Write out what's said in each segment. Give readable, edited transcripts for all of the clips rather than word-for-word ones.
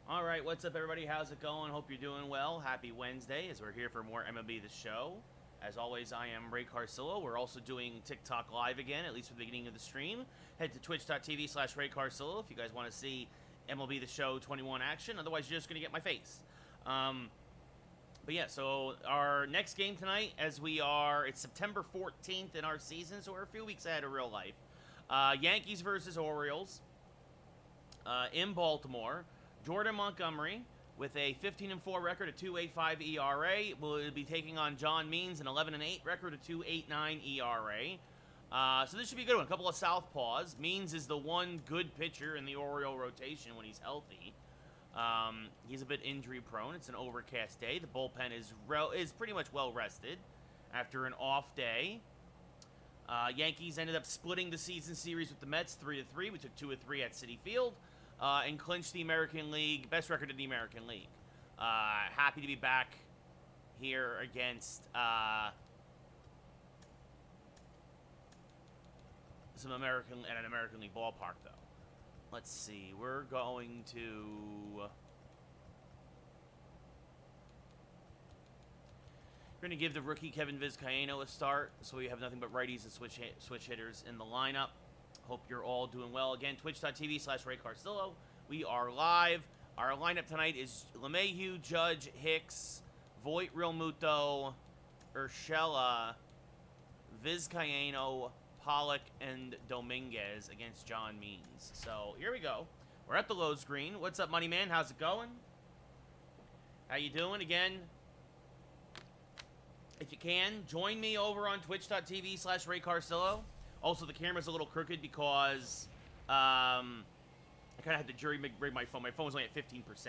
All right, what's up, everybody? How's it going? Hope you're doing well. Happy Wednesday, as we're here for more MLB The Show. As always, I am Ray Carcillo. We're also doing TikTok Live again, at least for the beginning of the stream. Head to twitch.tv/Ray Carcillo if you guys want to see MLB The Show 21 action. Otherwise, you're just going to get my face. But yeah, so our next game tonight, it's September 14th in our season, so we're a few weeks ahead of real life. Yankees versus Orioles in Baltimore. Jordan Montgomery, with a 15-4 record, a 2.85 ERA, will be taking on John Means, an 11-8 record, a 2.89 ERA. So this should be a good one. A couple of southpaws. Means is the one good pitcher in the Oriole rotation when he's healthy. He's a bit injury-prone. It's an overcast day. The bullpen is pretty much well-rested after an off day. Yankees ended up splitting the season series with the Mets 3-3. We took 2-3 at Citi Field. And clinched the American League, best record in the American League. Happy to be back here against an American League ballpark, though. Let's see, we're going to give the rookie Kevin Vizcaino a start, so we have nothing but righties and switch hitters in the lineup. Hope you're all doing well. Again, twitch.tv/Ray Carcillo. We are live. Our lineup tonight is LeMahieu, Judge, Hicks, Voit, Realmuto, Urshela, Vizcaino, Pollock, and Dominguez against John Means. So here we go. We're at the low screen. What's up, Money Man? How's it going? How you doing? Again, if you can, join me over on twitch.tv/Ray Carcillo. Also, the camera's a little crooked because I kind of had to jury rig my phone. My phone was only at 15%.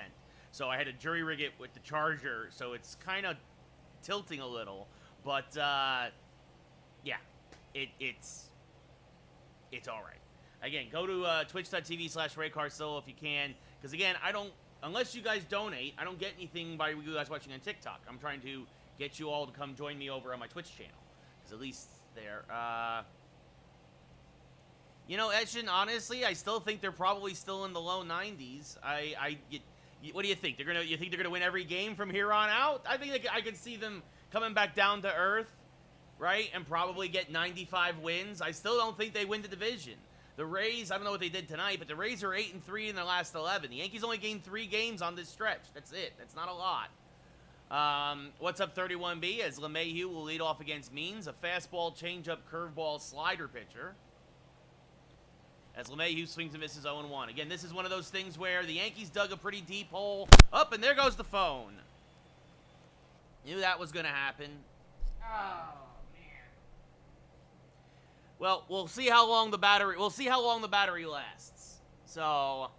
So I had to jury rig it with the charger, so it's kind of tilting a little. But, yeah, it's all right. Again, go to twitch.tv/Ray Carcillo if you can. Because, again, unless you guys donate, I don't get anything by you guys watching on TikTok. I'm trying to get you all to come join me over on my Twitch channel. Because at least there, you know, Edson, honestly, I still think they're probably still in the low 90s. What do you think? You think they're gonna win every game from here on out? I think I could see them coming back down to earth, right, and probably get 95 wins. I still don't think they win the division. The Rays, I don't know what they did tonight, but the Rays are 8-3 in their last 11. The Yankees only gained 3 games on this stretch. That's it. That's not a lot. What's up, 31B? As LeMahieu will lead off against Means, a fastball, changeup, curveball, slider pitcher. As LeMahieu swings and misses 0-1. Again, this is one of those things where the Yankees dug a pretty deep hole. Up, and there goes the phone. Knew that was going to happen. Oh, man. Well, we'll see how long the battery lasts. So,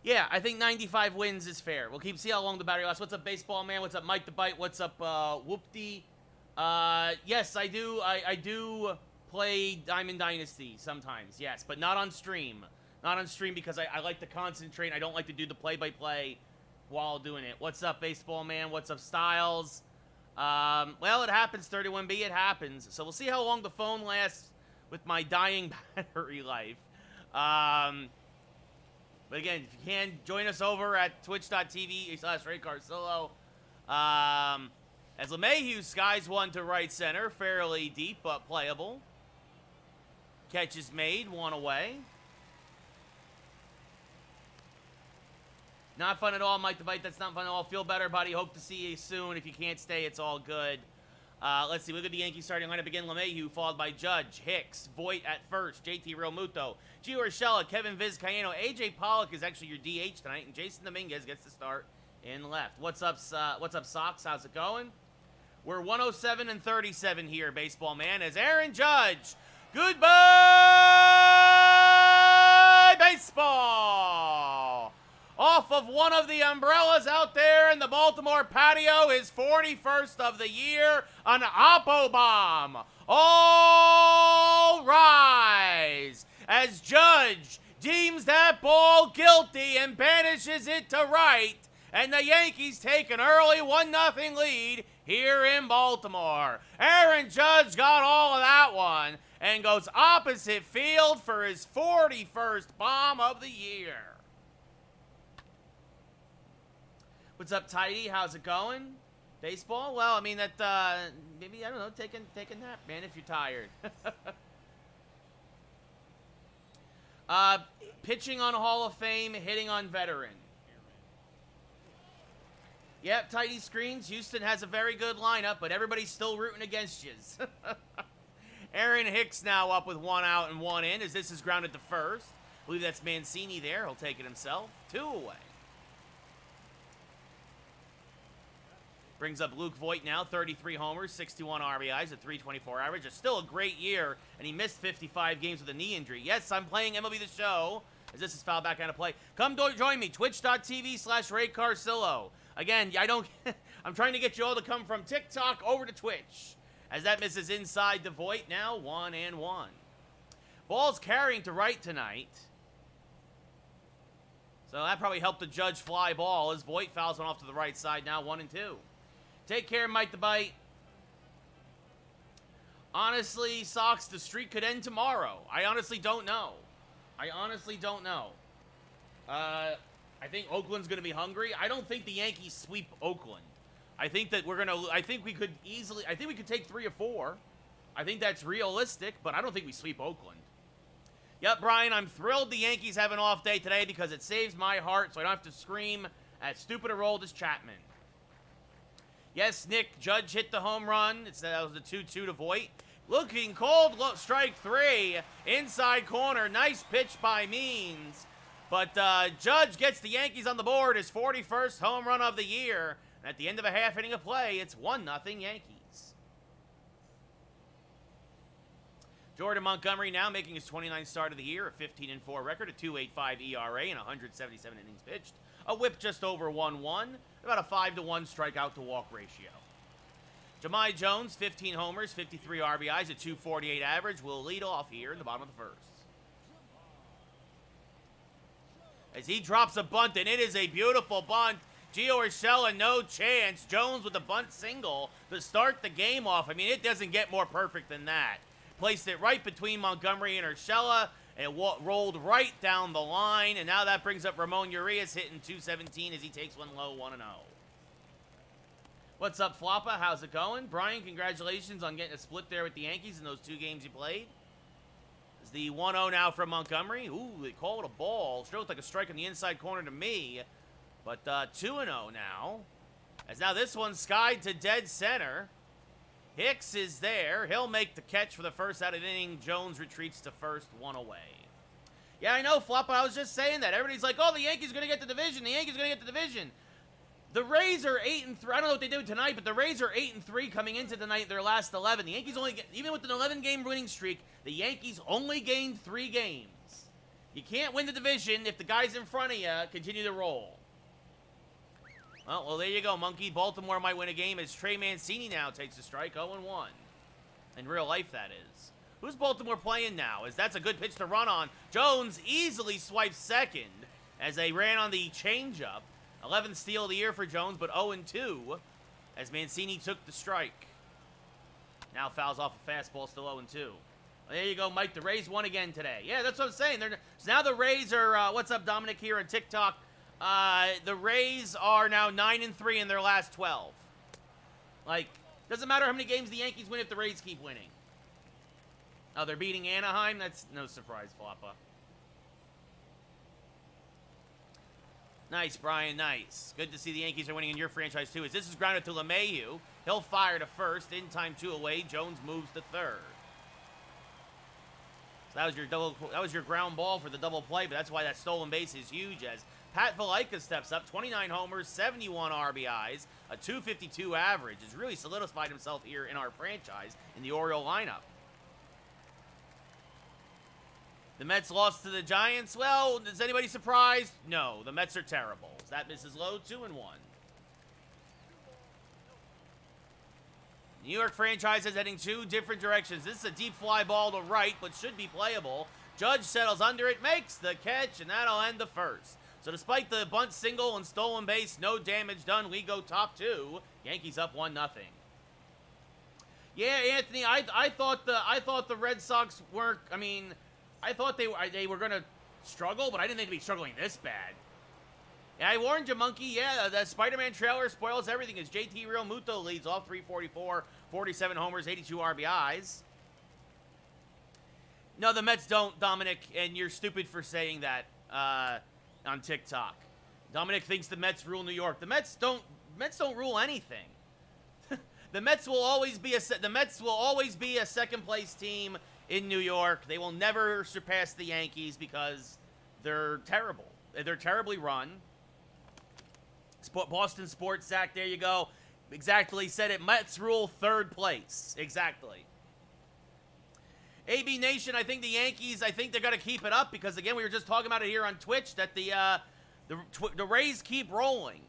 yeah, I think 95 wins is fair. We'll see how long the battery lasts. What's up, Baseball Man? What's up, Mike the Bite? What's up, Whoopty? Yes, I do. I do play Diamond Dynasty sometimes, yes, but not on stream. Not on stream because I like to concentrate. I don't like to do the play-by-play while doing it. What's up, Baseball Man? What's up, Styles? Well, it happens, 31B. It happens. So we'll see how long the phone lasts with my dying battery life. But again, if you can, join us over at twitch.tv/Ray Carcillo. As LeMahieu skies one to right center, fairly deep but playable. Catch is made, one away. Not fun at all, Mike the Bite. That's not fun at all. Feel better, buddy. Hope to see you soon. If you can't stay, it's all good. Let's see. Look at the Yankees starting lineup again. LeMahieu, followed by Judge, Hicks, Voit at first, JT Realmuto, Gio Urshela, Kevin Vizcaino. AJ Pollock is actually your DH tonight, and Jason Dominguez gets the start in left. What's up, Sox? How's it going? We're 107-37 here, Baseball Man, as Aaron Judge. Goodbye, baseball! Off of one of the umbrellas out there in the Baltimore patio, his 41st of the year, an Oppo bomb. All rise as Judge deems that ball guilty and banishes it to right, and the Yankees take an early 1-0 lead here in Baltimore. Aaron Judge got all of that one and goes opposite field for his 41st bomb of the year. What's up, Tidy? How's it going? Baseball? Well, I mean, that, maybe, I don't know, take a nap, man, if you're tired. Pitching on Hall of Fame, hitting on veteran. Yep, Tidy screens. Houston has a very good lineup, but everybody's still rooting against yous. Aaron Hicks now up with 1 out and 1 in, as this is grounded to first. I believe that's Mancini there. He'll take it himself. 2 away. Brings up Luke Voit now, 33 homers, 61 RBIs, a 324 average. It's still a great year, and he missed 55 games with a knee injury. Yes, I'm playing MLB The Show, as this is foul back out of play. Come join me, twitch.tv/RayCarcillo. Again, I'm trying to get you all to come from TikTok over to Twitch, as that misses inside to Voit, now 1 and 1. Ball's carrying to right tonight. So that probably helped the Judge fly ball, as Voit fouls one off to the right side, now 1 and 2. Take care, Mike the Bite. Honestly, Sox, the streak could end tomorrow. I honestly don't know. I think Oakland's going to be hungry. I don't think the Yankees sweep Oakland. I think that I think we could take 3 or 4. I think that's realistic, but I don't think we sweep Oakland. Yep, Brian, I'm thrilled the Yankees have an off day today because it saves my heart so I don't have to scream at stupid Aroldis Chapman. Yes, Nick, Judge hit the home run. That was a 2-2 to Voit. Looking cold, strike 3. Inside corner, nice pitch by Means. But Judge gets the Yankees on the board, his 41st home run of the year. And at the end of a half inning of play, it's 1-0 Yankees. Jordan Montgomery now making his 29th start of the year, a 15-4 record, a 2.85 ERA, and 177 innings pitched. A whip just over 1-1, about a 5-to-1 strikeout to walk ratio. Jahmai Jones, 15 homers, 53 RBIs, a 2.48 average, will lead off here in the bottom of the first. As he drops a bunt, and it is a beautiful bunt. Gio Urshela, no chance. Jones with a bunt single to start the game off. I mean, it doesn't get more perfect than that. Placed it right between Montgomery and Urshela. And it rolled right down the line. And now that brings up Ramon Urias hitting 217 as he takes one low, 1-0. What's up, Floppa? How's it going? Brian, congratulations on getting a split there with the Yankees in those 2 games you played. It's the 1-0 now from Montgomery. Ooh, they call it a ball. Sure looked like a strike in the inside corner to me. But 2-0 now. As now this one's skied to dead center. Hicks is there. He'll make the catch for the first out of the inning. Jones retreats to first, 1 away. Yeah, I know, Flop, but I was just saying that. Everybody's like, oh, the Yankees are going to get the division. The Yankees are going to get the division. The Rays are 8-3. I don't know what they do tonight, but the Rays are 8-3 coming into tonight, their last 11. The Yankees only, even with an 11-game winning streak, the Yankees only gained 3 games. You can't win the division if the guys in front of you continue to roll. Well, there you go, Monkey. Baltimore might win a game as Trey Mancini now takes a strike, 0-1. In real life, that is. Who's Baltimore playing now? As that's a good pitch to run on. Jones easily swipes second as they ran on the changeup. 11th steal of the year for Jones, but 0-2 as Mancini took the strike. Now fouls off a fastball, still 0-2. There you go, Mike. The Rays won again today. Yeah, that's what I'm saying. So now the Rays are, what's up, Dominic, here on TikTok? The Rays are now 9-3 in their last 12. Like, doesn't matter how many games the Yankees win if the Rays keep winning. Oh, they're beating Anaheim? That's no surprise, Floppa. Nice, Brian, nice. Good to see the Yankees are winning in your franchise, too. As this is grounded to LeMahieu. He'll fire to first. In time, 2 away. Jones moves to third. So that was your ground ball for the double play, but that's why that stolen base is huge as Pat Valaika steps up, 29 homers, 71 RBIs, a 252 average. Has really solidified himself here in our franchise in the Oriole lineup. The Mets lost to the Giants. Well, is anybody surprised? No, the Mets are terrible. That misses low, 2-1. New York franchise is heading 2 different directions. This is a deep fly ball to right, but should be playable. Judge settles under it, makes the catch, and that'll end the first. So despite the bunt single and stolen base, no damage done. We go top 2. Yankees up 1-0. Yeah, Anthony, I thought the Red Sox weren't. I mean, I thought they were going to struggle, but I didn't think they'd be struggling this bad. Yeah, I warned you, Monkey. Yeah, the Spider-Man trailer spoils everything as JT Realmuto leads off 344, 47 homers, 82 RBIs. No, the Mets don't, Dominic, and you're stupid for saying that on TikTok. Dominic thinks the Mets rule New York. The Mets don't rule anything. The Mets will always be a second place team in New York. They will never surpass the Yankees because they're terrible. They're terribly run. Boston Sports, Zach, there you go. Exactly said it. Mets rule third place. Exactly. AB Nation, I think the Yankees, they're going to keep it up because, again, we were just talking about it here on Twitch that the Rays keep rolling.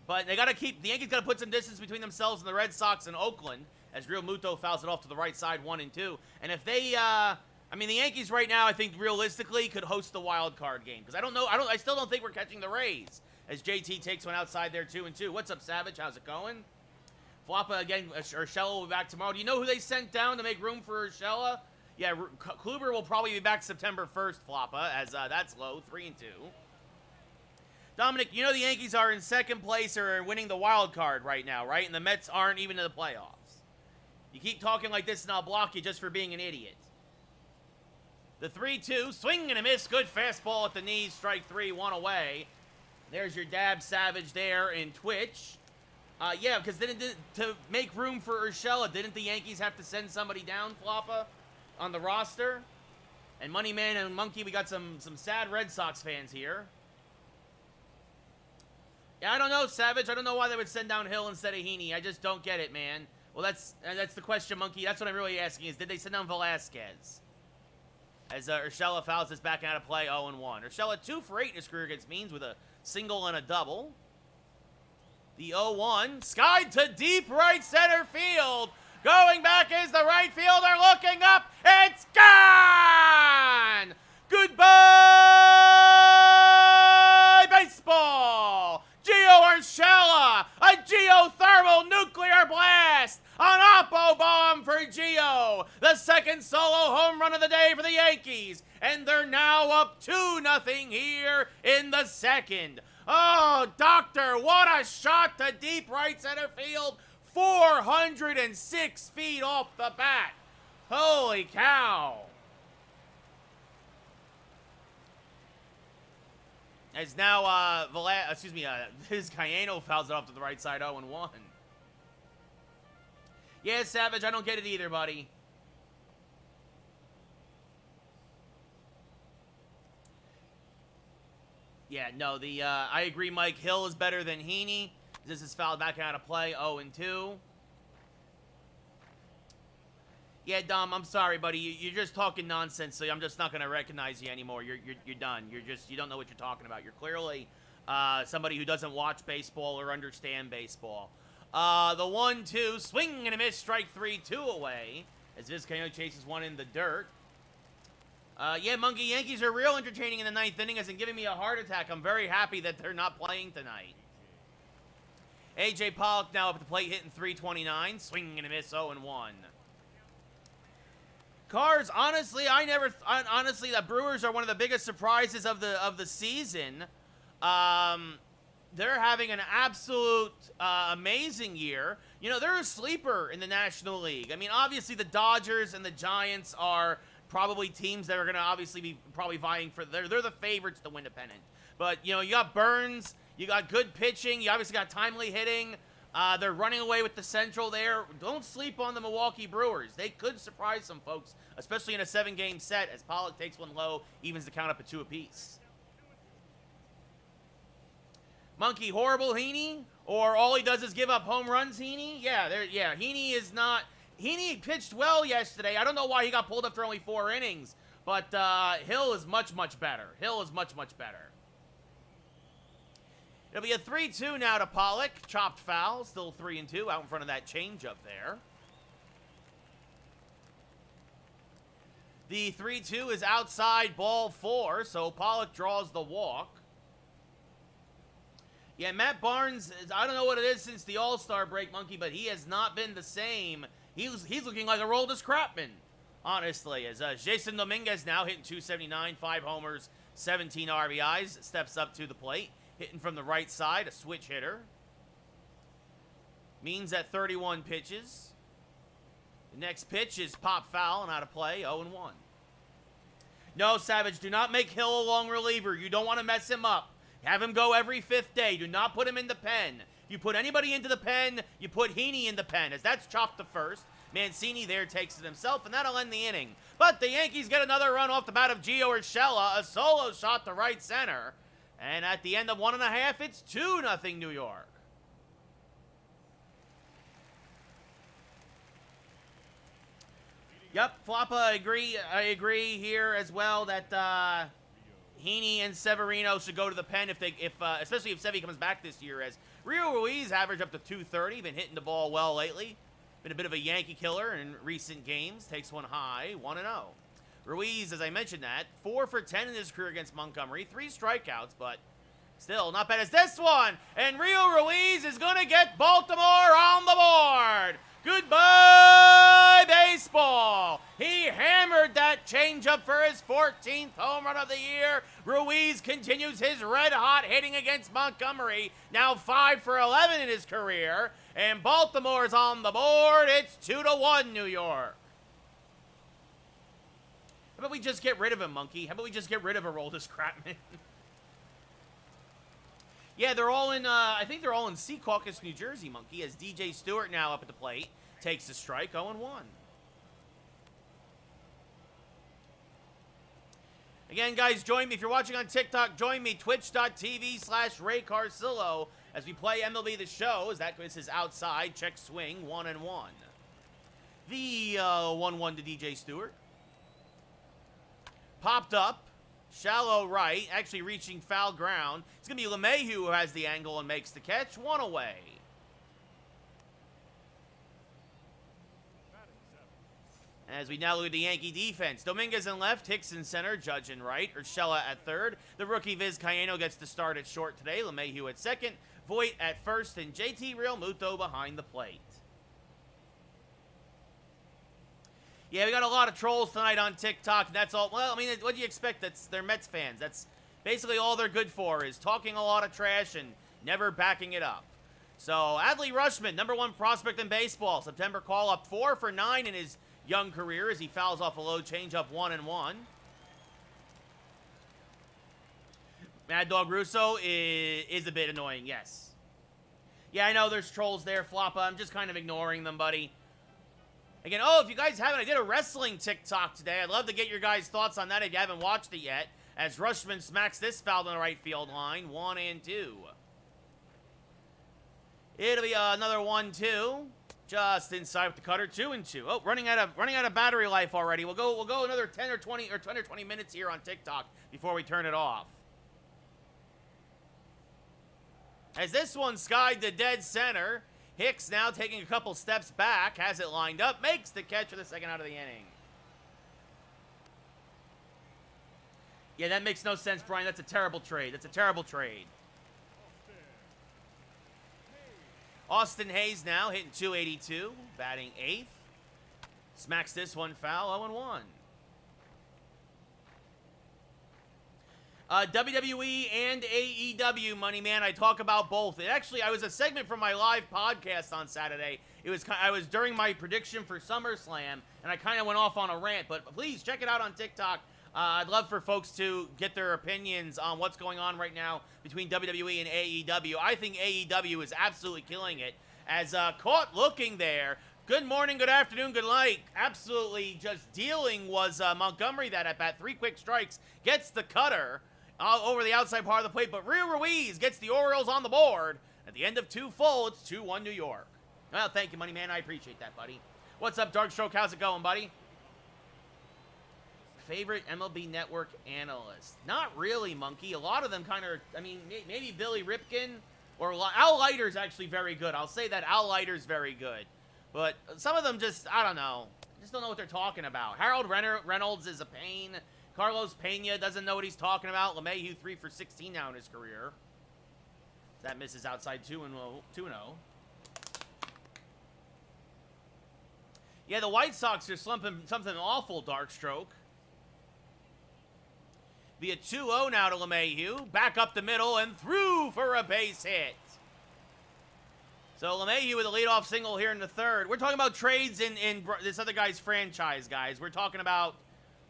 But the Yankees got to put some distance between themselves and the Red Sox in Oakland as Realmuto fouls it off to the right side 1-2. And if they, the Yankees right now, I think realistically could host the wild card game because I still don't think we're catching the Rays as JT takes one outside there 2-2. What's up, Savage? How's it going? Floppa again. Urshela will be back tomorrow. Do you know who they sent down to make room for Urshela? Yeah, Kluber will probably be back September 1st, Floppa, as that's low, 3-2. Dominic, you know the Yankees are in second place or winning the wild card right now, right? And the Mets aren't even in the playoffs. You keep talking like this and I'll block you just for being an idiot. The 3-2, swing and a miss, good fastball at the knees, strike 3, 1 away. There's your dab, Savage, there in Twitch. Yeah, because to make room for Urshela, didn't the Yankees have to send somebody down, Floppa, on the roster? And Moneyman and Monkey, we got some sad Red Sox fans here. Yeah, I don't know, Savage. I don't know why they would send down Hill instead of Heaney. I just don't get it, man. Well, that's the question, Monkey. That's what I'm really asking is, did they send down Velasquez? As Urshela fouls this back out of play, 0-1. Urshela 2 for 8 in his career against Means with a single and a double. The 0-1, skied to deep right center field. Going back is the right fielder looking up. It's gone! Goodbye, baseball! Gio Urshela, a geothermal nuclear blast! An oppo bomb for Gio! The second solo home run of the day for the Yankees. And they're now up 2-0 here in the second. Oh, Doctor, what a shot to deep right center field. 406 feet off the bat. Holy cow. As now, Vizcaino fouls it off to the right side, 0-1. Yeah, Savage, I don't get it either, buddy. Yeah, no, I agree, Mike. Hill is better than Heaney. This is fouled back out of play, 0-2. Yeah, Dom, I'm sorry, buddy. You're just talking nonsense, so I'm just not going to recognize you anymore. You're done. You don't know what you're talking about. You're clearly somebody who doesn't watch baseball or understand baseball. The 1-2, swing and a miss, strike 3, 2 away, as Vizcaino chases one in the dirt. Yeah, Monkey, Yankees are real entertaining in the 9th inning, as in giving me a heart attack. I'm very happy that they're not playing tonight. A.J. Pollock now up at the plate, hitting 329, swing and a miss, 0-1. Cards, honestly, honestly, the Brewers are one of the biggest surprises of the season. They're having an absolute amazing year. You know, they're a sleeper in the National League. I mean, obviously, the Dodgers and the Giants are probably teams that are going to obviously be probably vying for, they're the favorites to win the pennant. But, you know, you got Burns, you got good pitching, you obviously got timely hitting. They're running away with the Central there. Don't sleep on the Milwaukee Brewers. They could surprise some folks, especially in a 7-game set as Pollock takes one low, evens the count up at 2 apiece. Monkey, horrible Heaney? Or all he does is give up home runs, Heaney? Yeah, Heaney is not... Heaney pitched well yesterday. I don't know why he got pulled after only 4 innings. But Hill is much, much better. Hill is much, much better. It'll be a 3-2 now to Pollock. Chopped foul. Still 3-2 out in front of that changeup there. The 3-2 is outside ball 4. So Pollock draws the walk. Yeah, Matt Barnes, I don't know what it is since the All-Star break, Monkey, but he has not been the same. He's looking like a Aroldis Chapman, honestly, as Jason Dominguez now hitting 279, 5 homers, 17 RBIs, steps up to the plate. Hitting from the right side, a switch hitter. Means at 31 pitches. The next pitch is pop foul and out of play, 0-1. No, Savage, do not make Hill a long reliever. You don't want to mess him up. Have him go every 5th day. Do not put him in the pen. If you put anybody into the pen, you put Heaney in the pen, as that's chopped to first. Mancini there takes it himself, and that'll end the inning. But the Yankees get another run off the bat of Gio Urshela, a solo shot to right center. And at the end of 1.5, it's 2-0 New York. Yep, Floppa, I agree here as well that Heaney and Severino should go to the pen especially if Sevy comes back this year, as Rio Ruiz averaged up to 230, been hitting the ball well lately. Been a bit of a Yankee killer in recent games, takes one high, 1-0. Ruiz, as I mentioned that, 4 for 10 in his career against Montgomery, 3 strikeouts, but still not bad as this one. And Rio Ruiz is going to get Baltimore on the board. Goodbye, baseball. He hammered that changeup for his 14th home run of the year. Ruiz continues his red-hot hitting against Montgomery, now 5 for 11 in his career. And Baltimore's on the board. It's 2-1 New York. How about we just get rid of him, Monkey? How about we just get rid of Aroldis Chapman? Yeah, they're all in, I think they're all in Secaucus, New Jersey, Monkey, as DJ Stewart now up at the plate. Takes the strike, 0-1. Again, guys, join me. If you're watching on TikTok, join me, twitch.tv/RayCarcillo, as we play MLB The Show. This is outside, check swing, 1-1. The 1-1 to DJ Stewart. Popped up. Shallow right, actually reaching foul ground. It's going to be LeMahieu who has the angle and makes the catch. 1 away. As we now look at the Yankee defense. Dominguez in left, Hicks in center, Judge in right, Urshela at third. The rookie Vizcaino gets the start at short today. LeMahieu at second, Voit at first, and JT Realmuto behind the plate. Yeah, we got a lot of trolls tonight on TikTok. That's all. Well, I mean, what do you expect? They're Mets fans. That's basically all they're good for, is talking a lot of trash and never backing it up. So, Adley Rushman, #1 prospect in baseball. September call-up, 4 for 9 in his young career as he fouls off a low changeup, 1-1. Mad Dog Russo is a bit annoying, yes. Yeah, I know there's trolls there, Floppa. I'm just kind of ignoring them, buddy. Again, if you guys haven't, I did a wrestling TikTok today. I'd love to get your guys' thoughts on that if you haven't watched it yet. As Rushman smacks this foul on the right field line, 1-2. It'll be another 1-2, just inside with the cutter, 2-2. Oh, running out of battery life already. We'll go another 10 or 20 minutes here on TikTok before we turn it off. As this one skied to dead center. Hicks now taking a couple steps back, has it lined up, makes the catch for the second out of the inning. Yeah, that makes no sense, Brian. That's a terrible trade. That's a terrible trade. Austin Hayes now hitting .282, batting 8th. Smacks this one foul, 0-1. WWE and AEW, Money Man. I talk about both. I was a segment from my live podcast on Saturday. I was during my prediction for SummerSlam, and I kind of went off on a rant. But please check it out on TikTok. I'd love for folks to get their opinions on what's going on right now between WWE and AEW. I think AEW is absolutely killing it. As caught looking there. Good morning, good afternoon, good night. Absolutely just dealing was Montgomery that at bat. 3 quick strikes. Gets the cutter over the outside part of the plate, but Rio Ruiz gets the Orioles on the board. At the end of 2 full, it's 2-1 New York. Well, thank you, Money Man. I appreciate that, buddy. What's up, Darkstroke? How's it going, buddy? Favorite MLB Network analyst? Not really, Monkey. A lot of them kind of, maybe Billy Ripken, or Al Leiter's actually very good. I'll say that Al Leiter's very good. But some of them just, I don't know. Just don't know what they're talking about. Harold Reynolds is a pain. Carlos Pena doesn't know what he's talking about. LeMahieu 3 for 16 now in his career. That misses outside 2-0. Yeah, the White Sox are slumping something awful, Darkstroke. Be a 2-0 now to LeMahieu. Back up the middle and through for a base hit. So LeMahieu with a leadoff single here in the third. We're talking about trades in this other guy's franchise, guys. We're talking about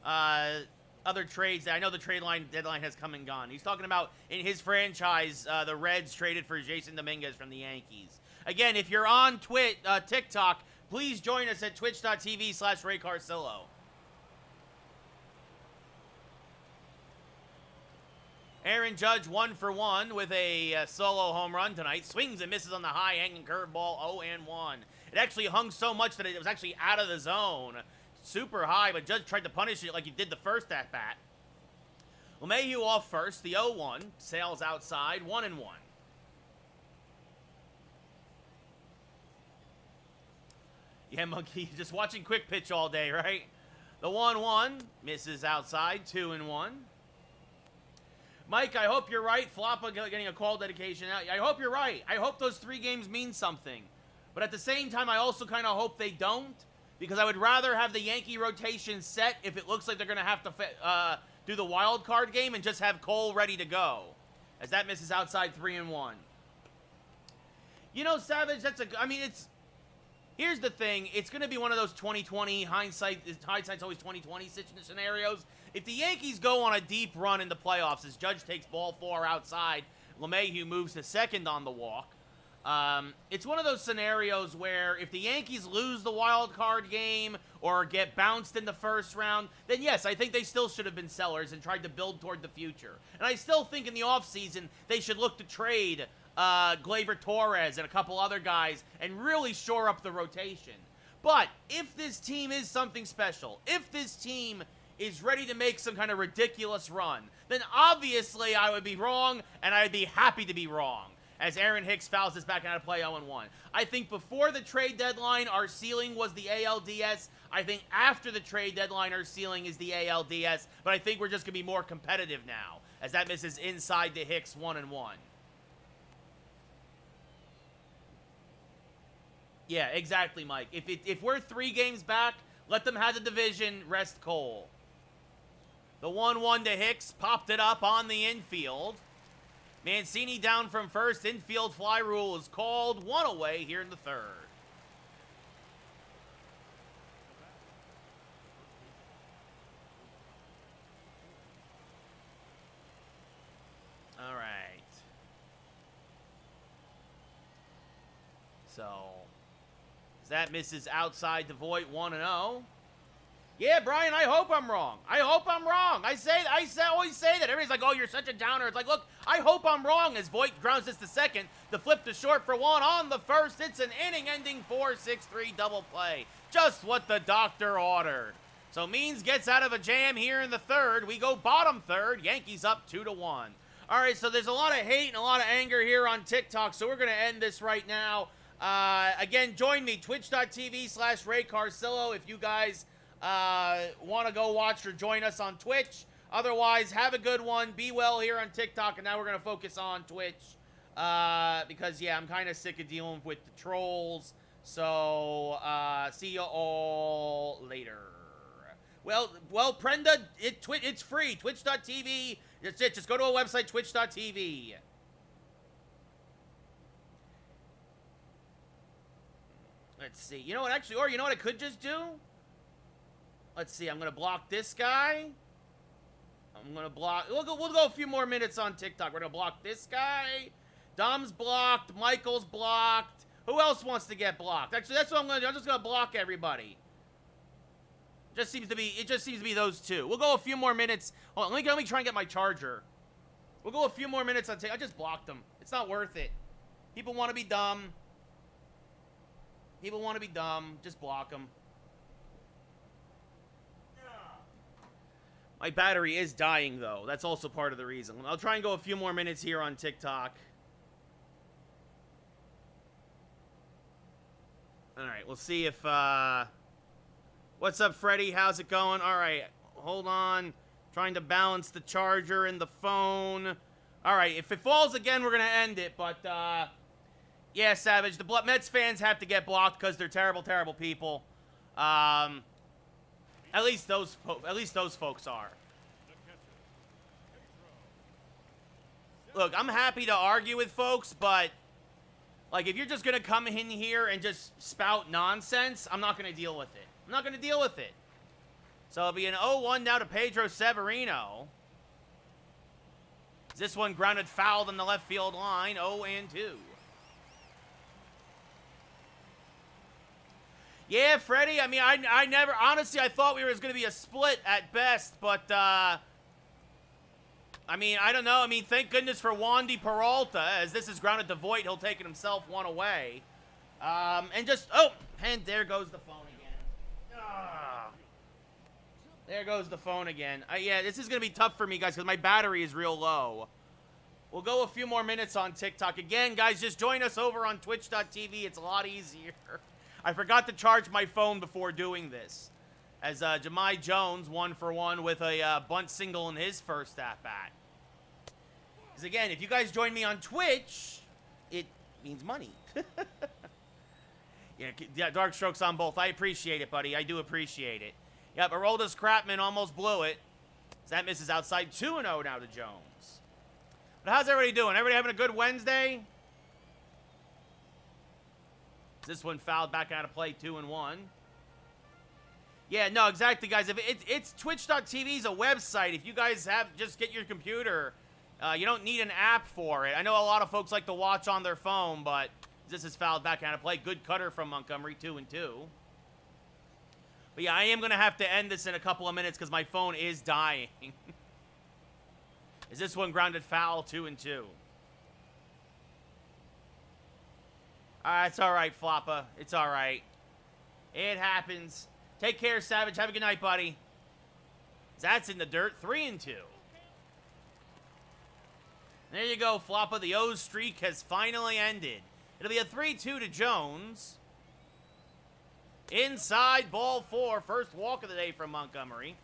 other trades. I know the deadline has come and gone. He's talking about in his franchise, the Reds traded for Jason Dominguez from the Yankees. Again, if you're on TikTok, please join us at twitch.tv/RayCarcillo. Aaron Judge 1 for 1 with a solo home run tonight. Swings and misses on the high hanging curveball, 0-1. It actually hung so much that it was actually out of the zone. Super high, but Judge tried to punish it like he did the first at bat. LeMahieu off first, the 0-1. Sails outside, 1-1. Yeah, Monkey, just watching quick pitch all day, right? The 1-1 misses outside, 2-1. Mike, I hope you're right. Floppa getting a call dedication out. I hope you're right. I hope those 3 games mean something. But at the same time, I also kind of hope they don't, because I would rather have the Yankee rotation set if it looks like they're going to have to do the wild card game and just have Cole ready to go. As that misses outside, 3-1. You know, Savage, here's the thing. It's going to be one of those 2020 hindsight's always 2020 scenarios. If the Yankees go on a deep run in the playoffs as Judge takes ball 4 outside, LeMahieu moves to second on the walk. It's one of those scenarios where if the Yankees lose the wild card game or get bounced in the first round, then yes, I think they still should have been sellers and tried to build toward the future. And I still think in the offseason they should look to trade Gleyber Torres and a couple other guys and really shore up the rotation. But if this team is something special, if this team is ready to make some kind of ridiculous run, then obviously I would be wrong, and I'd be happy to be wrong, as Aaron Hicks fouls this back out of play 0-1. I think before the trade deadline, our ceiling was the ALDS. I think after the trade deadline, our ceiling is the ALDS, but I think we're just going to be more competitive now, as that misses inside to Hicks, 1-1. Yeah, exactly, Mike. If we're 3 games back, let them have the division, rest Cole. The 1-1 to Hicks, popped it up on the infield. Mancini down from first, infield fly rule is called, 1 away here in the third. All right. So, that misses outside to Voit, 1-0. Yeah, Brian, I hope I'm wrong. I hope I'm wrong. I always say that. Everybody's like, oh, you're such a downer. It's like, look, I hope I'm wrong as Voit grounds this to second. The flip to short for 1 on the first. It's an inning-ending 4-6-3 double play. Just what the doctor ordered. So Means gets out of a jam here in the third. We go bottom third. Yankees up 2-1. All right, so there's a lot of hate and a lot of anger here on TikTok, so we're going to end this right now. Again, join me, twitch.tv/RayCarcillo if you guys want to go watch or join us on Twitch. Otherwise, have a good one. Be well here on TikTok, and now we're going to focus on Twitch because, yeah, I'm kind of sick of dealing with the trolls. So, see you all later. Well, Prenda, it's free. Twitch.tv. That's it. Just go to a website, twitch.tv. Let's see. You know what, actually, or you know what I could just do? Let's see. I'm going to block this guy. I'm going to block. We'll go a few more minutes on TikTok. We're going to block this guy. Dom's blocked. Michael's blocked. Who else wants to get blocked? Actually, that's what I'm going to do. I'm just going to block everybody. It just seems to be those two. We'll go a few more minutes. Hold on, let me try and get my charger. We'll go a few more minutes on TikTok. I just blocked them. It's not worth it. People want to be dumb. People want to be dumb. Just block them. My battery is dying, though. That's also part of the reason. I'll try and go a few more minutes here on TikTok. All right, we'll see if... What's up, Freddie? How's it going? All right, hold on. Trying to balance the charger and the phone. All right, if it falls again, we're going to end it. But, yeah, Savage, the Mets fans have to get blocked because they're terrible, terrible people. At least those folks are. Look, I'm happy to argue with folks, but like if you're just gonna come in here and just spout nonsense, I'm not gonna deal with it. I'm not gonna deal with it. So it'll be an 0-1 now to Pedro Severino. This one grounded fouled on the left field line, 0-2. Yeah, Freddie, I mean, I never, honestly, I thought we were going to be a split at best, but, I mean, I don't know. I mean, thank goodness for Wandy Peralta, as this is grounded to Voit. He'll take it himself one away. And just, oh, and there goes the phone again. There goes the phone again. Yeah, this is going to be tough for me, guys, because my battery is real low. We'll go a few more minutes on TikTok. Again, guys, just join us over on twitch.tv. It's a lot easier. I forgot to charge my phone before doing this. As Jahmai Jones, 1-for-1 with a bunt single in his first at-bat. Because again, if you guys join me on Twitch, it means money. Yeah, dark strokes on both. I appreciate it, buddy. I do appreciate it. Yep, Aroldis Chapman almost blew it. That misses outside. 2-0 now to Jones. But how's everybody doing? Everybody having a good Wednesday? This one fouled back out of play, 2-1. Yeah, no, exactly, guys. If it's twitch.tv is a website. If you guys just get your computer, you don't need an app for it. I know a lot of folks like to watch on their phone, but this is fouled back out of play. Good cutter from Montgomery, 2-2. But yeah, I am going to have to end this in a couple of minutes because my phone is dying. Is this one grounded foul, 2-2? It's all right, Floppa. It's all right. It happens. Take care, Savage. Have a good night, buddy. That's in the dirt. 3-2. There you go, Floppa. The O's streak has finally ended. It'll be a 3-2 to Jones. Inside, ball 4. First walk of the day from Montgomery.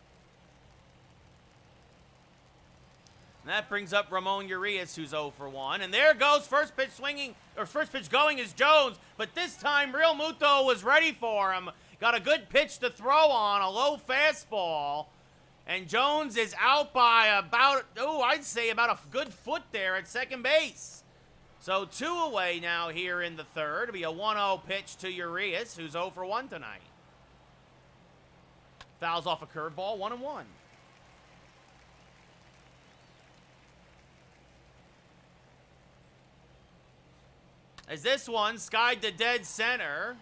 And that brings up Ramon Urias, who's 0-for-1. And there goes first pitch swinging, or first pitch going is Jones. But this time, Real Muto was ready for him. Got a good pitch to throw on, a low fastball. And Jones is out by about, I'd say about a good foot there at second base. So 2 away now here in the third. It'll be a 1-0 pitch to Urias, who's 0-for-1 tonight. Fouls off a curveball, 1-1. As this one skied to dead center.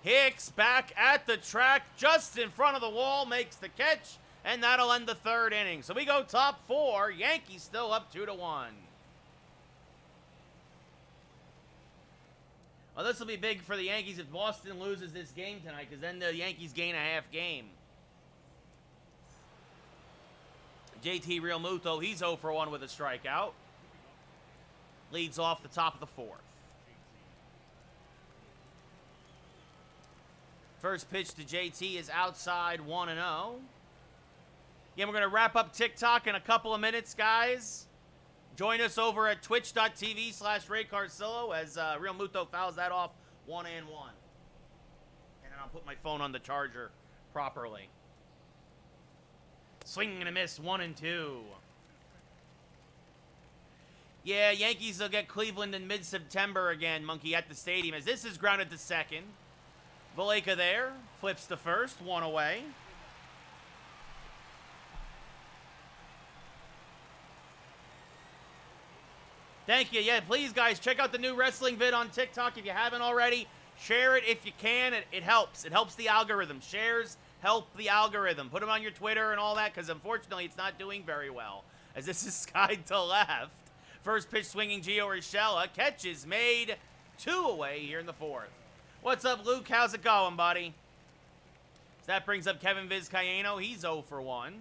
Hicks back at the track just in front of the wall, makes the catch, and that'll end the third inning. So we go top 4. Yankees still up 2-1. Well, this will be big for the Yankees if Boston loses this game tonight, because then the Yankees gain a half game. JT Realmuto, he's 0-for-1 with a strikeout. Leads off the top of the 4th. First pitch to JT is outside, 1-0. Yeah, we're going to wrap up TikTok in a couple of minutes, guys. Join us over at twitch.tv/RayCarcillo as Real Muto fouls that off 1-1. And then I'll put my phone on the charger properly. Swing and a miss, 1-2. Yeah, Yankees will get Cleveland in mid-September again, Monkey, at the stadium. As this is grounded to second. Valleca there, flips to first, 1 away. Thank you. Yeah, please, guys, check out the new wrestling vid on TikTok if you haven't already. Share it if you can. It helps. It helps the algorithm. Shares help the algorithm. Put them on your Twitter and all that, because unfortunately it's not doing very well. As this is skied to left. First pitch swinging Gio Urshela. Catch is made. 2 away here in the 4th. What's up, Luke? How's it going, buddy? So that brings up Kevin Vizcaino. He's 0-for-1.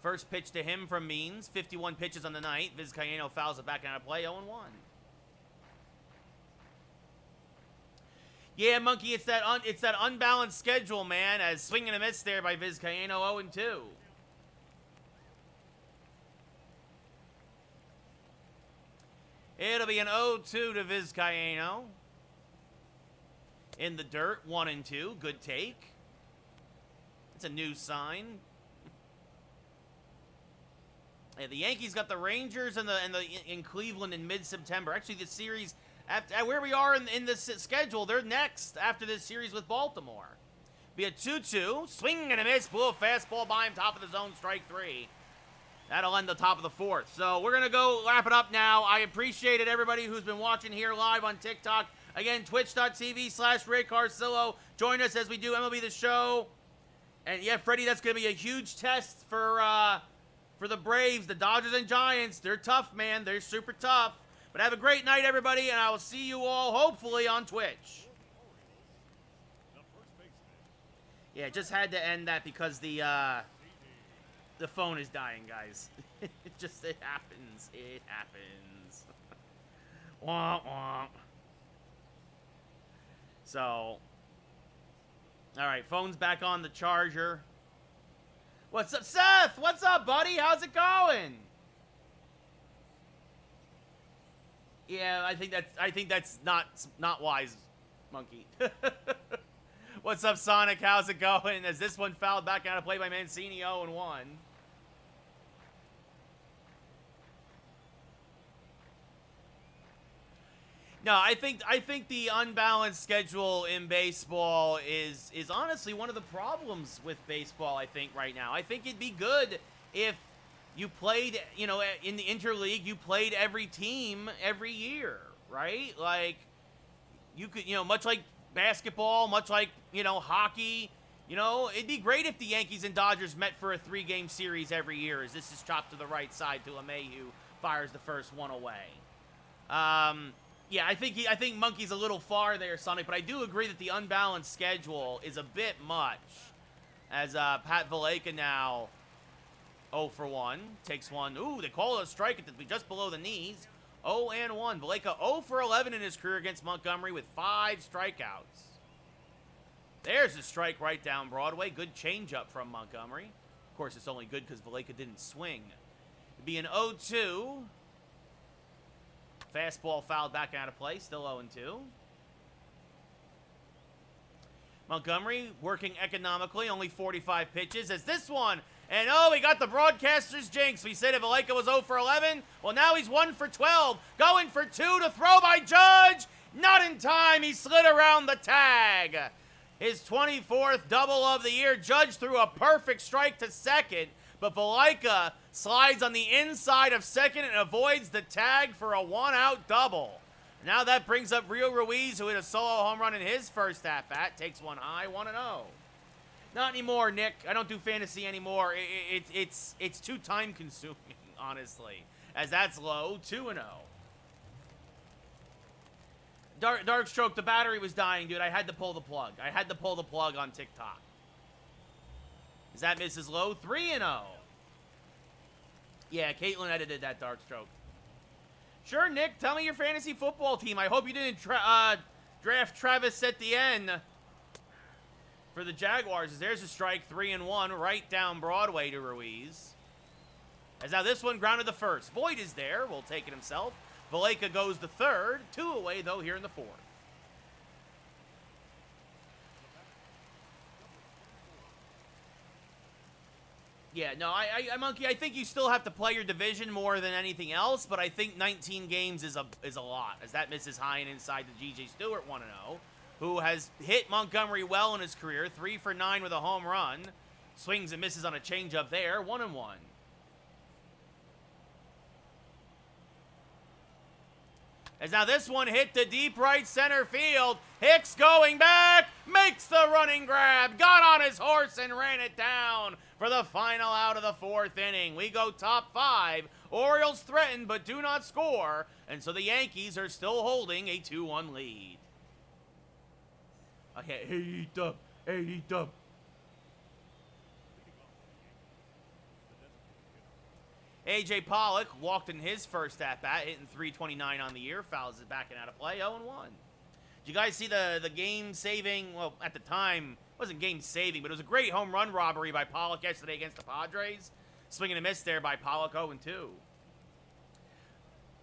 First pitch to him from Means. 51 pitches on the night. Vizcaino fouls it back out of play. 0-1. Yeah, Monkey, it's that unbalanced schedule, man. As swing and a miss there by Vizcaino. 0-2. It'll be an 0-2 to Vizcaino. In the dirt, 1-2. Good take. It's a new sign. Yeah, the Yankees got the Rangers in Cleveland in mid-September. Actually, the series after where we are in the schedule, they're next after this series with Baltimore. Be a 2-2, swing and a miss, blew a fastball by him, top of the zone, strike 3. That'll end the top of the 4th. So we're gonna go wrap it up now. I appreciate it, everybody who's been watching here live on TikTok. Again, twitch.tv/RayCarcillo. Join us as we do MLB The Show. And yeah, Freddie, that's gonna be a huge test for the Braves, the Dodgers and Giants. They're tough, man. They're super tough. But have a great night, everybody, and I will see you all, hopefully, on Twitch. Yeah, just had to end that because the phone is dying, guys. It happens. It happens. Womp womp. So, all right, phone's back on the charger. What's up, Seth? What's up, buddy? How's it going? Yeah, I think that's not wise, Monkey. What's up, Sonic? How's it going? As this one fouled back out of play by Mancini, 0-1. No, I think the unbalanced schedule in baseball is honestly one of the problems with baseball, I think, right now. I think it'd be good if you played, you know, in the interleague, you played every team every year, right? Like, you could, you know, much like basketball, much like, you know, hockey, you know, it'd be great if the Yankees and Dodgers met for a 3-game series every year, as this is chopped to the right side to LeMahieu, fires the first one away. Yeah, I think Monkey's a little far there, Sonic, but I do agree that the unbalanced schedule is a bit much. As Pat Valaika now 0 for 1, takes one. Ooh, they call it a strike at just below the knees. 0-1. Valaika 0 for 11 in his career against Montgomery with 5 strikeouts. There's a strike right down Broadway. Good changeup from Montgomery. Of course, it's only good because Valaika didn't swing. It'd be an 0-2. Fastball fouled back out of play, still 0-2. Montgomery working economically, only 45 pitches as this one. And oh, he got the broadcaster's jinx. We said if Valaika was 0 for 11. Well, now he's 1 for 12. Going for 2 to throw by Judge. Not in time. He slid around the tag. His 24th double of the year. Judge threw a perfect strike to second. But Valaika slides on the inside of second and avoids the tag for a 1-out double. Now that brings up Rio Ruiz, who hit a solo home run in his first at-bat. Takes one high, 1-0. Not anymore, Nick. I don't do fantasy anymore. It's too time-consuming, honestly. As that's low, 2-0. Darkstroke, the battery was dying, dude. I had to pull the plug. I had to pull the plug on TikTok. As that misses low, 3-0. Yeah, Caitlin edited that Darkstroke. Sure, Nick, tell me your fantasy football team. I hope you didn't draft Travis Etienne for the Jaguars. As there's a strike, 3-1, right down Broadway to Ruiz. As now this one grounded the first. Voit is there. Will take it himself. Valaika goes the third. 2 away, though, here in the 4th. Yeah, no, I Monkey, I think you still have to play your division more than anything else, but I think 19 games is a lot, as that misses high and inside to G.J. Stewart, 1-0, who has hit Montgomery well in his career, 3 for 9 with a home run. Swings and misses on a changeup there, 1-1. As now this one hit to deep right center field. Hicks going back, makes the running grab, got on his horse and ran it down for the final out of the 4th inning. We go top 5. Orioles threaten but do not score, and so the Yankees are still holding a 2-1 lead. Okay, heat up, heat up. A.J. Pollock walked in his first at-bat, hitting .329 on the year, fouls it back and out of play, 0-1. Did you guys see the game-saving, well, at the time, it wasn't game-saving, but it was a great home run robbery by Pollock yesterday against the Padres. Swing and a miss there by Pollock, 0-2.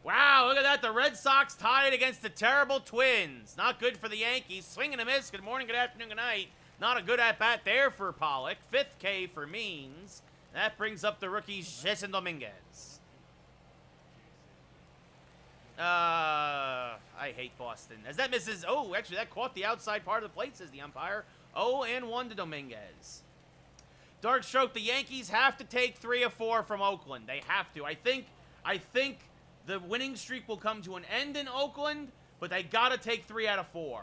Wow, look at that, the Red Sox tied against the terrible Twins. Not good for the Yankees. Swing and a miss, good morning, good afternoon, good night. Not a good at-bat there for Pollock. 5th K for Means. That brings up the rookie Jason Dominguez. I hate Boston. As that misses, oh, actually, that caught the outside part of the plate, says the umpire. 0-1 to Dominguez. Dark stroke, the Yankees have to take 3 of 4 from Oakland. They have to. I think the winning streak will come to an end in Oakland, but they got to take 3 out of 4.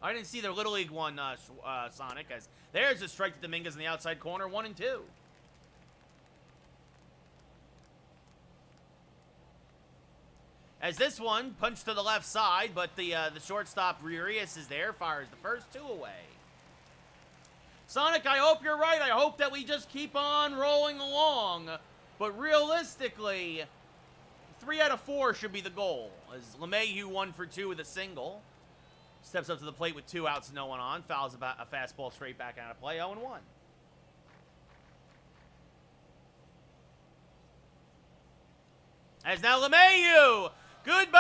I didn't see the Little League one, Sonic, as there's a strike to Dominguez in the outside corner, 1-2. As this one punched to the left side, but the shortstop Urias is there, fires the first 2 away. Sonic, I hope you're right. I hope that we just keep on rolling along. But realistically, 3 out of 4 should be the goal. As LeMahieu 1 for 2 with a single. Steps up to the plate with 2 outs, no one on. Fouls about a fastball straight back out of play, 0-1. As now LeMahieu. Goodbye,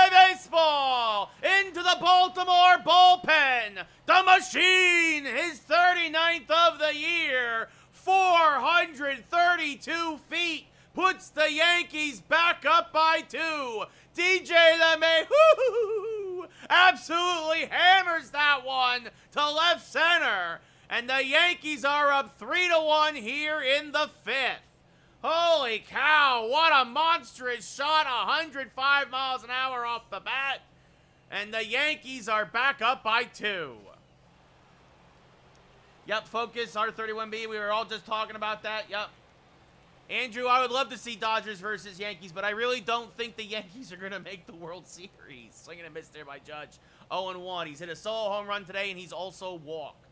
baseball! Into the Baltimore bullpen. The machine, his 39th of the year. 432 feet. Puts the Yankees back up by 2. DJ LeMahieu absolutely hammers that one to left center. And the Yankees are up 3-1 here in the 5th. Holy cow, what a monstrous shot, 105 miles an hour off the bat. And the Yankees are back up by 2. Yep, focus, R31B, we were all just talking about that, yep. Andrew, I would love to see Dodgers versus Yankees, but I really don't think the Yankees are going to make the World Series. Swinging a miss there by Judge, 0-1. He's hit a solo home run today, and he's also walked.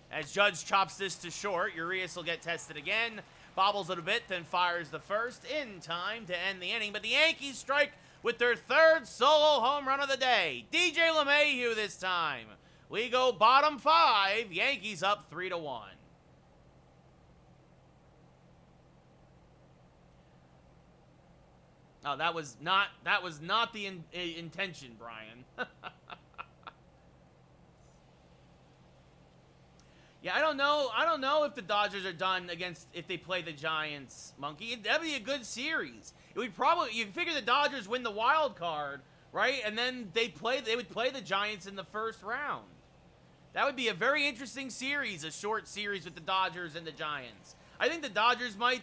As Judge chops this to short, Urias will get tested again. Bobbles it a bit, then fires the first in time to end the inning. But the Yankees strike with their 3rd solo home run of the day. DJ LeMahieu this time. We go bottom 5. Yankees up 3-1. Oh, that was not the intention, Brian. Yeah, I don't know if the Dodgers are done if they play the Giants, Monkey. That'd be a good series. It would you figure the Dodgers win the wild card, right? And then they would play the Giants in the first round. That would be a very interesting series, a short series with the Dodgers and the Giants. I think the Dodgers would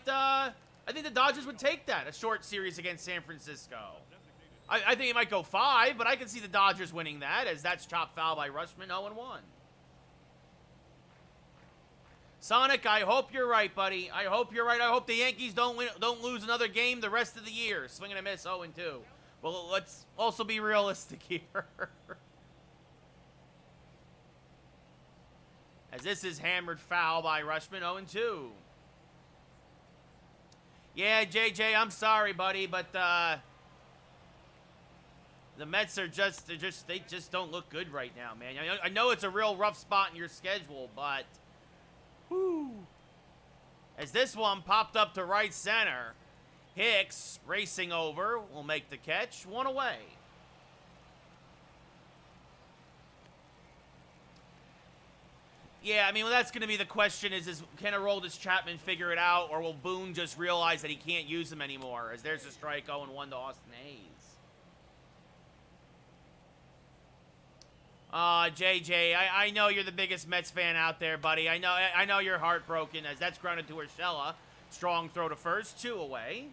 take that, a short series against San Francisco. I think it might go 5, but I can see the Dodgers winning that, as that's chopped foul by Rushman, 0-1. Sonic, I hope you're right, buddy. I hope you're right. I hope the Yankees don't lose another game the rest of the year. Swing and a miss, 0-2. Well, let's also be realistic here. As this is hammered foul by Rushman, 0-2. Yeah, JJ, I'm sorry, buddy, but the Mets are they just don't look good right now, man. I know it's a real rough spot in your schedule, but whew. As this one popped up to right center, Hicks racing over will make the catch, 1 away. Yeah, I mean, well, that's going to be the question is can Aroldis Chapman figure it out, or will Boone just realize that he can't use him anymore, as there's a strike 0-1 to Austin Hayes. JJ, I know you're the biggest Mets fan out there, buddy. I know you're heartbroken, as that's grounded to Urshela. Strong throw to first, 2 away.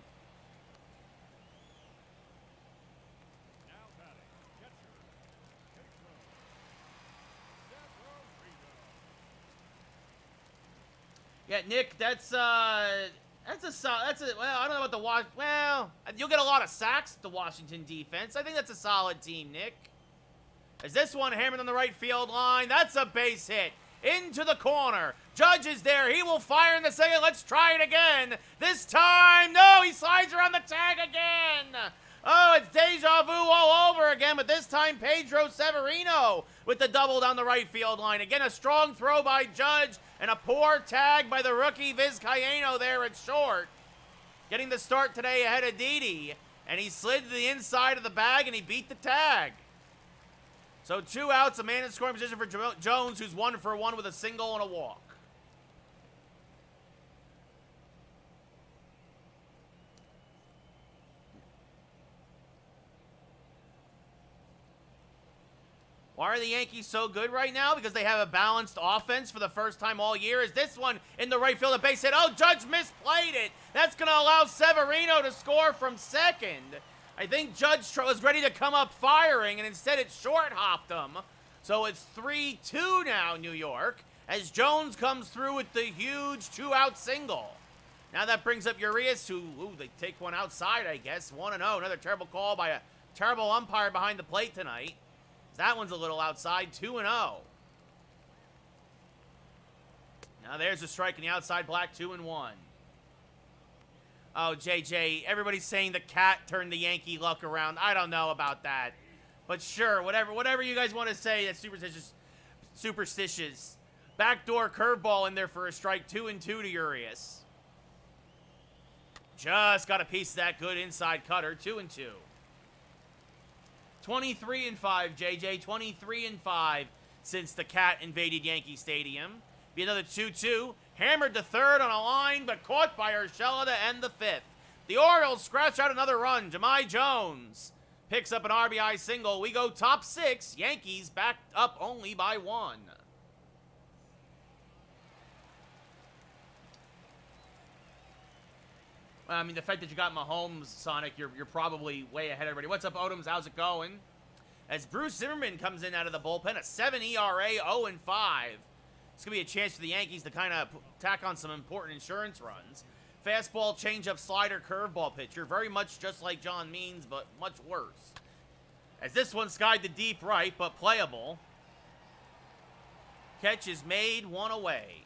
Yeah, Nick, well, I don't know about well, you'll get a lot of sacks with the Washington defense. I think that's a solid team, Nick. As this one hammered on the right field line, that's a base hit. Into the corner. Judge is there. He will fire in the second. Let's try it again. This time, no, he slides around the tag again. Oh, it's deja vu all over again, but this time Pedro Severino with the double down the right field line. Again, a strong throw by Judge and a poor tag by the rookie Vizcaino there at short. Getting the start today ahead of Didi, and he slid to the inside of the bag and he beat the tag. So 2 outs, a man in scoring position for Jones, who's 1 for 1 with a single and a walk. Why are the Yankees so good right now? Because they have a balanced offense for the first time all year. Is this one in the right field? The base hit. Oh, Judge misplayed it. That's going to allow Severino to score from second. I think Judge was ready to come up firing, and instead it short-hopped him. So it's 3-2 now, New York, as Jones comes through with the huge 2-out single. Now that brings up Urias, who, they take one outside, I guess. 1-0. Another terrible call by a terrible umpire behind the plate tonight. That one's a little outside, 2-0. Now there's a strike in the outside black, 2-1. Oh, JJ, everybody's saying the cat turned the Yankee luck around. I don't know about that. But sure, whatever you guys want to say, that's superstitious. Backdoor curveball in there for a strike, 2-2 to Urias. Just got a piece of that good inside cutter, 2-2. 23-5, JJ. 23-5 since the cat invaded Yankee Stadium. Be another 2-2. Hammered to third on a line, but caught by Urshela to end the 5th. The Orioles scratch out another run. Jahmai Jones picks up an RBI single. We go top 6. Yankees backed up only by 1. I mean, the fact that you got Mahomes, Sonic, you're probably way ahead of everybody. What's up, Odoms? How's it going? As Bruce Zimmerman comes in out of the bullpen, a 7 ERA, 0-5. It's going to be a chance for the Yankees to kind of tack on some important insurance runs. Fastball, changeup, slider, curveball pitcher. Very much just like John Means, but much worse. As this one skied to deep right, but playable. Catch is made, 1 away.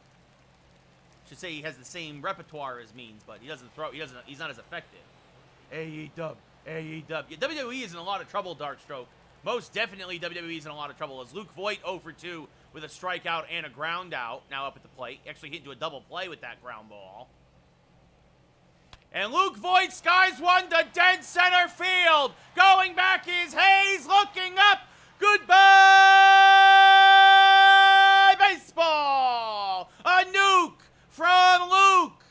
Should say he has the same repertoire as Means, but he doesn't throw. He's not as effective. AEW. Yeah, WWE is in a lot of trouble, Darkstroke. Most definitely WWE is in a lot of trouble. As Luke Voit 0 for 2 with a strikeout and a ground out, now up at the plate. He actually hit into a double play with that ground ball. And Luke Voit skies one to dead center field. Going back is Hayes, looking up. Goodbye, baseball. A nuke from Luke.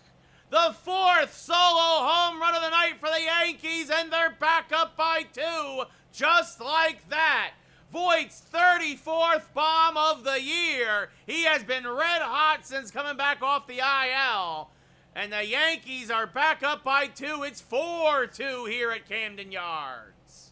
The 4th solo home run of the night for the Yankees, and they're back up by 2, just like that. Voigt's 34th bomb of the year. He has been red hot since coming back off the IL. And the Yankees are back up by 2. It's 4-2 here at Camden Yards.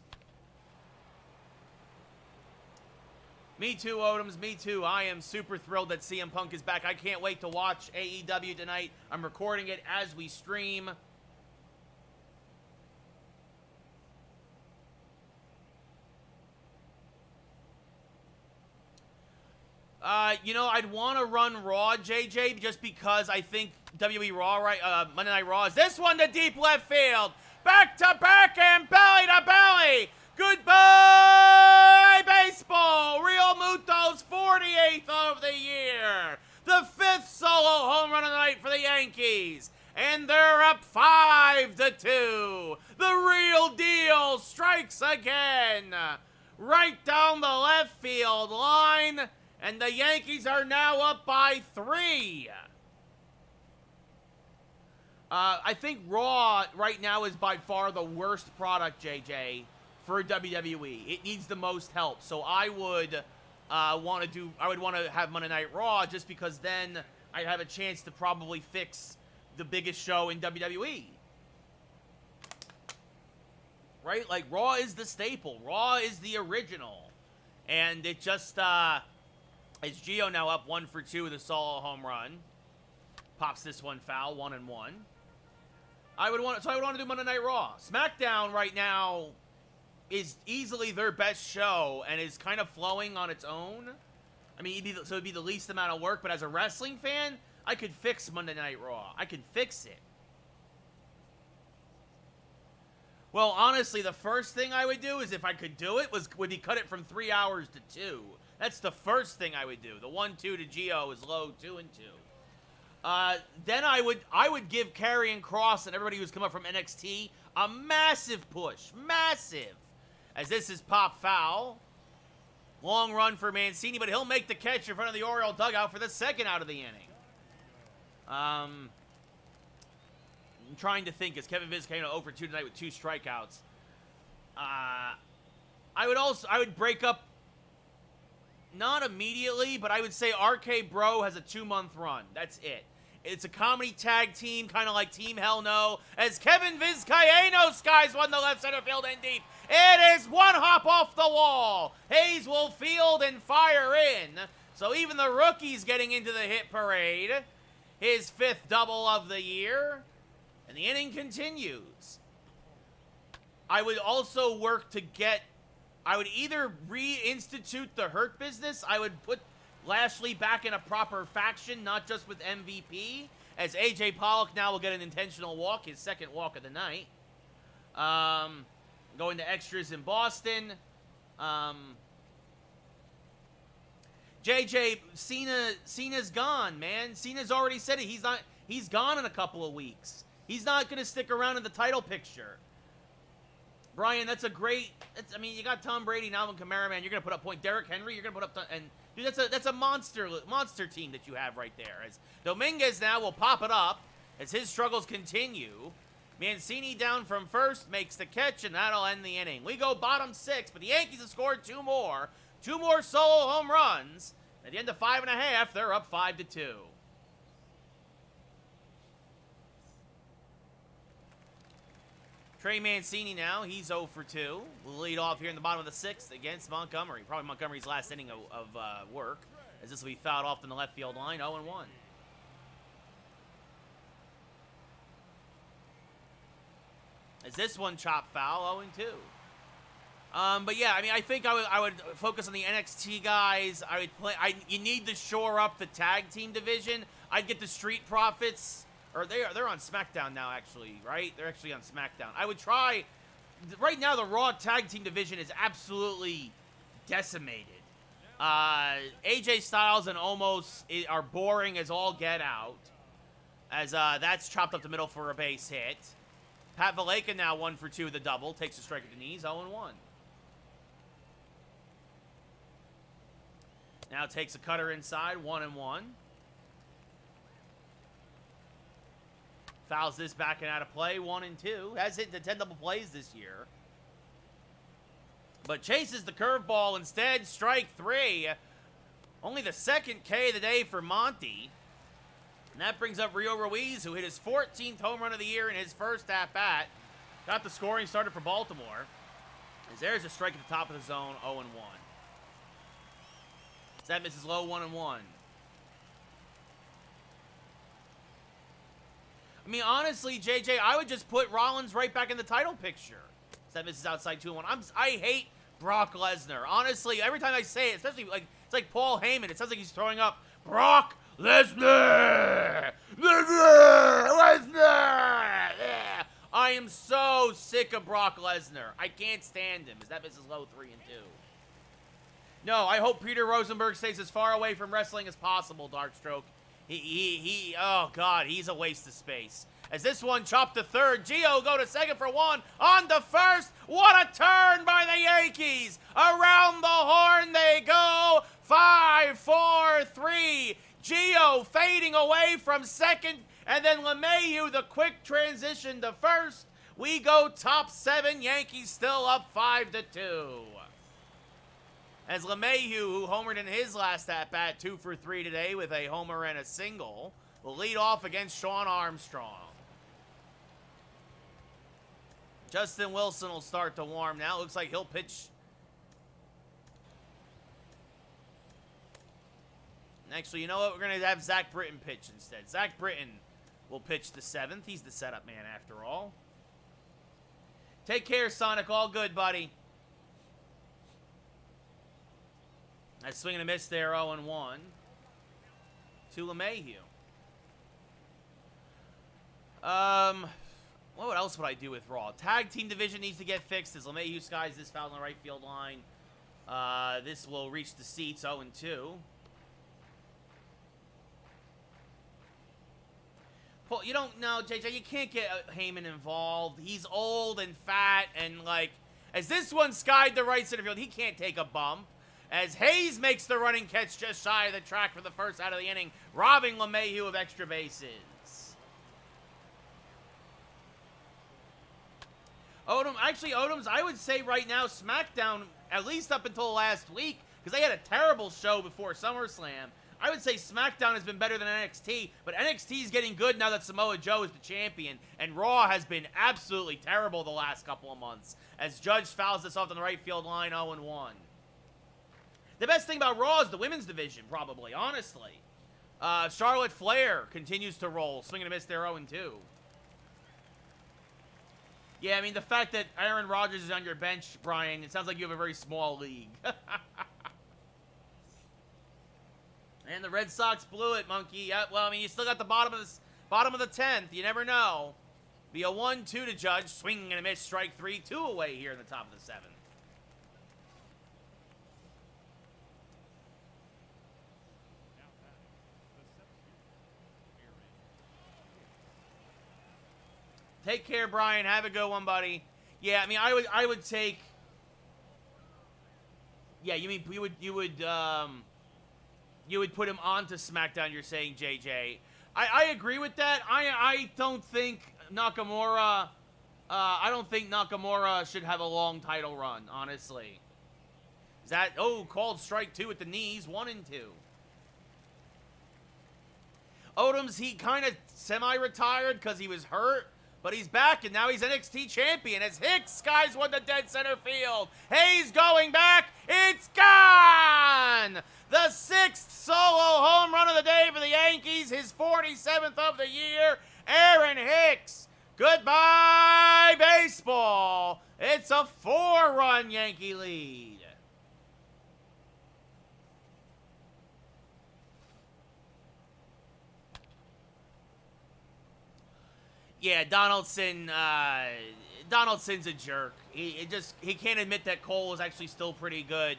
Me too, Odoms. Me too. I am super thrilled that CM Punk is back. I can't wait to watch AEW tonight. I'm recording it as we stream. I'd want to run Raw, JJ, just because I think WWE Raw, Monday Night Raw is this one to deep left field. Back to back and belly to belly. Goodbye, baseball. Real Muto's 48th of the year. The 5th solo home run of the night for the Yankees. And they're up 5-2. The real deal strikes again. Right down the left field line. And the Yankees are now up by 3. I think Raw right now is by far the worst product, JJ, for WWE. It needs the most help. So I would want to have Monday Night Raw just because then I'd have a chance to probably fix the biggest show in WWE. Right? Like, Raw is the staple. Raw is the original. And it just, is Gio now up 1 for 2 with a solo home run. Pops this one foul, 1-1. I would want to do Monday Night Raw. SmackDown right now is easily their best show and is kind of flowing on its own. I mean, it'd be the least amount of work, but as a wrestling fan, I could fix Monday Night Raw. I could fix it. Well, honestly, the first thing I would do is, if I could do it, would be cut it from 3 hours to 2. That's the first thing I would do. The 1-2 to Gio is low, 2-2. Then I would give Karrion Kross and everybody who's come up from NXT a massive push. Massive. As this is pop foul. Long run for Mancini, but he'll make the catch in front of the Oriole dugout for the second out of the inning. I'm trying to think. Is Kevin Vizcaino 0 for 2 tonight with 2 strikeouts? I would break up, not immediately, but I would say RK Bro has a 2-month run. That's it. It's a comedy tag team, kind of like Team Hell No, as Kevin Vizcaino skies one to left center field and deep. It is one hop off the wall. Hayes will field and fire in. So even the rookie's getting into the hit parade. His 5th double of the year. And the inning continues. I would also work to get... I would either reinstitute the Hurt business. I would put Lashley back in a proper faction, not just with MVP, as A.J. Pollock now will get an intentional walk, his 2nd walk of the night. Going to extras in Boston. JJ, Cena's gone, man. Cena's already said it. He's gone in a couple of weeks. He's not going to stick around in the title picture. Brian, that's a great... I mean, you got Tom Brady, Alvin Kamara, man. You're going to put up point. Derrick Henry, you're going to put up... And dude, that's a monster team that you have right there. As Dominguez now will pop it up as his struggles continue. Mancini down from first makes the catch, and that'll end the inning. We go bottom 6, but the Yankees have scored 2 more. 2 more solo home runs. At the end of 5.5, they're up 5-2. Trey Mancini now, he's 0 for 2. We'll lead off here in the bottom of the 6th against Montgomery. Probably Montgomery's last inning of work, as this will be fouled off in the left field line, 0-1. As this one chopped foul, 0-2. But yeah, I mean, I think I would focus on the NXT guys. I would play. You need to shore up the tag team division. I'd get the Street Profits. Or they're on SmackDown now, actually, right? They're actually on SmackDown. I would try... Right now, the Raw tag team division is absolutely decimated. AJ Styles and Omos are boring as all get out. As that's chopped up the middle for a base hit. Pat Valleca now 1 for 2 with the double. Takes a strike at the knees, 0-1. Now takes a cutter inside, 1-1. Fouls this back and out of play, 1-2. Has hit the 10 double plays this year. But chases the curveball instead, strike 3. Only the 2nd K of the day for Monty. And that brings up Rio Ruiz, who hit his 14th home run of the year in his first at-bat. Got the scoring started for Baltimore. As there's a strike at the top of the zone, 0-1. As that misses low, 1-1. I mean, honestly, JJ, I would just put Rollins right back in the title picture. That misses outside 2-1. I hate Brock Lesnar. Honestly, every time I say it, especially like it's like Paul Heyman. It sounds like he's throwing up Brock Lesnar. Lesnar. Yeah. I am so sick of Brock Lesnar. I can't stand him. As that misses low, 3-2. No, I hope Peter Rosenberg stays as far away from wrestling as possible, Darkstroke. Oh, God, he's a waste of space. As this one chopped to third, Gio go to second for 1, on to first. What a turn by the Yankees. Around the horn they go. 5, 4, 3. Gio fading away from second, and then LeMahieu, the quick transition to first. We go top 7, Yankees still up 5-2. As LeMahieu, who homered in his last at-bat, 2 for 3 today with a homer and a single, will lead off against Sean Armstrong. Justin Wilson will start to warm now. Looks like he'll pitch. And actually, you know what? We're going to have Zach Britton pitch instead. Zach Britton will pitch the 7th. He's the setup man after all. Take care, Sonic. All good, buddy. That swing and a miss there, 0-1. To LeMahieu. What else would I do with Raw? Tag team division needs to get fixed as LeMahieu skies this foul in the right field line. This will reach the seats, 0-2. Well, you don't know, JJ, you can't get Heyman involved. He's old and fat and, like, as this one skied the right center field, he can't take a bump. as Hayes makes the running catch just shy of the track for the first out of the inning, robbing LeMahieu of extra bases. Odoms, I would say right now, SmackDown, at least up until last week, because they had a terrible show before SummerSlam, I would say SmackDown has been better than NXT, but NXT is getting good now that Samoa Joe is the champion, and Raw has been absolutely terrible the last couple of months, as Judge fouls this off on the right field line 0-1. The best thing about Raw is the women's division, probably, honestly. Charlotte Flair continues to roll, swing and a miss there 0-2. Yeah, I mean, the fact that Aaron Rodgers is on your bench, Brian, it sounds like you have a very small league. And the Red Sox blew it, Monkey. Yeah, well, I mean, you still got the bottom of the 10th. You never know. Be a 1-2 to Judge. Swing and a miss. Strike 3. 2 away here in the top of the 7th. Take care, Brian. Have a good one, buddy. Yeah, I mean, I would take. Yeah, you mean you would put him onto SmackDown, you're saying, JJ. I agree with that. I don't think Nakamura should have a long title run, honestly. Is that called strike 2 with the knees, 1 and 2. Odoms, he kind of semi-retired because he was hurt. But he's back, and now he's NXT champion as Hicks skies one to dead center field. Hayes going back. It's gone! The 6th solo home run of the day for the Yankees, his 47th of the year. Aaron Hicks. Goodbye, baseball. It's a 4-run Yankee lead. Yeah, Donaldson's a jerk. He can't admit that Cole is actually still pretty good.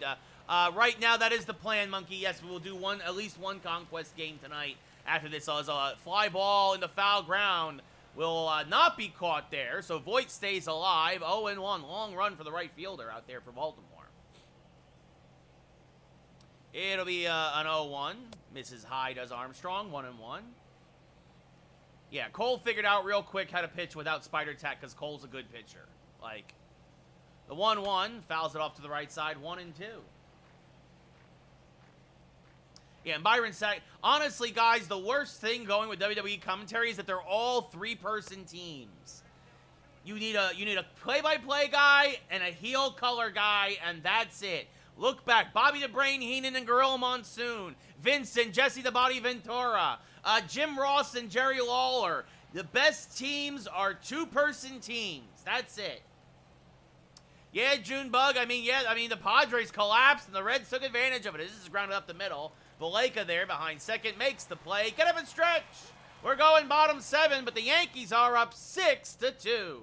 Right now, that is the plan, Monkey. Yes, we will do at least one Conquest game tonight after this. So a fly ball in the foul ground will not be caught there. So Voit stays alive. 0-1. Long run for the right fielder out there for Baltimore. It'll be an 0-1. Misses high, does Armstrong. 1-1. Yeah, Cole figured out real quick how to pitch without Spider Tack because Cole's a good pitcher. Like, the 1-1, fouls it off to the right side, 1-2. Yeah, and Byron Sack, honestly, guys, the worst thing going with WWE commentary is that they're all 3-person teams. You need a play-by-play guy and a heel color guy, and that's it. Look back, Bobby the Brain Heenan and Gorilla Monsoon, Vincent, Jesse the Body Ventura, Jim Ross and Jerry Lawler. The best teams are 2-person teams. That's it. Yeah, Junebug. I mean, the Padres collapsed and the Reds took advantage of it. This is grounded up the middle. Baleka there behind second makes the play. Get up and stretch. We're going bottom 7, but the Yankees are up 6-2.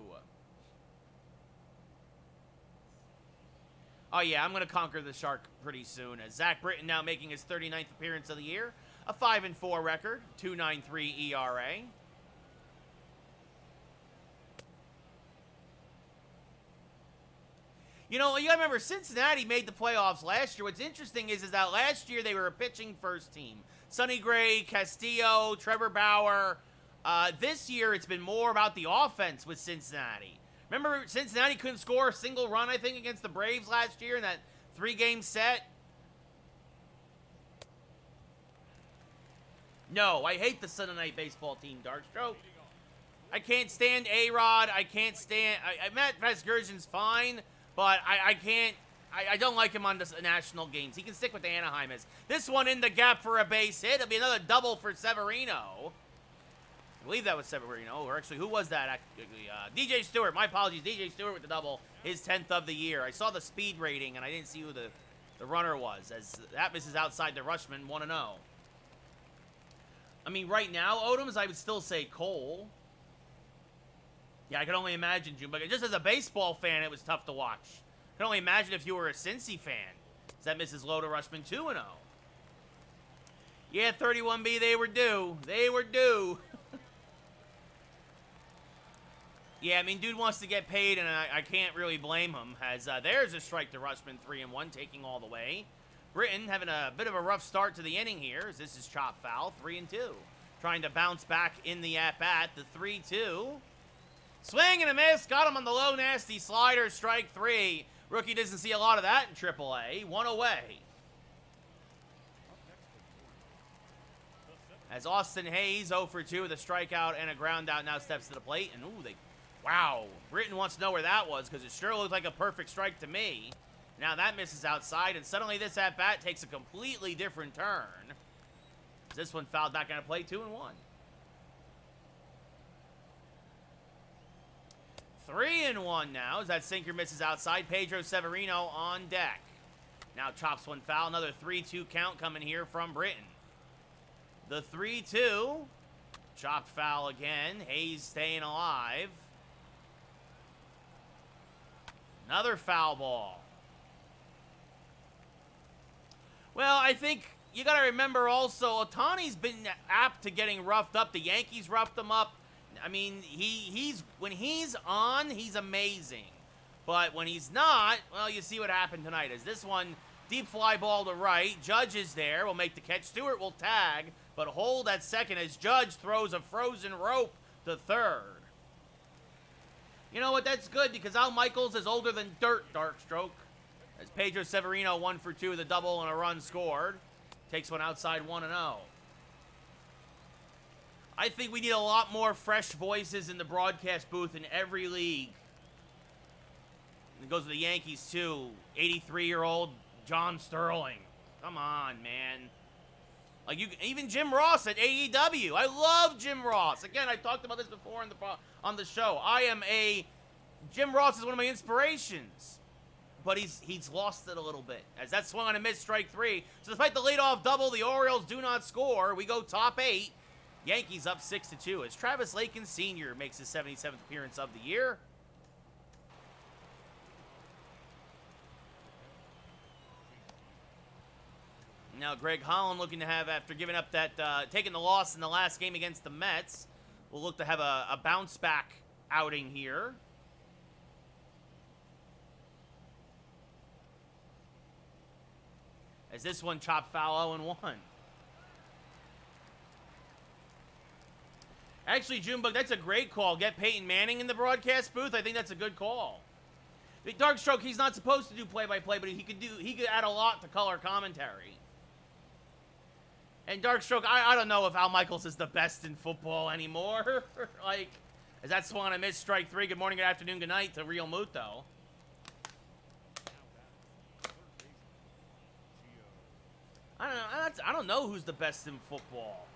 Oh, yeah, I'm going to conquer the Shark pretty soon. As Zach Britton now making his 39th appearance of the year. A 5-4 record, 2.93 ERA. You know, you gotta remember, Cincinnati made the playoffs last year. What's interesting is that last year they were a pitching first team. Sonny Gray, Castillo, Trevor Bauer. This year it's been more about the offense with Cincinnati. Remember, Cincinnati couldn't score a single run, I think, against the Braves last year in that 3-game set? No, I hate the Sunday Night Baseball team, Darkstroke. I can't stand A-Rod. I can't stand... Matt Vasgersian's fine, but I can't... I don't like him on the national games. He can stick with the Anaheimers. This one in the gap for a base hit. It'll be another double for Severino. I believe that was Severino. Or actually, who was that? DJ Stewart. My apologies. DJ Stewart with the double. His 10th of the year. I saw the speed rating, and I didn't see who the runner was. As that misses outside the Rushman, 1-0. I mean, right now, Odoms, I would still say Cole. Yeah, I can only imagine, June. But just as a baseball fan, it was tough to watch. I can only imagine if you were a Cincy fan. That misses low to Rushman, 2-0. Yeah, 31B, they were due. They were due. Yeah, I mean, dude wants to get paid, and I can't really blame him. As there's a strike to Rushman, 3-1, taking all the way. Britton having a bit of a rough start to the inning here, as this is chop foul, 3-2. Trying to bounce back in the at-bat, the 3-2. Swing and a miss, got him on the low, nasty slider, strike 3. Rookie doesn't see a lot of that in AAA, 1 away. As Austin Hayes, 0 for 2 with a strikeout and a ground out, now steps to the plate. And, wow, Britton wants to know where that was, because it sure looked like a perfect strike to me. Now that misses outside, and suddenly this at-bat takes a completely different turn. This one fouled back on play, 2-1. 3-1 now, as that sinker misses outside. Pedro Severino on deck. Now chops one foul, another 3-2 count coming here from Britton. The 3-2, chopped foul again. Hayes staying alive. Another foul ball. Well, I think you got to remember also, Ohtani's been apt to getting roughed up. The Yankees roughed him up. I mean, when he's on, he's amazing. But when he's not, well, you see what happened tonight. As this one, deep fly ball to right. Judge is there. Will make the catch. Stewart will tag, but hold at second as Judge throws a frozen rope to third. You know what? That's good because Al Michaels is older than dirt, Darkstroke. As Pedro Severino 1 for 2 with a double and a run scored. Takes one outside 1-0. I think we need a lot more fresh voices in the broadcast booth in every league. It goes to the Yankees too. 83-year-old John Sterling. Come on, man. Like even Jim Ross at AEW. I love Jim Ross. Again, I talked about this before on the show. Jim Ross is one of my inspirations. But he's lost it a little bit. As that swung on a miss, strike 3. So despite the leadoff double, the Orioles do not score. We go top 8. Yankees up 6-2 as Travis Lakin Sr. makes his 77th appearance of the year. Now Greg Holland looking to have, after giving up that, taking the loss in the last game against the Mets, will look to have a bounce back outing here. As this one chopped foul 0-1. Actually, Junebug, that's a great call. Get Peyton Manning in the broadcast booth. I think that's a good call. Darkstroke, he's not supposed to do play-by-play, but he could add a lot to color commentary. And Darkstroke, I don't know if Al Michaels is the best in football anymore. Like, as that swung on a miss, strike 3. Good morning, good afternoon, good night to Real Muto. I don't know who's the best in football.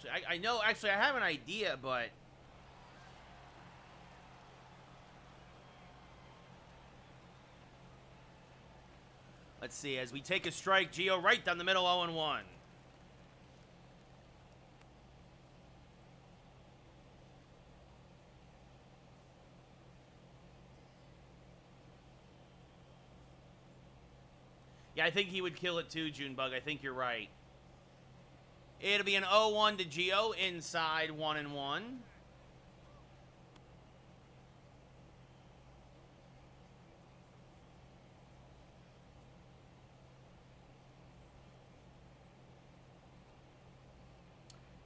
So I know, actually, I have an idea, but let's see. As we take a strike, Gio right down the middle, 0-1. Yeah, I think he would kill it too, Junebug. I think you're right. It'll be an 0-1 to Gio, inside 1-1.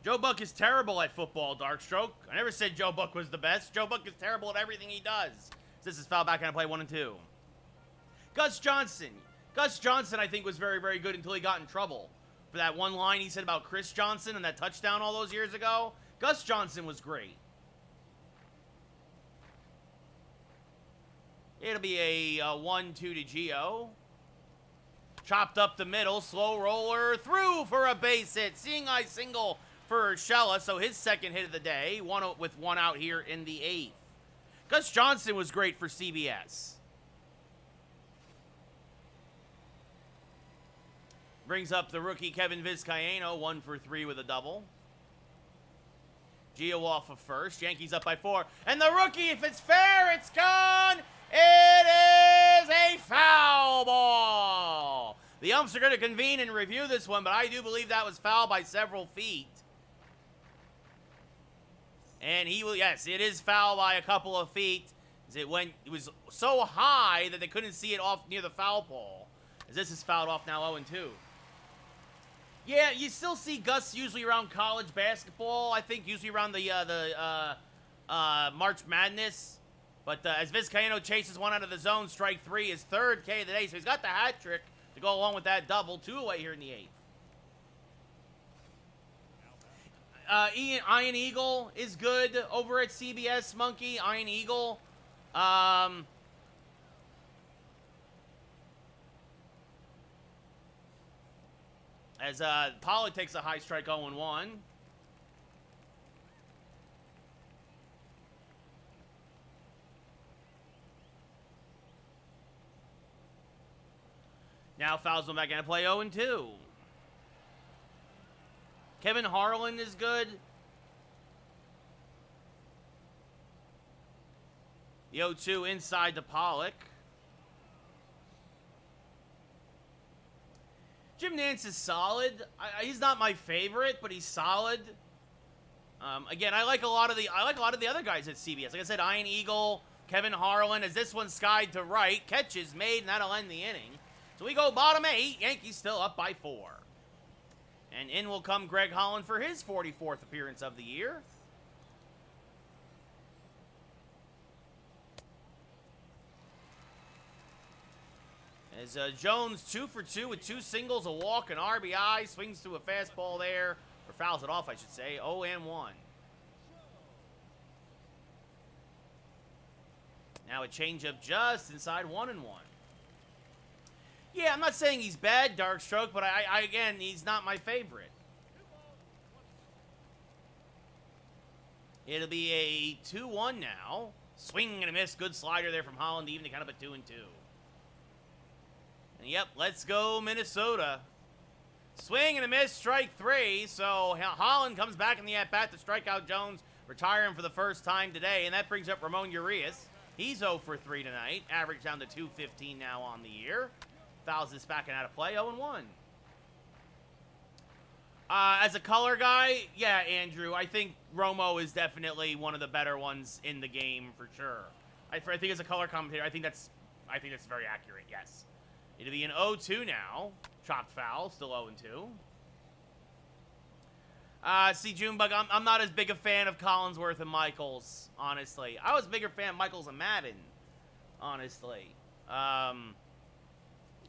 Joe Buck is terrible at football, Darkstroke. I never said Joe Buck was the best. Joe Buck is terrible at everything he does. This is foul back on play 1-2. Gus Johnson. Gus Johnson, I think, was very, very good until he got in trouble. For that one line he said about Chris Johnson and that touchdown all those years ago. Gus Johnson was great. It'll be a 1-2 to Gio. Chopped up the middle. Slow roller through for a base hit. Seeing eye single for Urshela. So his second hit of the day. With one out here in the 8th. Gus Johnson was great for CBS. Brings up the rookie Kevin Vizcaino, 1 for 3 with a double. Gio off of first. Yankees up by 4. And the rookie, if it's fair, it's gone. It is a foul ball. The umps are going to convene and review this one, but I do believe that was foul by several feet. And he will, yes, it is foul by a couple of feet. It was so high that they couldn't see it off near the foul pole. As this is fouled off now 0-2. Yeah, you still see gusts usually around college basketball. I think usually around the March Madness. But as Vizcaino chases one out of the zone, strike 3, his third K of the day. So he's got the hat trick to go along with that double. 2 away here in the 8th. Iron Eagle is good over at CBS, Monkey. Iron Eagle. As Pollard takes a high strike 0-1. Now fouls him back into play 0-2. Kevin Harlan is good. The 0-2 inside to Pollock. Jim Nance is solid. He's not my favorite, but he's solid. Again, I like a lot of the other guys at CBS. Like I said, Iron Eagle, Kevin Harlan. As this one skied to right, catches made, and that'll end the inning. So we go bottom 8. Yankees still up by 4. And in will come Greg Holland for his 44th appearance of the year. As Jones 2 for 2 with 2 singles, a walk, an RBI, swings through a fastball there, or fouls it off, I should say. 0-1. Now a changeup just inside 1-1. Yeah, I'm not saying he's bad, Darkstroke, but again, he's not my favorite. It'll be a 2-1 now. Swing and a miss. Good slider there from Holland, even to kind of a 2-2. And yep, let's go Minnesota. Swing and a miss, strike 3. So Holland comes back in the at-bat to strike out Jones, retiring for the first time today. And that brings up Ramon Urias. He's 0 for 3 tonight. Average down to 215 now on the year. Fouls this back and out of play, 0-1. As a color guy, yeah, Andrew, I think Romo is definitely one of the better ones in the game for sure. I think as a color commentator, I think that's very accurate, yes. It'll be an 0-2 now. Chopped foul, still 0-2. See, Junebug, I'm not as big a fan of Collinsworth and Michaels, honestly. I was a bigger fan of Michaels and Madden, honestly.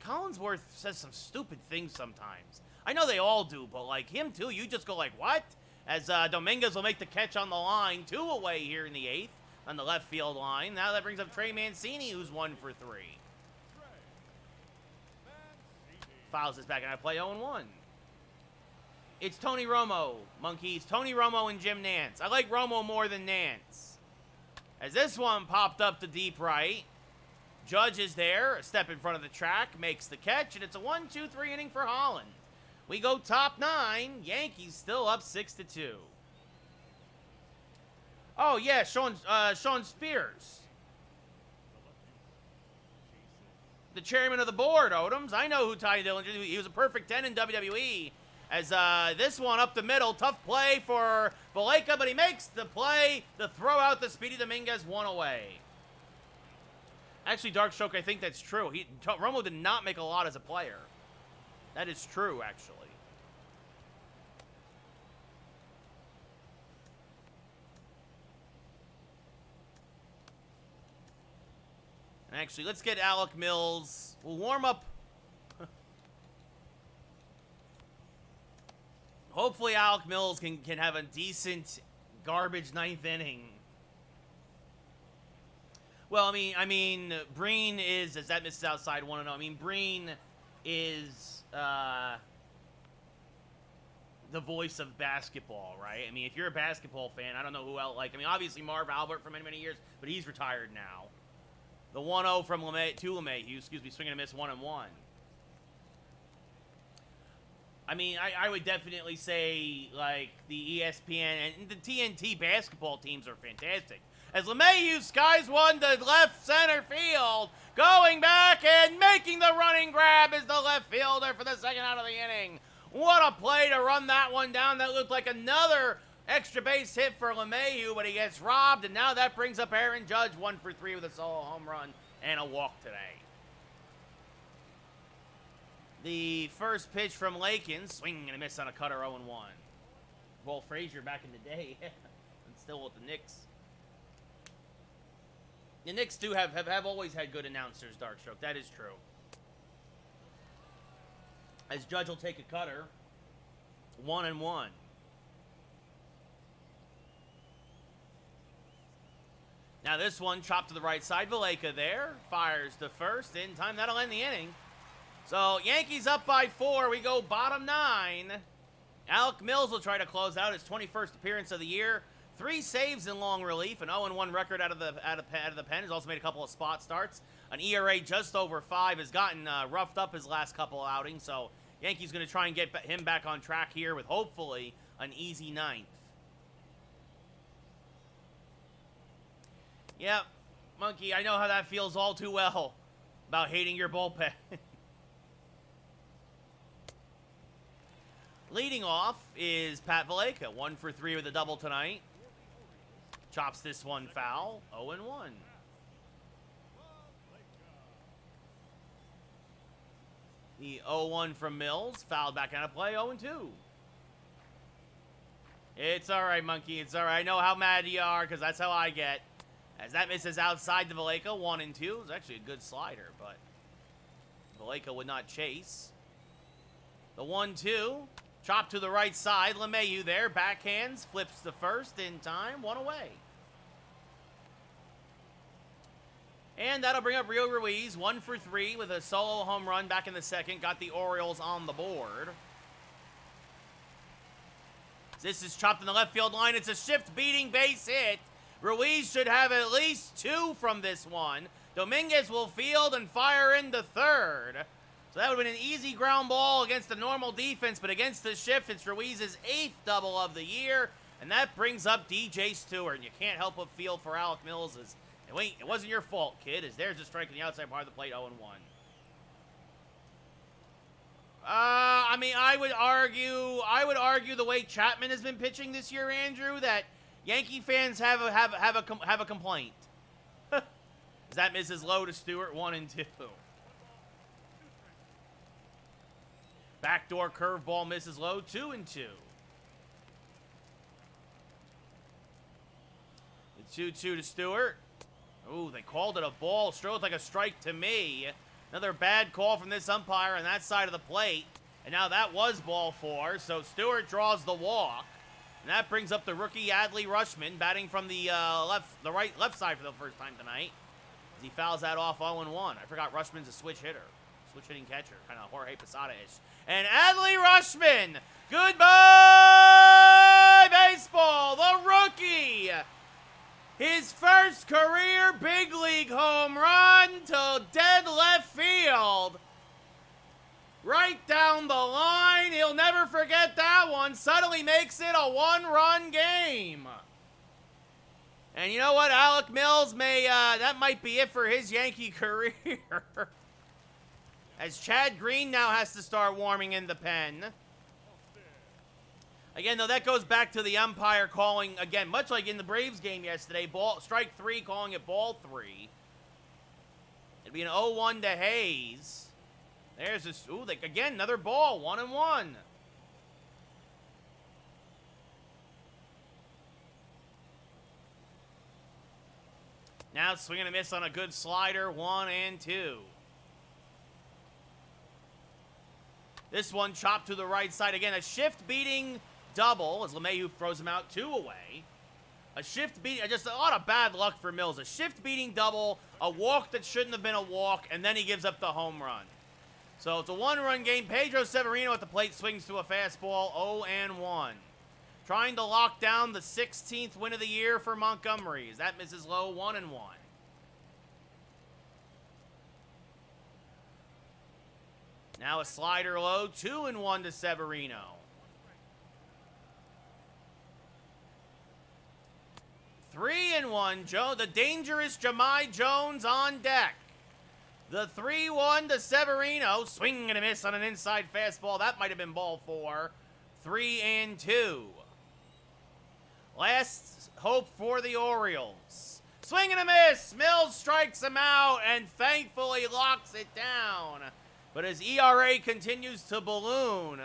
Collinsworth says some stupid things sometimes. I know they all do, but like him too, you just go like, what? As Dominguez will make the catch on the line, 2 away here in the 8th on the left field line. Now that brings up Trey Mancini, who's 1 for 3. Fouls this back and I play 0-1. It's Tony Romo, Monkeys. Tony Romo and Jim Nance. I like Romo more than Nance. As this one popped up to deep right. Judge is there, a step in front of the track, makes the catch, and it's a 1-2-3 inning for Holland. We go top 9. Yankees still up 6-2. Oh yeah, Sean Spears, the chairman of the board, Odoms. I know who Ty Dillinger is. He was a perfect 10 in WWE. As this one up the middle, tough play for Valleca, but he makes the play to throw out the Speedy Dominguez, 1 away. Actually, Darkstroke, I think that's true. Romo did not make a lot as a player. That is true, actually. And actually, let's get Alec Mills. We'll warm up. Hopefully, Alec Mills can have a decent garbage 9th inning. Well, I mean, Breen is, as that misses outside 1-0. I mean, Breen is the voice of basketball, right? I mean, if you're a basketball fan, I don't know who else. Like, I mean, obviously Marv Albert for many, many years, but he's retired now. The 1-0 from LeMahieu, excuse me, swing and a miss, 1-1. I mean, I would definitely say, like, the ESPN and the TNT basketball teams are fantastic. As LeMahieu skies one to left center field, going back and making the running grab is the left fielder for the second out of the inning. What a play to run that one down. That looked like another Extra base hit for LeMahieu, but he gets robbed, and now that brings up Aaron Judge, 1 for 3 with a solo home run and a walk today. The first pitch from Lakins, swing and a miss on a cutter, 0-1. Walt Frazier back in the day, and still with the Knicks. The Knicks do have always had good announcers, Darkstroke. That is true. As Judge will take a cutter, 1-1. Now this one chopped to the right side. Valaika there fires the first in time. That'll end the inning. So Yankees up by 4. We go bottom 9. Alec Mills will try to close out his 21st appearance of the year. 3 saves in long relief, an 0-1 record out of the pen. He's also made a couple of spot starts. An ERA just over 5. Has gotten roughed up his last couple of outings. So Yankees going to try and get him back on track here with hopefully an easy 9th. Yep, Monkey, I know how that feels all too well about hating your bullpen. Leading off is Pat Valaika, 1 for 3 with a double tonight. Chops this one foul, 0-1. The 0-1 from Mills, fouled back out of play, 0-2. It's all right, Monkey, it's all right. I know how mad you are, because that's how I get. As that misses outside the Valaika, 1-2. It's actually a good slider, but Valaika would not chase. The 1-2, chopped to the right side. LeMahieu there, backhands, flips the first in time, 1 away. And that'll bring up Rio Ruiz, 1 for 3 with a solo home run back in the second. Got the Orioles on the board. This is chopped in the left field line. It's a shift-beating base hit. Ruiz should have at least 2 from this one. Dominguez will field and fire into third. So that would have been an easy ground ball against the normal defense, but against the shift, it's Ruiz's 8th double of the year, and that brings up DJ Stewart. And you can't help but feel for Alec Mills as, wait, it wasn't your fault, kid, as there's a strike in the outside part of the plate, 0-1. I mean, I would argue the way Chapman has been pitching this year, Andrew, that Yankee fans have a complaint. That misses low to Stewart, 1-2. Backdoor curveball misses low, 2-2. The 2-2 to Stewart. Ooh, they called it a ball. Sure looked like a strike to me. Another bad call from this umpire on that side of the plate. And now that was ball 4, so Stewart draws the walk. And that brings up the rookie Adley Rushman, batting from the left side for the first time tonight. As he fouls that off 0-1. I forgot Rushman's a switch hitter. Switch hitting catcher, kind of Jorge Posada-ish. And Adley Rushman, goodbye baseball, the rookie. His first career big league home run to dead left field. Right down the line. He'll never forget that one. Suddenly makes it a 1-run game. And you know what? Alec Mills that might be it for his Yankee career. As Chad Green now has to start warming in the pen. Again, though, that goes back to the umpire calling, again, much like in the Braves game yesterday, strike 3, calling it ball 3. It'd be an 0-1 to Hayes. There's this, ooh, again, another ball, 1-1. Now swing and a miss on a good slider, 1-2. This one chopped to the right side. Again, a shift-beating double as LeMahieu throws him out 2 away. A shift-beating, just a lot of bad luck for Mills. A shift-beating double, a walk that shouldn't have been a walk, and then he gives up the home run. So it's a 1-run game. Pedro Severino at the plate swings to a fastball, 0-1. Trying to lock down the 16th win of the year for Montgomery. As that misses low, 1-1. Now a slider low, 2-1 to Severino. 3-1, Joe, the dangerous Jahmai Jones on deck. The 3-1 to Severino, swing and a miss on an inside fastball. That might have been ball 4. 3-2. Last hope for the Orioles. Swing and a miss. Mills strikes him out and thankfully locks it down. But his ERA continues to balloon.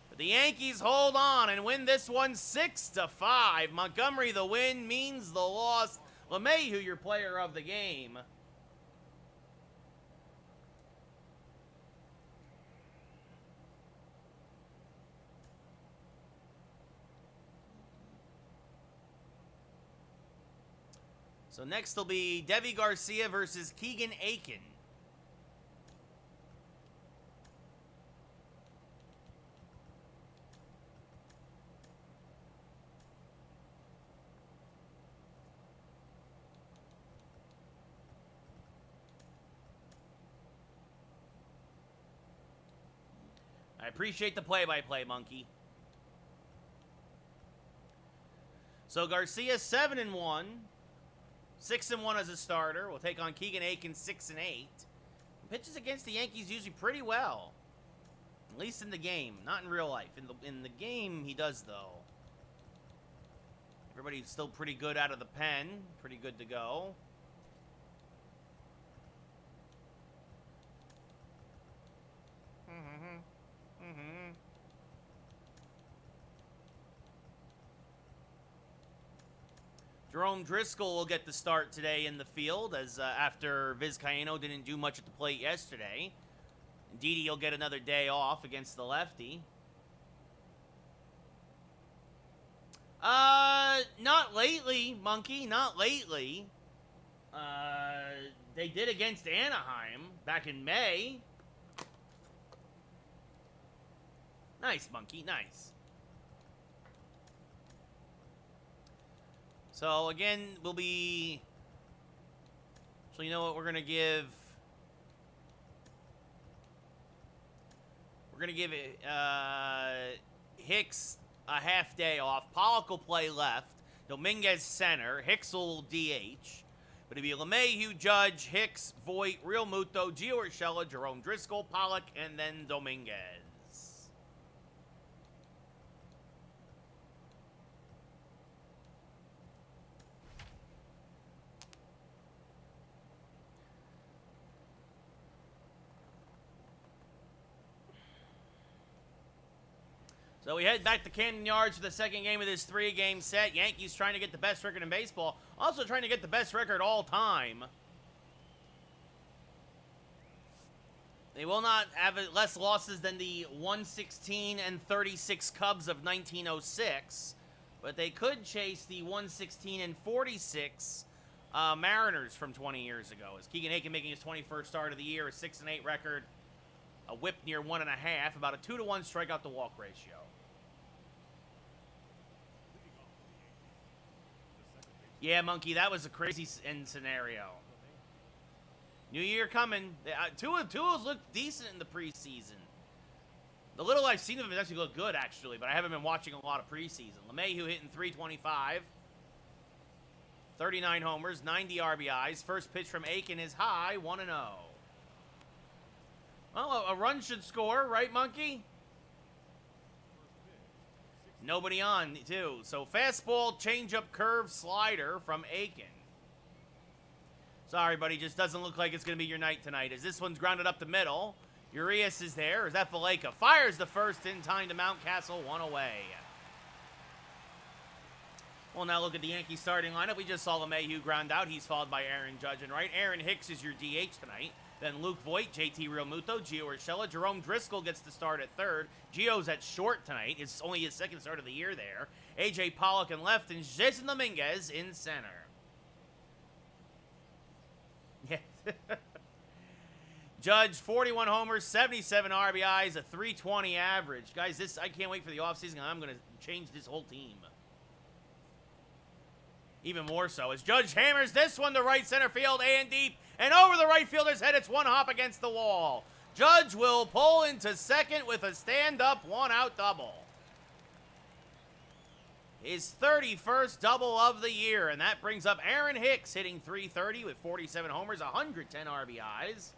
But the Yankees hold on and win this one 6-5. Montgomery, the win means the loss. LeMahieu, your player of the game. So next will be Devi Garcia versus Keegan Aiken. I appreciate the play-by-play, Monkey. So Garcia 7-1. 6-1 as a starter. We'll take on Keegan Aiken 6-8. Pitches against the Yankees usually pretty well. At least in the game. Not in real life. In the game, he does, though. Everybody's still pretty good out of the pen. Pretty good to go. Jerome Drisco will get the start today in the field, as after Vizcaino didn't do much at the plate yesterday. Didi will get another day off against the lefty. Not lately, Monkey. Not lately. They did against Anaheim back in May. Nice, Monkey. Nice. So, again, we'll be... So, you know what? We're going to give... We're going to give Hicks a half day off. Pollock will play left. Dominguez center. Hicks will DH. But it'll be LeMahieu, Judge, Hicks, Voit, Real Muto, Gio Urshela, Jerome Drisco, Pollock, and then Dominguez. So we head back to Camden Yards for the second game of this three-game set. Yankees trying to get the best record in baseball. Also trying to get the best record all time. They will not have less losses than the 116-36 Cubs of 1906. But they could chase the 116-46 Mariners from 20 years ago. As Keegan Aiken making his 21st start of the year, a 6-8 record. A whip near 1.5, about a 2-to-1 strikeout to walk ratio. Yeah, Monkey, that was a crazy end scenario. New Year coming. Tua's looked decent in the preseason. The little I've seen of him has actually looked good, actually, but I haven't been watching a lot of preseason. LeMahieu hitting .325. 39 homers, 90 RBIs. First pitch from Aiken is high, 1-0. Well, a run should score, right, Monkey? Nobody on, too. So, fastball, changeup, curve, slider from Aiken. Sorry, buddy, just doesn't look like it's going to be your night tonight, as this one's grounded up the middle. Urias is there. Or is that Valleca? Fires the first in time to Mountcastle, 1 away. We'll now look at the Yankees starting lineup. We just saw LeMahieu ground out. He's followed by Aaron Judge and right. Aaron Hicks is your DH tonight. Then Luke Voit, JT Realmuto, Gio Urshela. Jerome Drisco gets the start at third. Gio's at short tonight. It's only his second start of the year there. A.J. Pollock in left and Jason Dominguez in center. Yeah. Judge, 41 homers, 77 RBIs, a .320 average. Guys, I can't wait for the offseason. I'm going to change this whole team. Even more so as Judge hammers this one to right center field and deep. And over the right fielder's head, it's one hop against the wall. Judge will pull into second with a stand-up one-out double. His 31st double of the year, and that brings up Aaron Hicks hitting .330 with 47 homers, 110 RBIs.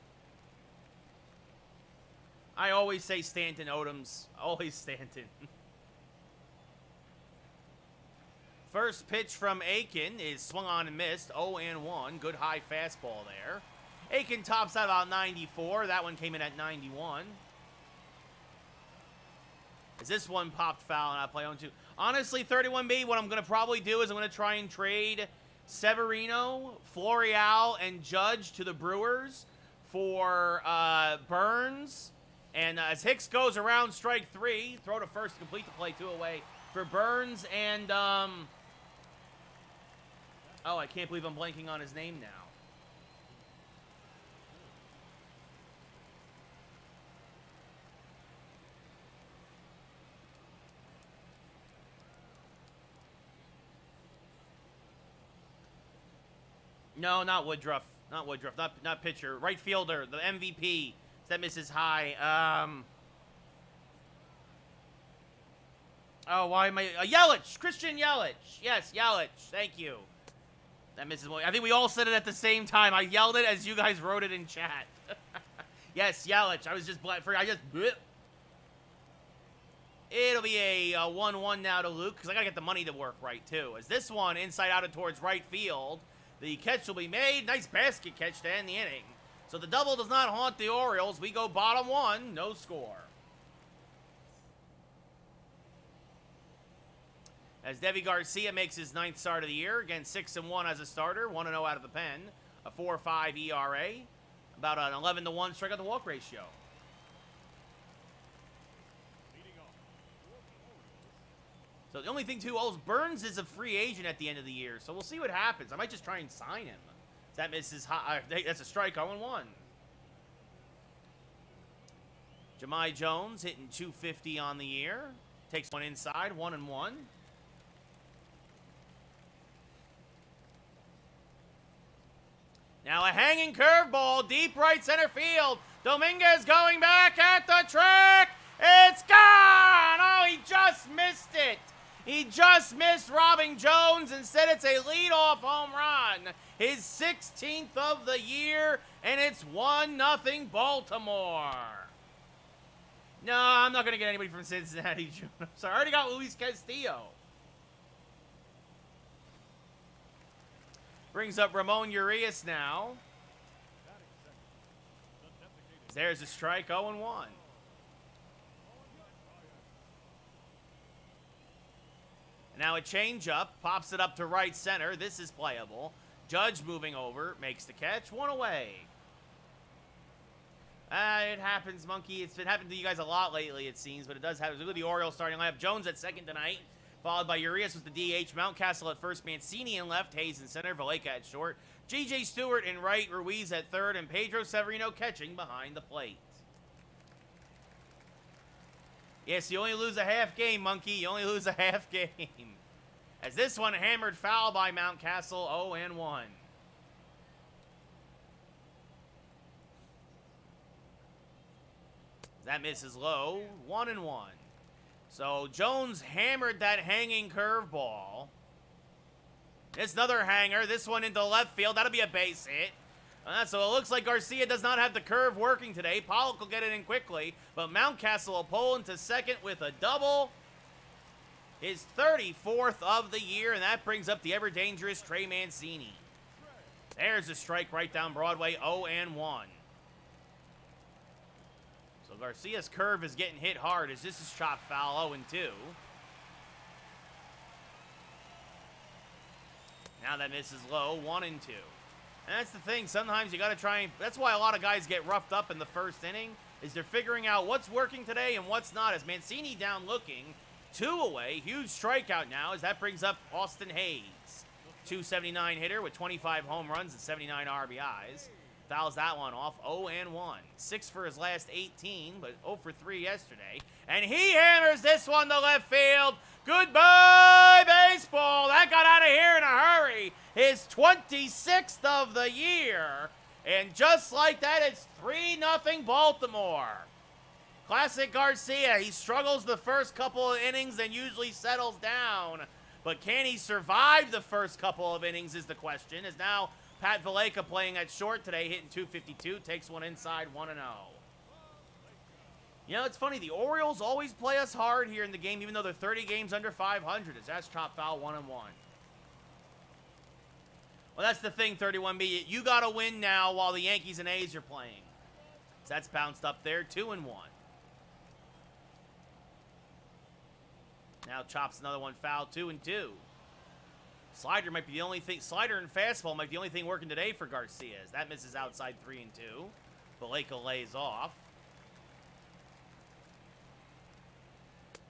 I always say Stanton Odoms. Always Stanton. First pitch from Aiken is swung on and missed. 0-1. Good high fastball there. Aiken tops out about 94. That one came in at 91. As this one popped foul and I play 0-2. Honestly, 31B, what I'm going to probably do is I'm going to try and trade Severino, Florial, and Judge to the Brewers for Burns. And as Hicks goes around strike 3, throw to first to complete the play, 2 away for Burns and, oh, I can't believe I'm blanking on his name now. No, not Woodruff. Not Woodruff. Not pitcher. Right fielder. The MVP. That misses high. Oh, why am I... Yelich! Christian Yelich. Yes, Yelich. Thank you. That misses... I think we all said it at the same time. I yelled it as you guys wrote it in chat. Yes, Yelich. I was just... It'll be a 1-1 now to Luke, because I got to get the money to work right, too. As this one, inside out and towards right field... The catch will be made. Nice basket catch to end the inning. So the double does not haunt the Orioles. We go bottom 1, no score. As Deivi Garcia makes his 9th start of the year. Again, 6-1 as a starter. 1-0 out of the pen. A 4.5 ERA. About an 11-1 strikeout to walk ratio. So the only thing, too, Burns is a free agent at the end of the year, so we'll see what happens. I might just try and sign him. That misses high. That's a strike, 0-1. Jahmai Jones hitting .250 on the year. Takes one inside, 1-1. Now a hanging curveball, deep right center field. Dominguez going back at the track. It's gone! Oh, he just missed it. He just missed robbing Jones. Instead, it's a leadoff home run. His 16th of the year, and it's 1-0 Baltimore. No, I'm not going to get anybody from Cincinnati, June. I'm sorry. I already got Luis Castillo. Brings up Ramon Urias now. There's a strike, 0-1. Now a changeup, pops it up to right center. This is playable. Judge moving over, makes the catch, 1 away. It happens, Monkey. It's been happening to you guys a lot lately, it seems, but it does happen. Look at the Orioles starting lineup. Jones at second tonight, followed by Urias with the DH. Mountcastle at first, Mancini in left, Hayes in center, Valleca at short, J.J. Stewart in right, Ruiz at third, and Pedro Severino catching behind the plate. Yes, you only lose a half game, Monkey. You only lose a half game. As this one hammered foul by Mountcastle, 0-1. That misses low, 1-1. So Jones hammered that hanging curveball. It's another hanger. This one into left field. That'll be a base hit. So it looks like Garcia does not have the curve working today. Pollock will get it in quickly, but Mountcastle will pull into second with a double. His 34th of the year, and that brings up the ever-dangerous Trey Mancini. There's a strike right down Broadway, 0-1. So Garcia's curve is getting hit hard as this is chopped foul, 0-2. Now that misses low, 1-2. And that's the thing. Sometimes you got to try and... That's why a lot of guys get roughed up in the first inning, is they're figuring out what's working today and what's not. As Mancini down looking, 2 away. Huge strikeout now as that brings up Austin Hayes. 279 hitter with 25 home runs and 79 RBIs. Fouls that one off, 0-1. 6 for his last 18, but 0 for 3 yesterday. And he hammers this one to left field. Goodbye, baseball. That got out of here in a hurry. His 26th of the year. And just like that, it's 3-0 Baltimore. Classic Garcia. He struggles the first couple of innings and usually settles down. But can he survive the first couple of innings is the question. As now Pat Valleca playing at short today, hitting .252, takes one inside, 1-0. You know, it's funny. The Orioles always play us hard here in the game, even though they're 30 games under 500. As that's chop foul 1-1. Well, that's the thing, 31B. You got to win now while the Yankees and A's are playing. So that's bounced up there, 2-1. Now chops another one foul, 2-2. Slider might be the only thing. Slider and fastball might be the only thing working today for Garcias. That misses outside 3-2. Vizcaino lays off.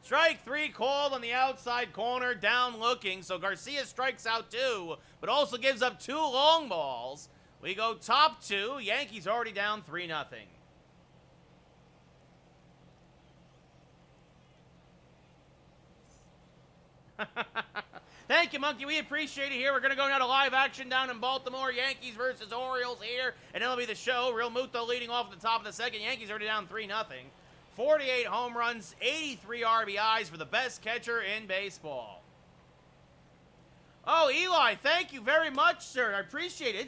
Strike 3 called on the outside corner, down looking. So Garcia strikes out 2, but also gives up 2 long balls. We go top 2. Yankees already down 3-0. Thank you, Monkey. We appreciate it here. We're going to go now to live action down in Baltimore. Yankees versus Orioles here. And it'll be the show. Real Muto leading off at the top of the second. Yankees already down 3-0. 48 home runs, 83 RBIs for the best catcher in baseball. Oh, Eli, thank you very much, sir. I appreciate it.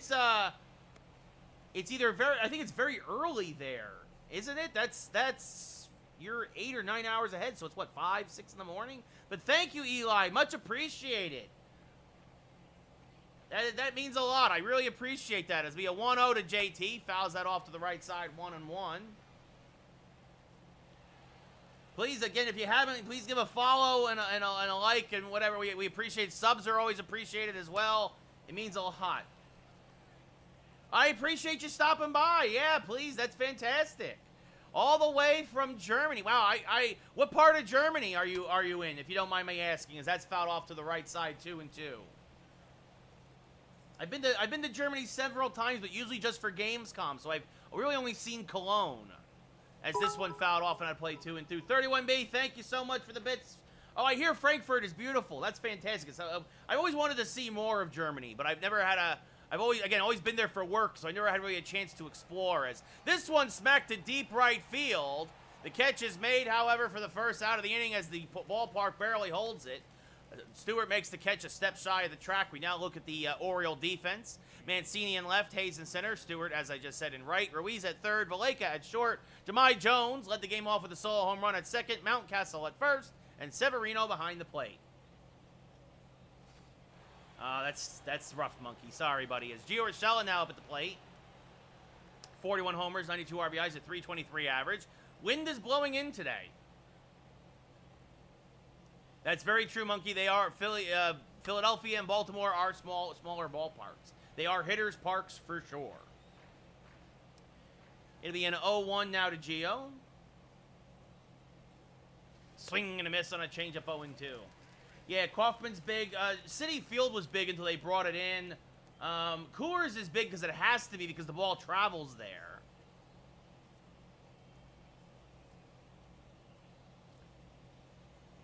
It's either I think it's very early there, isn't it? That's you're 8 or 9 hours ahead, so it's what, 5, 6 in the morning? But thank you, Eli. Much appreciated. That means a lot. I really appreciate that. As we a 1-0 to JT. Fouls that off to the right side, 1-1. Please, again, if you haven't, please give a follow and a like and whatever. We appreciate. Subs are always appreciated as well. It means a lot. I appreciate you stopping by. Yeah, please. That's fantastic. All the way from Germany. Wow. What part of Germany are you in? If you don't mind me asking, as that's fouled off to the right side, 2-2. I've been to Germany several times, but usually just for Gamescom. So I've really only seen Cologne. As this one fouled off and I played 2-2. 31B, thank you so much for the bits. Oh, I hear Frankfurt is beautiful. That's fantastic. So, I've always wanted to see more of Germany, but I've never had I've always been there for work, so I never had really a chance to explore. As this one smacked to deep right field. The catch is made, however, for the first out of the inning as the ballpark barely holds it. Stewart makes the catch a step shy of the track. We now look at the Oriole defense. Mancini in left, Hayes in center. Stewart, as I just said, in right. Ruiz at third. Valleca at short. Jahmai Jones led the game off with a solo home run at second. Mountcastle at first. And Severino behind the plate. That's rough, Monkey. Sorry, buddy. As Gio Urshela now up at the plate. 41 homers, 92 RBIs at 323 average. Wind is blowing in today. That's very true, Monkey. They are Philadelphia and Baltimore are smaller ballparks. They are hitters' parks for sure. It'll be an 0-1 now to Gio. Swing and a miss on a changeup 0-2. Yeah, Kaufman's big. Citi Field was big until they brought it in. Coors is big because it has to be because the ball travels there.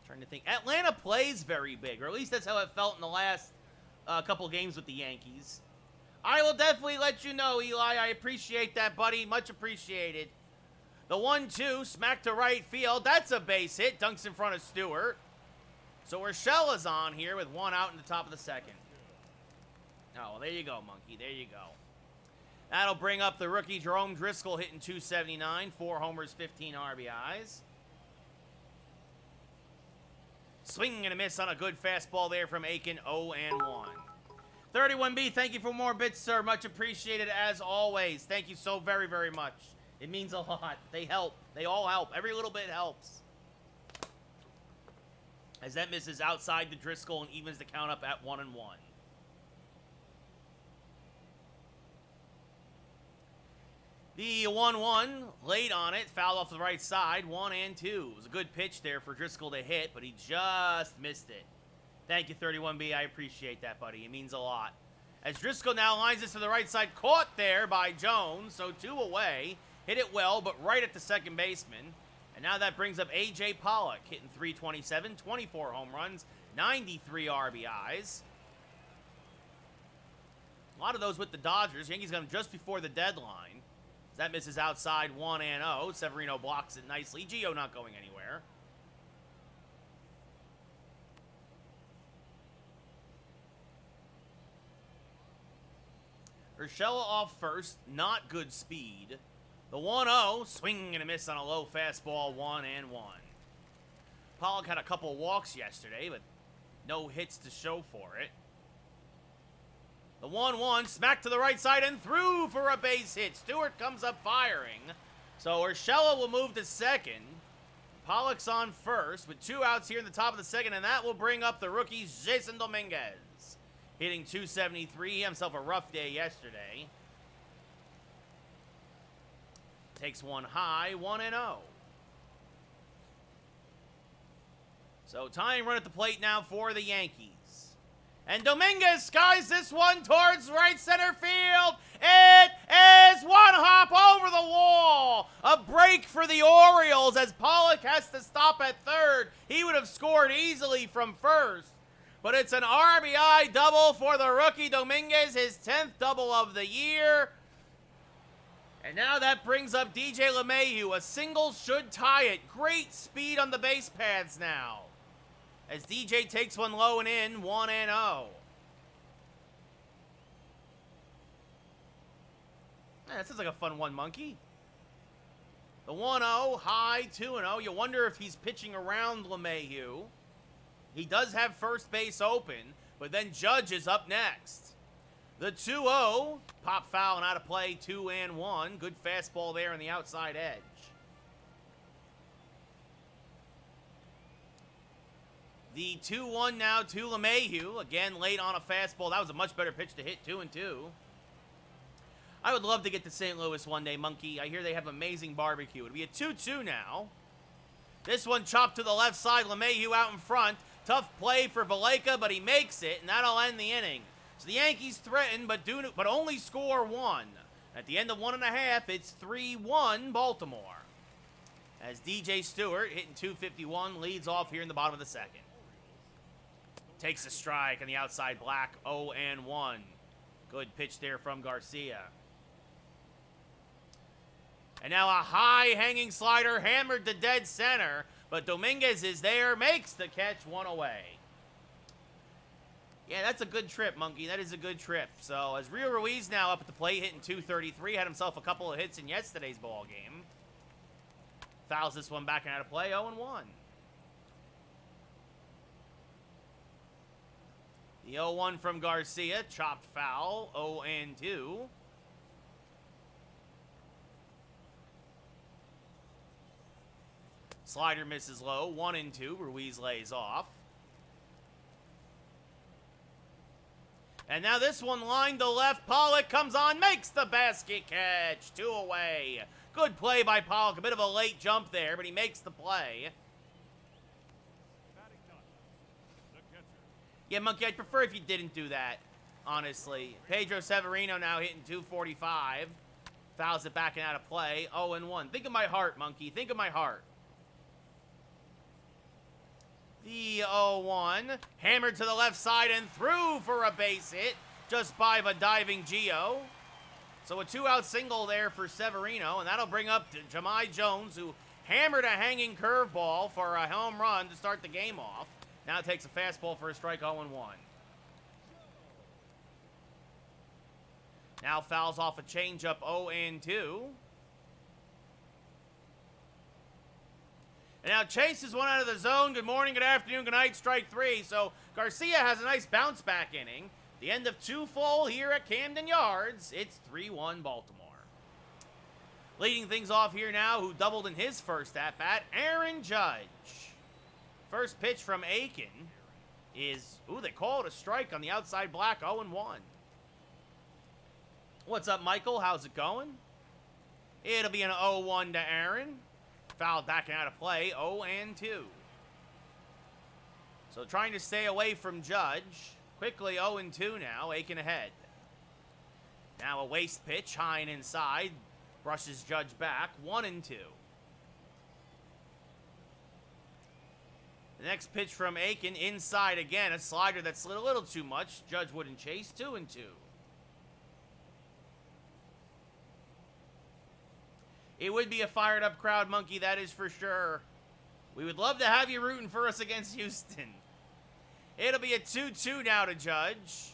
Trying to think. Atlanta plays very big, or at least that's how it felt in the last couple games with the Yankees. I will definitely let you know, Eli. I appreciate that, buddy. Much appreciated. The 1-2, smack to right field. That's a base hit. Dunks in front of Stewart. So Urshela's on here with one out in the top of the second. Oh, well, there you go, Monkey. There you go. That'll bring up the rookie Jerome Drisco hitting 279. 4 homers, 15 RBIs. Swing and a miss on a good fastball there from Aiken, 0-1. 31B, thank you for more bits, sir. Much appreciated as always. Thank you so very, very much. It means a lot. They help. They all help. Every little bit helps. As that misses outside the Driscoll and evens the count up at 1-1. The 1-1, late on it, fouled off the right side, 1-2. It was a good pitch there for Driscoll to hit, but he just missed it. Thank you, 31B. I appreciate that, buddy. It means a lot. As Driscoll now lines this to the right side, caught there by Jones, so 2 away. Hit it well, but right at the second baseman. And now that brings up A.J. Pollock, hitting 327, 24 home runs, 93 RBIs. A lot of those with the Dodgers. Yankees got him just before the deadline. That misses outside 1-0. Severino blocks it nicely. Gio not going anywhere. Urshela off first. Not good speed. The 1-0, swing and a miss on a low fastball, 1-1. Pollock had a couple walks yesterday, but no hits to show for it. The 1-1, smack to the right side and through for a base hit. Stewart comes up firing. So Urshela will move to second. Pollock's on first with 2 outs here in the top of the second, and that will bring up the rookie Jason Dominguez. Hitting .273. He had himself a rough day yesterday. Takes one high, 1-0. So tying run at the plate now for the Yankees. And Dominguez skies this one towards right center field. It is one hop over the wall. A break for the Orioles as Pollock has to stop at third. He would have scored easily from first. But it's an RBI double for the rookie Dominguez, his 10th double of the year. And now that brings up DJ LeMahieu. A single should tie it. Great speed on the base paths now. As DJ takes one low and in, 1-0. That sounds like a fun one, Monkey. The 1-0, high, 2-0. You wonder if he's pitching around LeMahieu. He does have first base open, but then Judge is up next. The 2-0, pop foul and out of play, 2-1. Good fastball there on the outside edge. The 2-1 now to LeMahieu. Again, late on a fastball. That was a much better pitch to hit, 2-2. I would love to get to St. Louis one day, Monkey. I hear they have amazing barbecue. It'll be a 2-2 now. This one chopped to the left side. LeMahieu out in front. Tough play for Valaika, but he makes it, and that'll end the inning. So the Yankees threaten, but only score 1. At the end of 1.5, it's 3-1 Baltimore. As DJ Stewart, hitting .251, leads off here in the bottom of the second. Takes a strike on the outside black, 0-1. Good pitch there from Garcia. And now a high hanging slider hammered to dead center, but Dominguez is there, makes the catch, 1 away. Yeah, that's a good trip, Monkey. That is a good trip. So as Rio Ruiz now up at the plate, hitting .233, had himself a couple of hits in yesterday's ball game. Fouls this one back and out of play, 0-1. The 0-1 from Garcia, chopped foul, 0-2. Slider misses low, 1-2. Ruiz lays off. And now this one lined to left. Pollock comes on, makes the basket catch. 2 away. Good play by Pollock. A bit of a late jump there, but he makes the play. Yeah, Monkey, I'd prefer if you didn't do that, honestly. Pedro Severino now hitting .245. Fouls it back and out of play. 0-1. Think of my heart, Monkey. Think of my heart. The 0-1. Hammered to the left side and through for a base hit. Just by the diving Gio. So a 2-out single there for Severino. And that'll bring up Jahmai Jones, who hammered a hanging curveball for a home run to start the game off. Now takes a fastball for a strike, 0-1. Now fouls off a changeup, 0-2. And now chases one out of the zone. Good morning, good afternoon, good night, strike 3. So Garcia has a nice bounce back inning. The end of 2 full here at Camden Yards. It's 3-1 Baltimore. Leading things off here now, who doubled in his first at-bat, Aaron Judge. First pitch from Aiken is, they call it a strike on the outside black, 0-1. What's up, Michael? How's it going? It'll be an 0-1 to Aaron. Fouled back and out of play, 0-2. So trying to stay away from Judge. Quickly 0-2 now, Aiken ahead. Now a waste pitch, high and inside. Brushes Judge back, 1-2. The next pitch from Aiken, inside again. A slider that slid a little too much. Judge wouldn't chase, 2-2. It would be a fired-up crowd, Monkey, that is for sure. We would love to have you rooting for us against Houston. It'll be a 2-2 now to Judge.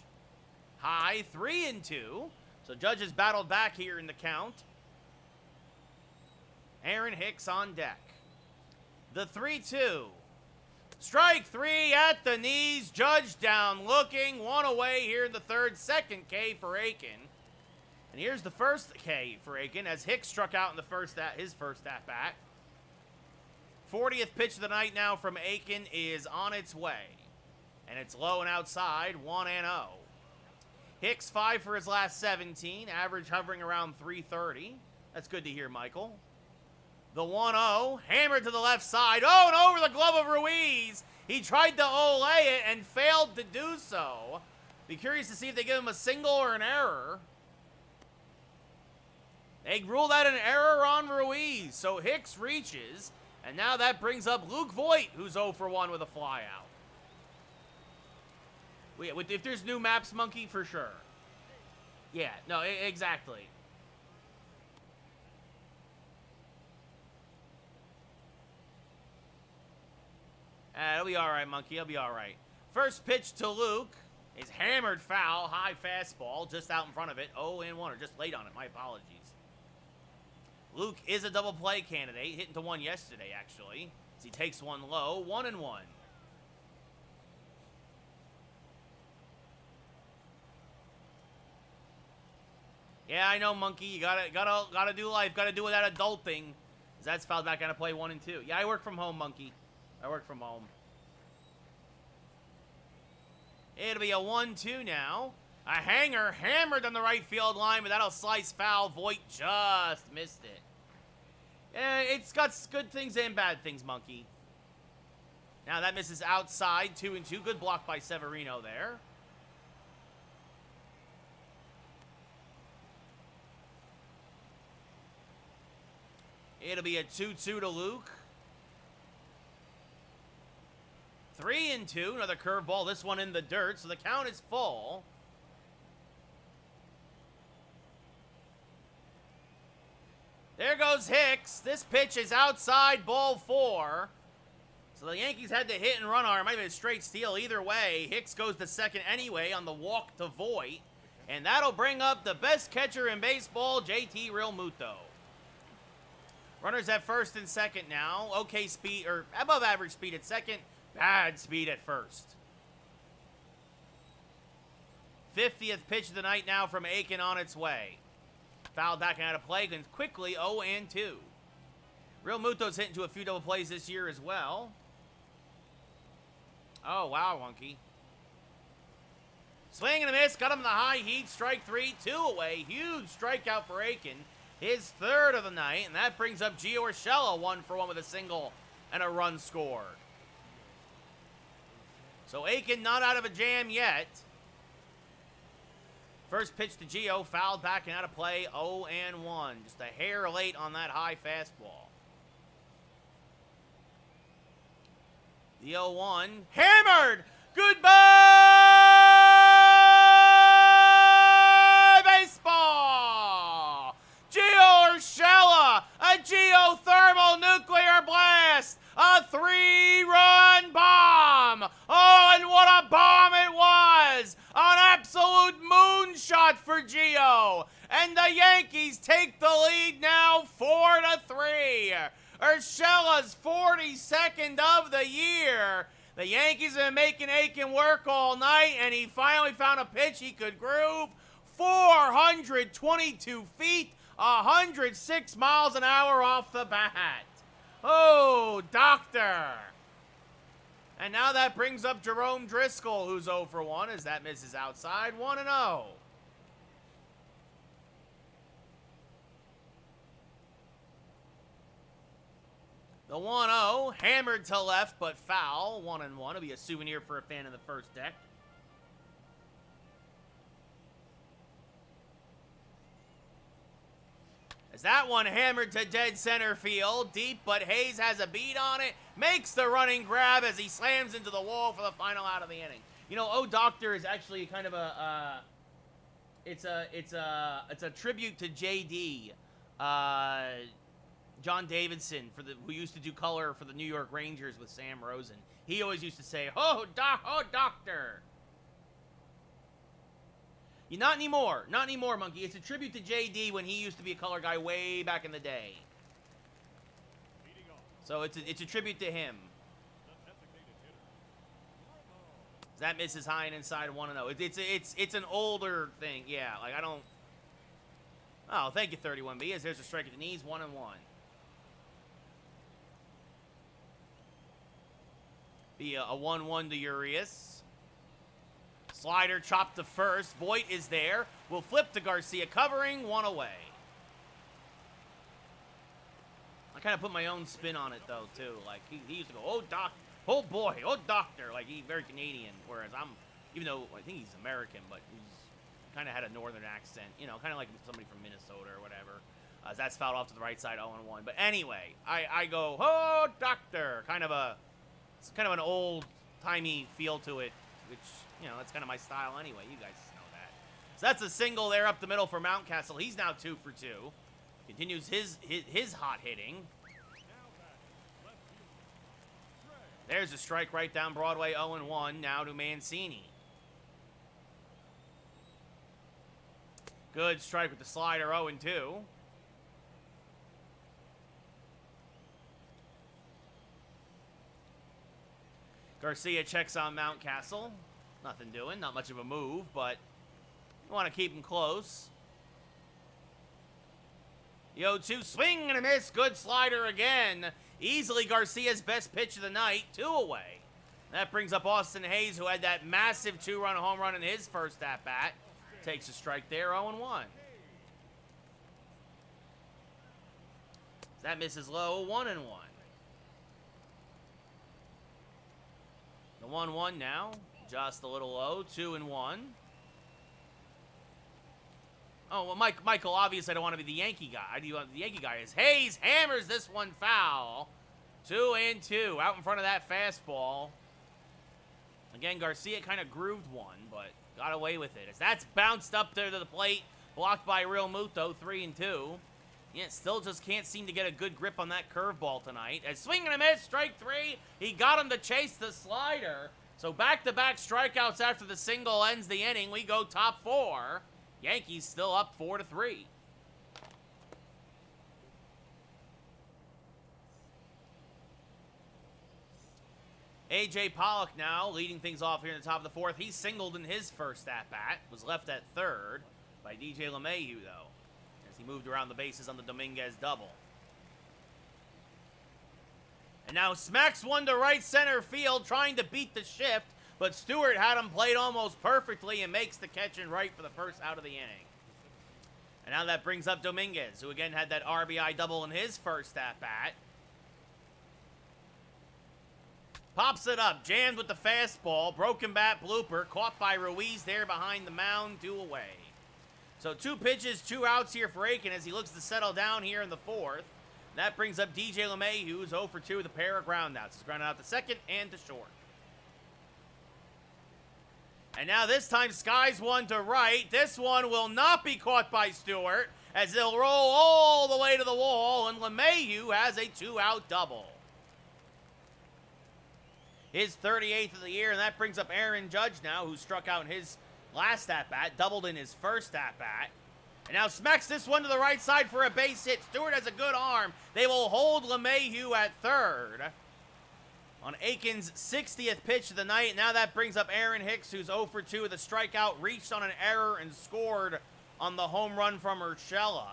High, 3-2. So Judge has battled back here in the count. Aaron Hicks on deck. The 3-2. Strike 3 at the knees. Judge down looking. One away here in the third. Second K for Aiken. And here's the first K for Aiken as Hicks struck out in his first at-bat. 40th pitch of the night now from Aiken is on its way. And it's low and outside, 1-0. Hicks 5 for his last 17, average hovering around 330. That's good to hear, Michael. The 1-0, hammered to the left side. Oh, and over the glove of Ruiz. He tried to ole it and failed to do so. Be curious to see if they give him a single or an error. They ruled out an error on Ruiz, so Hicks reaches, and now that brings up Luke Voigt, who's 0 for 1 with a flyout. If there's new maps, Monkey, for sure. Yeah, no, exactly. It'll be all right, Monkey. It'll be all right. First pitch to Luke is hammered foul, high fastball, just out in front of it. 0-1, or just late on it. My apologies. Luke is a double play candidate, hitting to one yesterday, actually, as he takes one low, 1-1. Yeah, I know, Monkey. You gotta do life. Gotta do that adult thing. That's fouled back out of play 1 and 2. Yeah, I work from home, Monkey. I work from home. It'll be a 1-2 now. A hanger hammered on the right field line, but that'll slice foul. Voigt just missed it. Yeah, it's got good things and bad things, Monkey. Now that misses outside, 2-2. Good block by Severino there. It'll be a 2-2 to Luke. 3-2. Another curveball. This one in the dirt, so the count is full. There goes Hicks. This pitch is outside, ball 4. So the Yankees had to hit and run on it. Might have been a straight steal either way. Hicks goes to second anyway on the walk to Voigt. And that'll bring up the best catcher in baseball, JT Realmuto. Runners at first and second now. Okay speed, or above average speed at second. Bad speed at first. 50th pitch of the night now from Aiken on its way. Foul back out of play, and quickly 0-2. Realmuto's hitting to a few double plays this year as well. Oh, wow, Wonky. Swing and a miss, got him in the high heat, strike 3, 2 away. Huge strikeout for Aiken. His third of the night, and that brings up Gio Urshela 1 for 1 with a single and a run scored. So Aiken not out of a jam yet. First pitch to Gio, fouled back and out of play, 0-1. Just a hair late on that high fastball. The 0-1, hammered! Goodbye, baseball! Gio Urshela, a geothermal nuclear blast, a 3-run bomb! Oh, and what a bomb it was! An absolute moonshot for Gio! And the Yankees take the lead now 4-3. Urshela's 42nd of the year. The Yankees have been making Aiken work all night, and he finally found a pitch he could groove. 422 feet, 106 miles an hour off the bat. Oh, doctor. And now that brings up Jerome Drisco, who's 0 for 1 as that misses outside, 1-0. The 1-0, hammered to left, but foul, 1-1. It'll be a souvenir for a fan in the first deck. As that one hammered to dead center field, deep, but Hayes has a beat on it, makes the running grab as he slams into the wall for the final out of the inning. You know, Oh Doctor is actually kind of it's a tribute to JD, John Davidson, who used to do color for the New York Rangers with Sam Rosen. He always used to say, "Oh, Doctor." Not anymore, Monkey. It's a tribute to JD when he used to be a color guy way back in the day. So it's a tribute to him. That misses high and inside 1-0. It's an older thing. Yeah, like I don't. Oh, thank you, 31B. As there's a strike at the knees, 1-1. Be a 1-1 to Urias. Slider chopped to first. Voit is there. Will flip to Garcia, covering, 1 away. I kind of put my own spin on it though too. Like he used to go, oh doc, oh boy, oh doctor. Like he's very Canadian, whereas I'm, even though I think he's American, but he's kind of had a northern accent. You know, kind of like somebody from Minnesota or whatever. That's fouled off to the right side, 0-1. But anyway, I go, oh doctor, it's kind of an old-timey feel to it, which, you know, that's kind of my style anyway. You guys know that. So that's a single there up the middle for Mountcastle. He's now 2 for 2. Continues his hot hitting. There's a strike right down Broadway, 0-1. Now to Mancini. Good strike with the slider, 0-2. Garcia checks on Mountcastle. Nothing doing, not much of a move, but you want to keep him close. The 0-2, swing and a miss. Good slider again. Easily Garcia's best pitch of the night, 2 away. That brings up Austin Hayes, who had that massive 2-run home run in his first at-bat. Takes a strike there, 0-1. That misses low, 1-1. The 1-1 now, just a little low, 2-1. Oh, well, Michael, obviously I don't want to be the Yankee guy. I do want the Yankee guy is Hayes hammers this one foul. 2-2, out in front of that fastball. Again, Garcia kind of grooved one, but got away with it. As that's bounced up there to the plate, blocked by Real Muto, 3-2. Yeah, still just can't seem to get a good grip on that curveball tonight. As swing and a miss, strike 3. He got him to chase the slider. So back-to-back strikeouts after the single ends the inning. We go top 4. Yankees still up 4-3. A.J. Pollock now leading things off here in the top of the 4th. He singled in his first at-bat. Was left at third by DJ LeMahieu, though, as he moved around the bases on the Dominguez double. And now smacks one to right center field, trying to beat the shift, but Stewart had him played almost perfectly and makes the catch and right for the first out of the inning. And now that brings up Dominguez, who again had that RBI double in his first at-bat. Pops it up, jammed with the fastball, broken bat blooper, caught by Ruiz there behind the mound, 2 away. So 2 pitches, 2 outs here for Aiken as he looks to settle down here in the 4th. That brings up DJ LeMahieu, who's 0 for 2 with a pair of groundouts. He's grounded out to second and to short. And now this time skies one to right. This one will not be caught by Stewart as they'll roll all the way to the wall, and LeMahieu has a 2-out double. His 38th of the year, and that brings up Aaron Judge now, who struck out in his last at-bat, doubled in his first at-bat. And now smacks this one to the right side for a base hit. Stewart has a good arm. They will hold LeMahieu at third on Aiken's 60th pitch of the night. And now that brings up Aaron Hicks, who's 0 for 2 with a strikeout, reached on an error and scored on the home run from Urshela.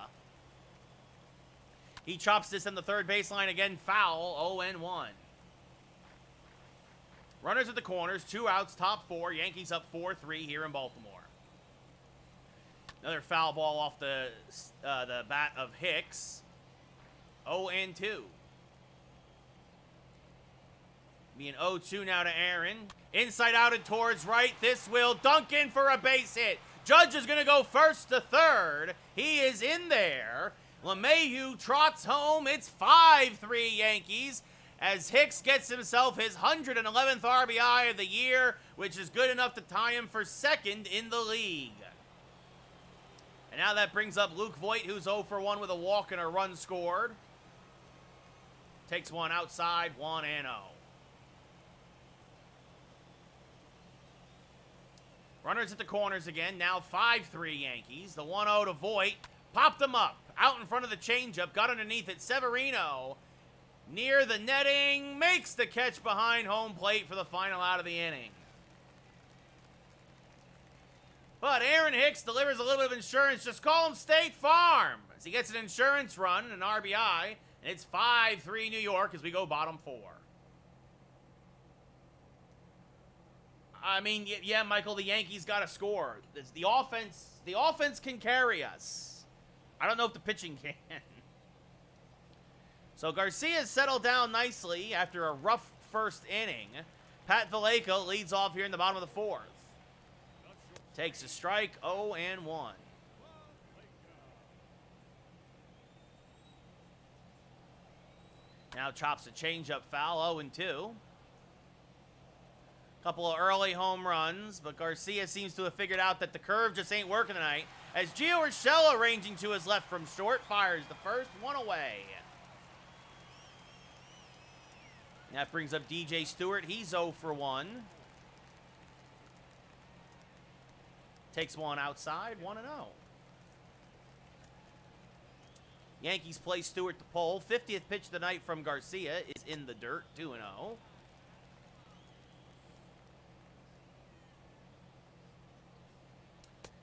He chops this in the third baseline again, foul, 0-1. Runners at the corners, 2 outs, top 4. Yankees up 4-3 here in Baltimore. Another foul ball off the bat of Hicks. 0-2. Being 0-2 now to Aaron. Inside out and towards right. This will dunk in for a base hit. Judge is going to go first to third. He is in there. LeMahieu trots home. It's 5-3 Yankees, as Hicks gets himself his 111th RBI of the year, which is good enough to tie him for second in the league. And now that brings up Luke Voit, who's 0 for 1 with a walk and a run scored. Takes one outside, 1-0. Runners at the corners again, now 5-3 Yankees. The 1-0 to Voit, popped him up, out in front of the changeup, got underneath it. Severino near the netting, makes the catch behind home plate for the final out of the inning. But Aaron Hicks delivers a little bit of insurance. Just call him State Farm as he gets an insurance run and an RBI, and it's 5-3 New York as we go bottom 4. I mean, yeah, Michael, the Yankees got to score. The offense can carry us. I don't know if the pitching can. So Garcia's settled down nicely after a rough first inning. Pat Vallejo leads off here in the bottom of the 4th. Takes a strike, 0-1. Now chops a changeup foul, 0-2. Couple of early home runs, but Garcia seems to have figured out that the curve just ain't working tonight. As Gio Urshela, ranging to his left from short, fires the first one away. That brings up DJ Stewart. He's 0 for 1. Takes one outside, 1-0. Yankees play Stewart to pole. 50th pitch of the night from Garcia is in the dirt, 2-0.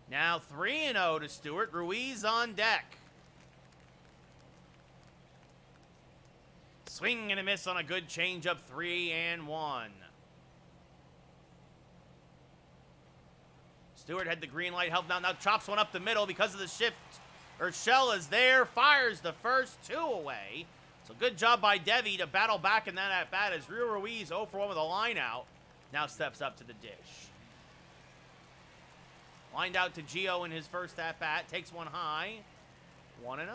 Now 3-0 to Stewart. Ruiz on deck. Swing and a miss on a good changeup, 3-1. Stewart had the green light, helped out. Now chops one up the middle because of the shift. Urshela's there, fires the first 2 away. So good job by Devi to battle back in that at-bat as Rio Ruiz 0 for 1 with a line out. Now steps up to the dish. Lined out to Gio in his first at-bat, takes one high, 1-0.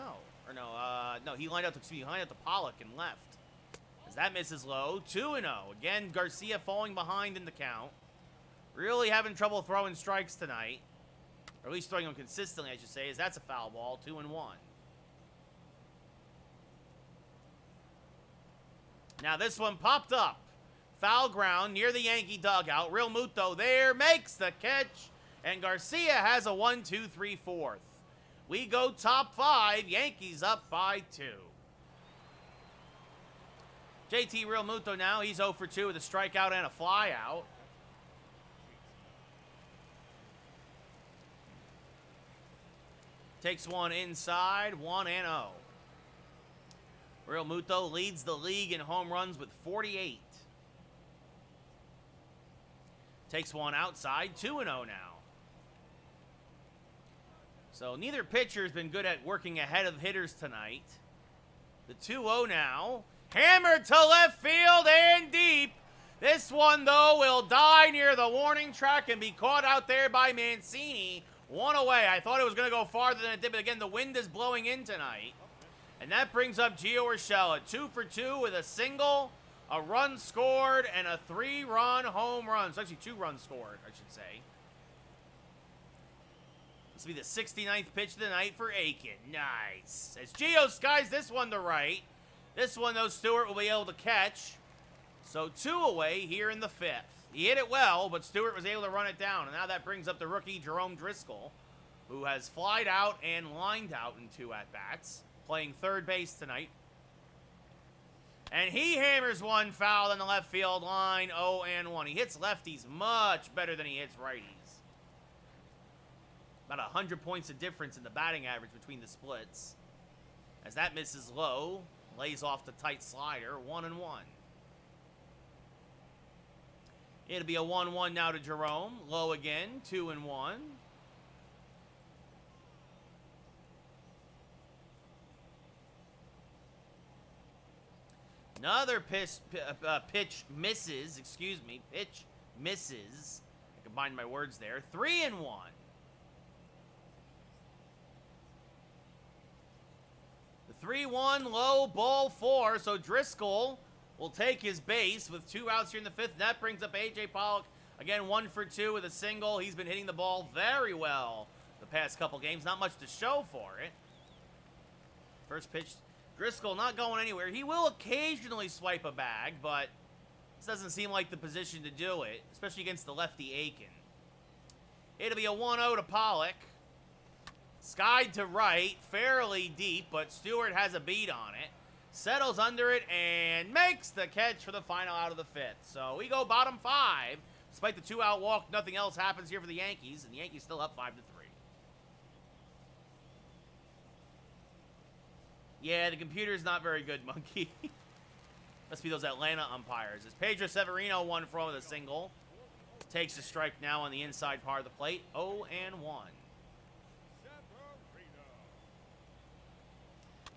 Or no, he lined out to Pollock and left. As that misses low, 2-0. Again, Garcia falling behind in the count. Really having trouble throwing strikes tonight. Or at least throwing them consistently, I should say, as that's a foul ball, 2-1. Now this one popped up. Foul ground near the Yankee dugout. Real Muto there, makes the catch. And Garcia has a 1-2-3 4th. We go top 5. Yankees up by 2. JT Real Muto now. He's 0 for 2 with a strikeout and a flyout. Takes one inside, 1-0. Real Muto leads the league in home runs with 48. Takes one outside, 2-0 now. So neither pitcher has been good at working ahead of hitters tonight. The 2-0 now. Hammered to left field and deep. This one, though, will die near the warning track and be caught out there by Mancini. 1 away. I thought it was going to go farther than it did, but again, the wind is blowing in tonight. And that brings up Gio Urshela. 2 for 2 with a single, a run scored, and a 3-run home run. It's actually 2 runs scored, I should say. This will be the 69th pitch of the night for Aiken. Nice. As Gio skies this one to right. This one, though, Stewart will be able to catch. So 2 away here in the 5th. He hit it well, but Stewart was able to run it down. And now that brings up the rookie Jerome Drisco, who has flied out and lined out in 2 at-bats, playing third base tonight. And he hammers one foul on the left field line, 0-1. He hits lefties much better than he hits righties. About 100 points of difference in the batting average between the splits. As that misses low, lays off the tight slider, 1-1. It'll be a 1-1 now to Jerome. Low again, 2-1. Another pitch misses. Excuse me. Pitch misses. I combined my words there. 3-1. The 3-1 low ball 4. So Driscoll will take his base with 2 outs here in the 5th. That brings up A.J. Pollock. Again, 1 for 2 with a single. He's been hitting the ball very well the past couple games. Not much to show for it. First pitch. Driscoll not going anywhere. He will occasionally swipe a bag, but this doesn't seem like the position to do it, especially against the lefty Aiken. It'll be a 1-0 to Pollock. Skied to right, fairly deep, but Stewart has a beat on it. settles under it, and makes the catch for the final out of the 5th. So we go bottom 5. Despite the 2-out walk, nothing else happens here for the Yankees, and the Yankees still up 5-3. Yeah, the computer's not very good, Monkey. Must be those Atlanta umpires. As Pedro Severino 1-for-1 with a single. Takes a strike now on the inside part of the plate. 0-1.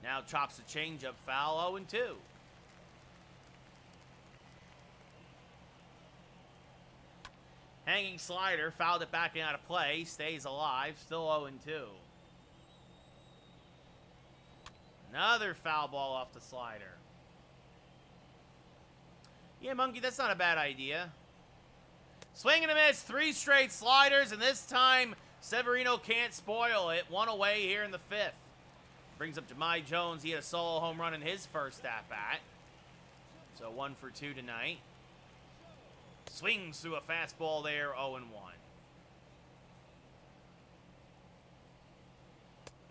Now chops a changeup foul. 0-2. Hanging slider. Fouled it back out of play. Stays alive. Still 0-2. Another foul ball off the slider. Yeah, Monkey, that's not a bad idea. Swing and a miss, 3 straight sliders, and this time Severino can't spoil it. 1 away here in the 5th. Brings up Jahmai Jones. He had a solo home run in his first at-bat. So 1 for 2 tonight. Swings through a fastball there, 0-1.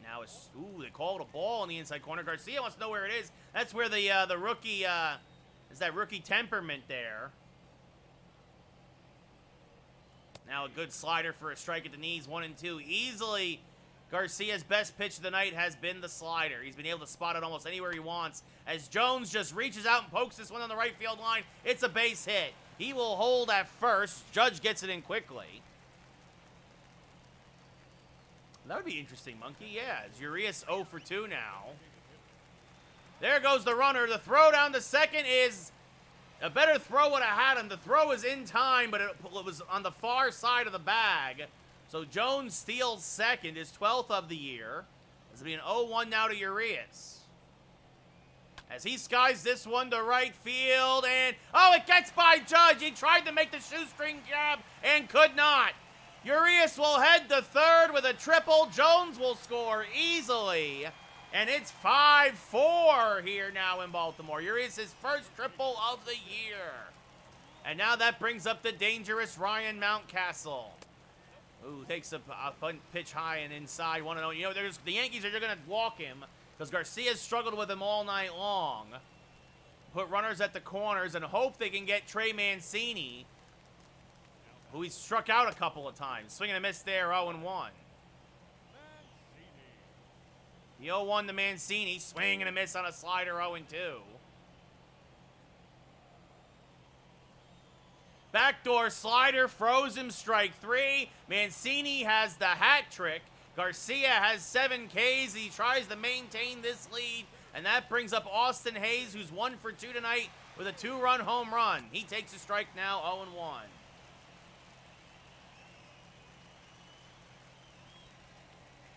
Now it's, ooh, they called a ball in the inside corner. Garcia wants to know where it is. That's where the rookie, is that rookie temperament there. Now a good slider for a strike at the knees, 1-2. Easily, Garcia's best pitch of the night has been the slider. He's been able to spot it almost anywhere he wants. As Jones just reaches out and pokes this one on the right field line, it's a base hit. He will hold at first. Judge gets it in quickly. That would be interesting, Monkey. Yeah, it's Urias 0 for 2 now. There goes the runner. The throw down to second is a better throw would have had him. The throw is in time, but it was on the far side of the bag. So Jones steals second, his 12th of the year. This will be an 0-1 now to Urias. As he skies this one to right field, and oh, it gets by Judge. He tried to make the shoestring jab and could not. Urias will head to third with a triple. Jones will score easily. And it's 5-4 here now in Baltimore. Urias' first triple of the year. And now that brings up the dangerous Ryan Mountcastle. Ooh, takes a pitch high and inside 1-0. You know, the Yankees are going to walk him because Garcia's struggled with him all night long. Put runners at the corners and hope they can get Trey Mancini, who he struck out a couple of times. Swing and a miss there, 0-1. The 0-1 to Mancini. Swing and a miss on a slider, 0-2. Backdoor slider, froze him, strike 3. Mancini has the hat trick. Garcia has 7 Ks. He tries to maintain this lead, and that brings up Austin Hayes, who's 1 for 2 tonight with a 2-run home run. He takes a strike now, 0-1.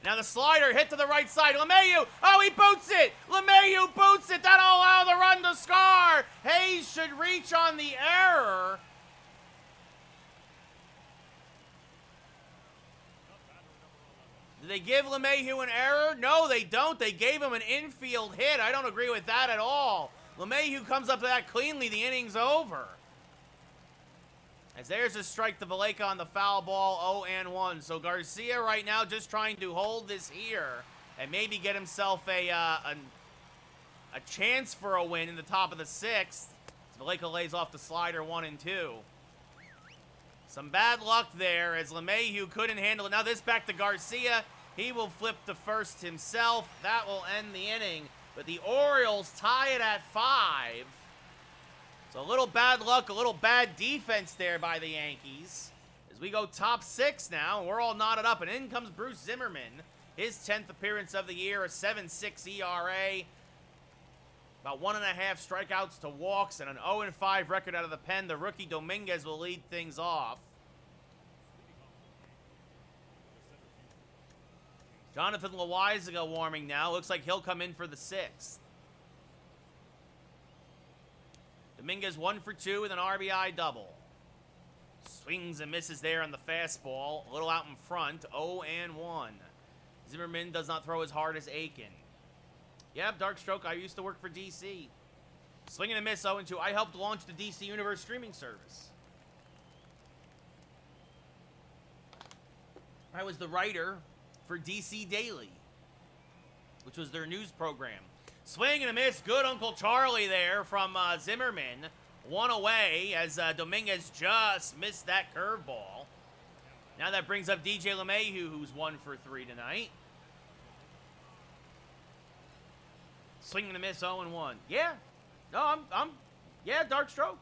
Now the slider hit to the right side. LeMahieu, oh, he boots it. LeMahieu boots it. That'll allow the run to score. Hayes should reach on the error. Did they give LeMahieu an error? No, they don't. They gave him an infield hit. I don't agree with that at all. LeMahieu comes up to that cleanly. The inning's over. As there's a strike to Valleca on the foul ball, 0-1. So Garcia right now just trying to hold this here and maybe get himself a chance for a win in the top of the 6th. Valleca lays off the slider, 1-2. Some bad luck there as LeMahieu couldn't handle it. Now this back to Garcia. He will flip to first himself. That will end the inning. But the Orioles tie it at 5. So a little bad luck, a little bad defense there by the Yankees. As we go top 6 now, we're all knotted up, and in comes Bruce Zimmerman. His 10th appearance of the year, a 7.6 ERA. About 1.5 strikeouts to walks and an 0-5 record out of the pen. The rookie Dominguez will lead things off. Jonathan Loaizaga warming now. Looks like he'll come in for the 6th. Dominguez 1 for 2 with an RBI double. Swings and misses there on the fastball. A little out in front, 0-1. Zimmerman does not throw as hard as Aiken. Yep, Dark Stroke, I used to work for DC. Swing and a miss, 0-2. I helped launch the DC Universe streaming service. I was the writer for DC Daily, which was their news program. Swing and a miss. Good Uncle Charlie there from Zimmerman. One away as Dominguez just missed that curveball. Now that brings up DJ LeMahieu, who's 1 for 3 tonight. Swing and a miss, 0-1. Yeah. No, yeah, dark stroke.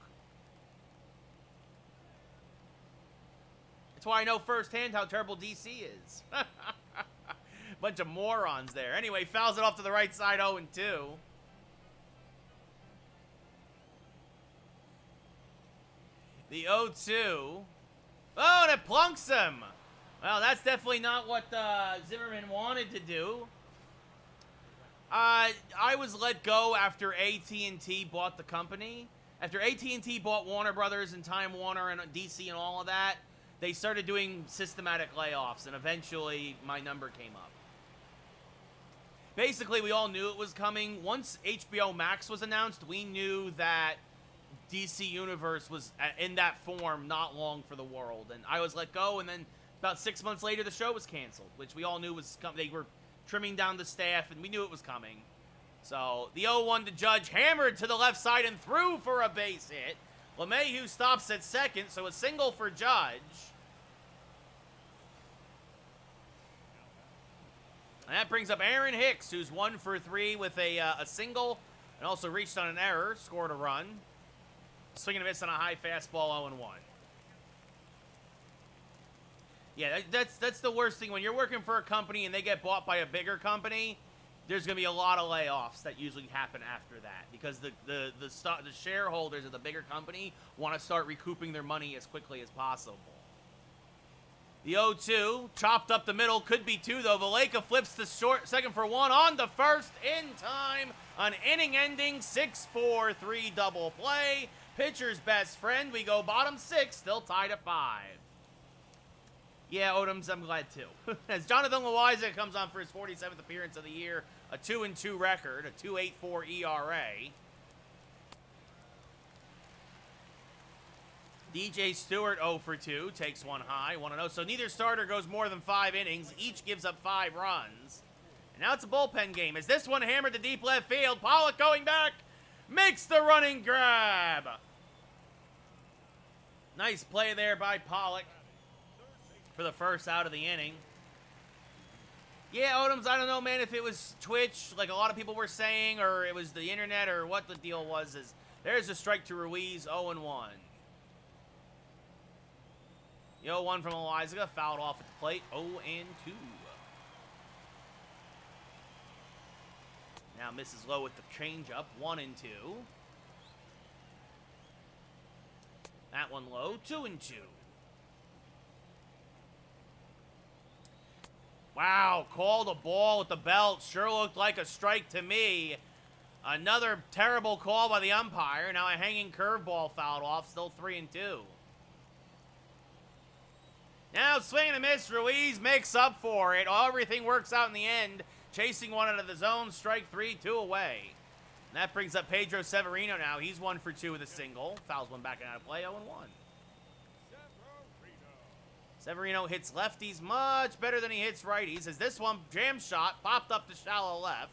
That's why I know firsthand how terrible DC is. Bunch of morons there. Anyway, fouls it off to the right side, 0-2. The 0-2. Oh, and it plunks him. Well, that's definitely not what Zimmerman wanted to do. I was let go after AT&T bought the company. After AT&T bought Warner Brothers and Time Warner and DC and all of that, they started doing systematic layoffs, and eventually my number came up. Basically, we all knew it was coming. Once HBO Max was announced, we knew that DC Universe was in that form not long for the world. And I was let go, and then about 6 months later, the show was canceled, which we all knew was coming. They were trimming down the staff, and we knew it was coming. So, the 0-1 to Judge, hammered to the left side and threw for a base hit. LeMahieu stops at second, so a single for Judge. And that brings up Aaron Hicks, who's 1 for 3 with a single, and also reached on an error, scored a run. Swing and a miss on a high fastball, 0-1. Yeah, that's the worst thing. When you're working for a company and they get bought by a bigger company, there's going to be a lot of layoffs that usually happen after that, because the shareholders of the bigger company want to start recouping their money as quickly as possible. The 0-2, chopped up the middle, could be 2 though. Valleca flips the short, second for 1 on the first in time. An inning-ending 6-4-3 double play. Pitcher's best friend. We go bottom 6, still tied at 5. Yeah, Odoms, I'm glad too. As Jonathan Loaiza comes on for his 47th appearance of the year, a 2-2 record, a 2.84 ERA. DJ Stewart 0 for 2, takes one high, 1-0. So neither starter goes more than 5 innings. Each gives up 5 runs. And now it's a bullpen game. As this one hammered to deep left field, Pollock going back, makes the running grab. Nice play there by Pollock for the first out of the inning. Yeah, Odoms, I don't know, man, if it was Twitch, like a lot of people were saying, or it was the internet, or what the deal was. Is there's a strike to Ruiz, 0-1. The 0-1 from Loaiza, fouled off at the plate, 0-2. Now misses low with the changeup, 1-2. That one low, 2-2. Wow, called a ball with the belt. Sure looked like a strike to me. Another terrible call by the umpire. Now a hanging curveball fouled off, still 3-2. Now swing and a miss. Ruiz makes up for it. Everything works out in the end. Chasing one out of the zone. Strike 3, 2 away. And that brings up Pedro Severino now. He's 1 for 2 with a single. Fouls one back and out of play, 0-1. Severino hits lefties much better than he hits righties, as this one, jam shot, popped up to shallow left.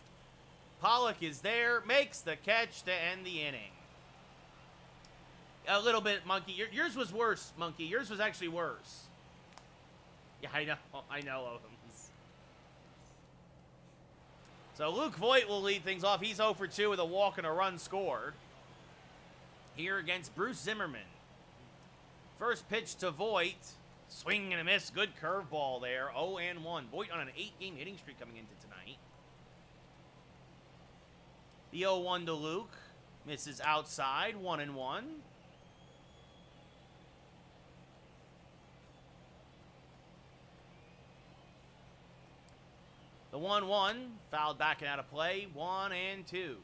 Pollock is there, makes the catch to end the inning. A little bit, Monkey. Yours was worse, Monkey. Yours was actually worse. Yeah, I know, Owens. So Luke Voit will lead things off. He's 0 for 2 with a walk and a run scored here against Bruce Zimmerman. First pitch to Voit. Swing and a miss. Good curveball there. 0-1. Voit on an 8-game hitting streak coming into tonight. The 0-1 to Luke. Misses outside. 1-1. The 1-1. Fouled back and out of play. 1-2.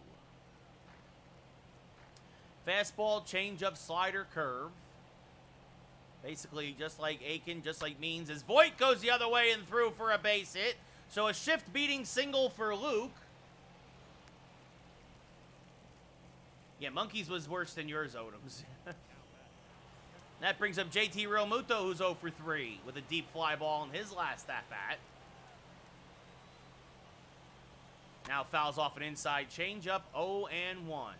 Fastball, changeup, slider, curve. Basically, just like Aiken, just like Means, as Voit goes the other way and threw for a base hit. So a shift-beating single for Luke. Yeah, Monkeys was worse than yours, Odoms. That brings up JT Realmuto, who's 0 for 3 with a deep fly ball in his last at-bat. Now fouls off an inside changeup, 0-1.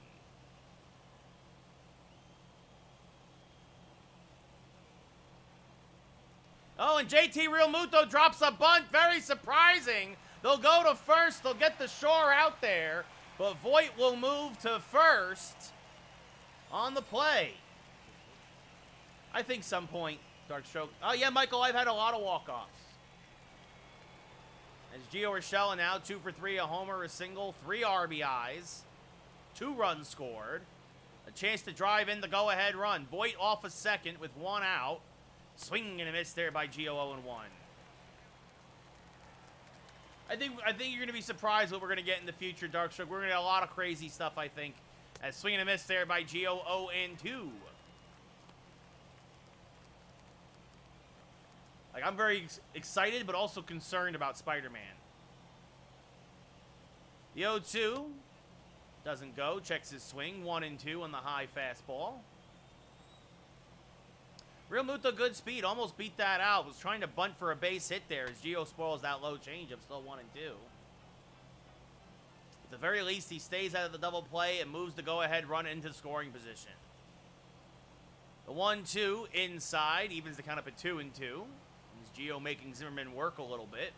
Oh, and JT Realmuto drops a bunt. Very surprising. They'll go to first. They'll get the Shore out there. But Voit will move to first on the play. I think some point, Darkstroke. Oh, yeah, Michael, I've had a lot of walk-offs. As Gio Urshela now, 2 for 3, a homer, a single, 3 RBIs, 2 runs scored, a chance to drive in the go-ahead run. Voit off a second with 1 out. Swing and a miss there by Gio, 0-1. I think you're going to be surprised what we're going to get in the future, Darkstroke. We're going to get a lot of crazy stuff, I think. As swing and a miss there by Gio, 0-2. Like, I'm very excited, but also concerned about Spider-Man. The 0-2 doesn't go. Checks his swing. 1-2 on the high fastball. Realmuto, good speed. Almost beat that out. Was trying to bunt for a base hit there as Gio spoils that low changeup. Still 1-2. At the very least, he stays out of the double play and moves the go-ahead run into scoring position. The 1-2 inside evens the count up at 2-2. Gio making Zimmerman work a little bit.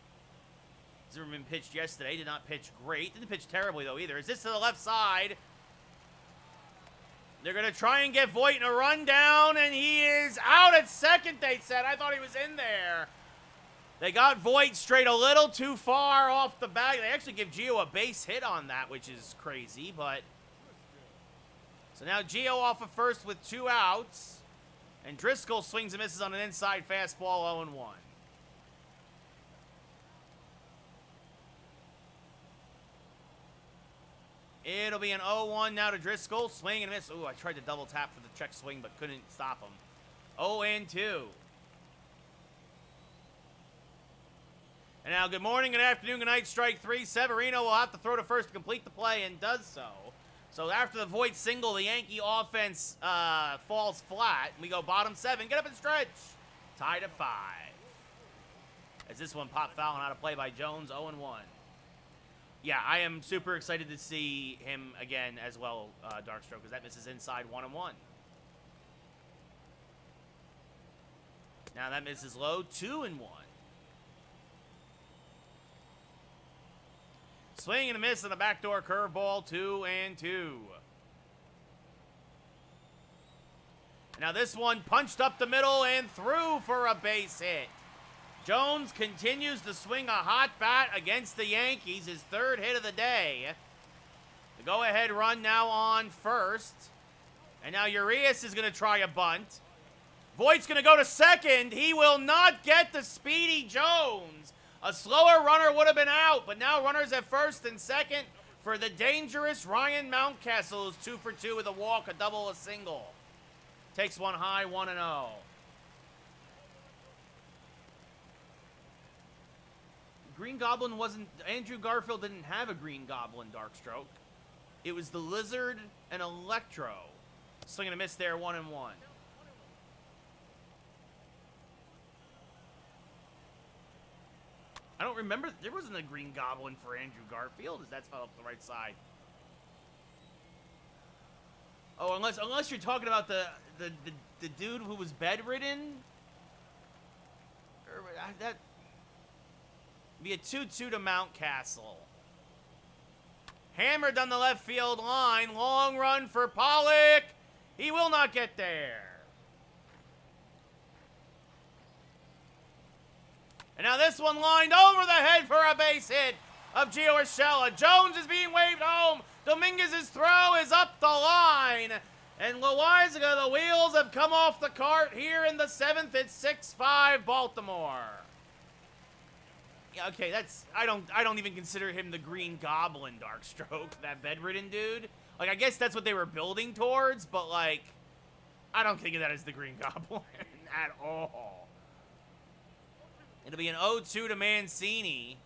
Zimmerman pitched yesterday. Did not pitch great. Didn't pitch terribly, though, either. Is this to the left side? They're going to try and get Voit in a rundown, and he is out at second, they said. I thought he was in there. They got Voit straight a little too far off the bag. They actually give Gio a base hit on that, which is crazy, but... So now Gio off of first with 2 outs, and Driscoll swings and misses on an inside fastball, 0-1. It'll be an 0-1 now to Driscoll. Swing and miss. Ooh, I tried to double tap for the check swing, but couldn't stop him. 0-2. And now, good morning, good afternoon, good night. Strike 3. Severino will have to throw to first to complete the play and does so. So after the Voit single, the Yankee offense falls flat. We go bottom 7. Get up and stretch. Tied at 5. As this one popped foul and out of play by Jones. 0-1. Yeah, I am super excited to see him again as well, Darkstroke, because that misses inside 1-1. Now that misses low, 2-1. Swing and a miss on a backdoor curveball, 2-2. Now this one punched up the middle and through for a base hit. Jones continues to swing a hot bat against the Yankees, his 3rd hit of the day. The go-ahead run now on first. And now Urias is going to try a bunt. Voigt's going to go to second. He will not get the speedy Jones. A slower runner would have been out, but now runners at first and second for the dangerous Ryan Mountcastle, who's 2 for 2 with a walk, a double, a single. Takes one high, 1-0. Green Goblin wasn't... Andrew Garfield didn't have a Green Goblin, Darkstroke. It was the Lizard and Electro. Swing and a miss there, 1-1. I don't remember... There wasn't a Green Goblin for Andrew Garfield, as that's fell up the right side. Oh, unless you're talking about the dude who was bedridden? Or that... Be a 2-2 to Mountcastle. Hammered on the left field line. Long run for Pollock. He will not get there. And now this one lined over the head for a base hit of Gio Urshela. Jones is being waved home. Dominguez's throw is up the line. And Loizaga, the wheels have come off the cart here in the 7th. It's 6-5 Baltimore. Yeah, okay, that's... I don't even consider him the Green Goblin, Darkstroke, that bedridden dude. Like, I guess that's what they were building towards, but, like, I don't think of that as the Green Goblin at all. It'll be an 0-2 to Mancini.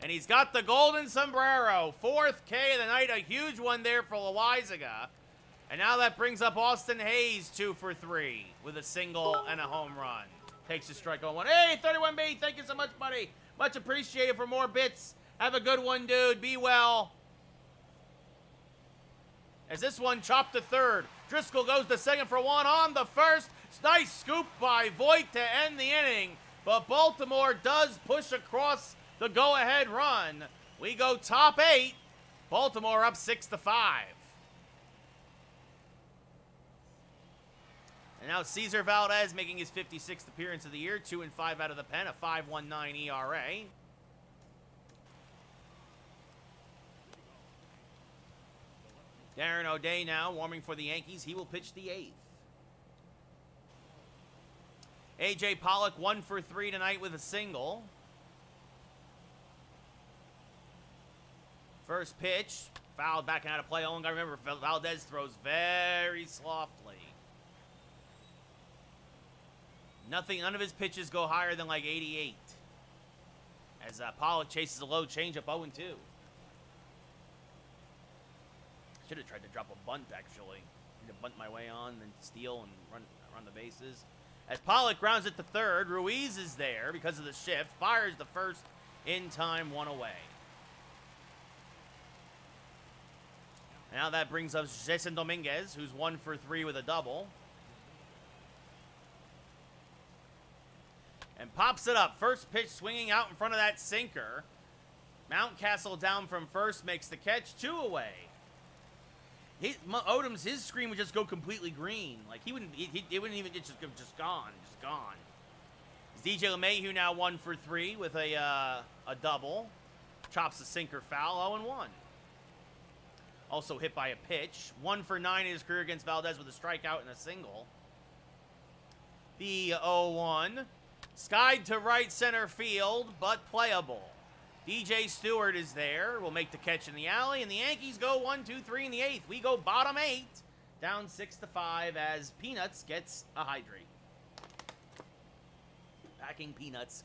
And he's got the golden sombrero. 4th K of the night, a huge one there for Loizaga. And now that brings up Austin Hayes, 2 for 3, with a single and a home run. Takes a strike on 1. Hey, 31B, thank you so much, buddy. Much appreciated. For more bits, Have a good one, dude. Be well. As this one chopped to third. Driscoll goes to second for one on the first. Nice scoop by Voit to end the inning. But Baltimore does push across the go-ahead run. We go top 8. Baltimore up 6-5. And now Cesar Valdez making his 56th appearance of the year. 2-5 out of the pen. A 5.19 ERA. Darren O'Day now warming for the Yankees. He will pitch the 8th. A.J. Pollock 1 for 3 tonight with a single. First pitch, fouled back and out of play. Only got to remember, Valdez throws very softly. None of his pitches go higher than like 88. As Pollock chases a low changeup 0-2. Should have tried to drop a bunt, actually. To bunt my way on, then steal and run the bases. As Pollock grounds it to third, Ruiz is there because of the shift. Fires the first in time, 1 away. Now that brings up Jason Dominguez, who's 1 for 3 with a double. And pops it up. First pitch swinging out in front of that sinker. Mountcastle down from first makes the catch, 2 away. Odom's, his screen would just go completely green. Like, it wouldn't even get just gone. DJ LeMahieu now 1 for 3 with a double. Chops the sinker foul, 0-1. Also hit by a pitch. 1 for 9 in his career against Valdez with a strikeout and a single. The 0-1. Skied to right center field, but playable. DJ Stewart is there. Will make the catch in the alley, and the Yankees go 1-2-3 in the 8th. We go bottom 8, down 6-5 as Peanuts gets a hydrate. Packing Peanuts.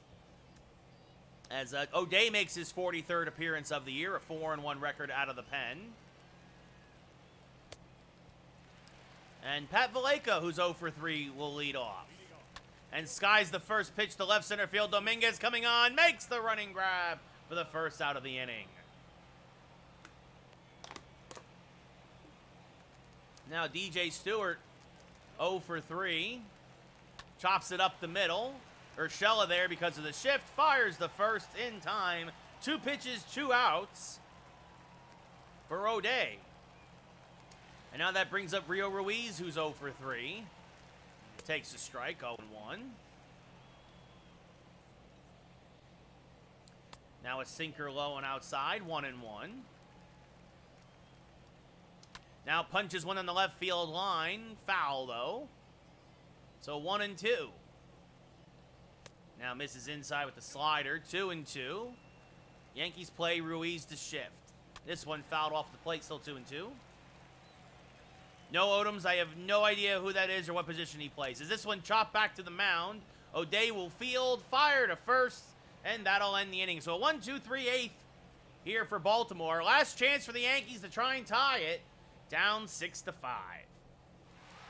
As O'Day makes his 43rd appearance of the year, a 4-1 record out of the pen. And Pat Valleca, who's 0 for 3, will lead off. And skies the first pitch to left center field. Dominguez coming on, makes the running grab for the first out of the inning. Now DJ Stewart, 0 for 3. Chops it up the middle. Urshela there because of the shift. Fires the first in time. 2 pitches, 2 outs for O'Day. And now that brings up Rio Ruiz, who's 0 for 3. Takes a strike, 0-1. Now a sinker low and outside, 1-1. Now punches one on the left field line. Foul, though. So 1-2. Now misses inside with the slider, 2-2. Yankees play Ruiz to shift. This one fouled off the plate, still 2-2. No Odoms. I have no idea who that is or what position he plays. Is this one chopped back to the mound? O'Day will field, fire to first, and that'll end the inning. So a 1-2-3 8th here for Baltimore. Last chance for the Yankees to try and tie it. Down 6-5.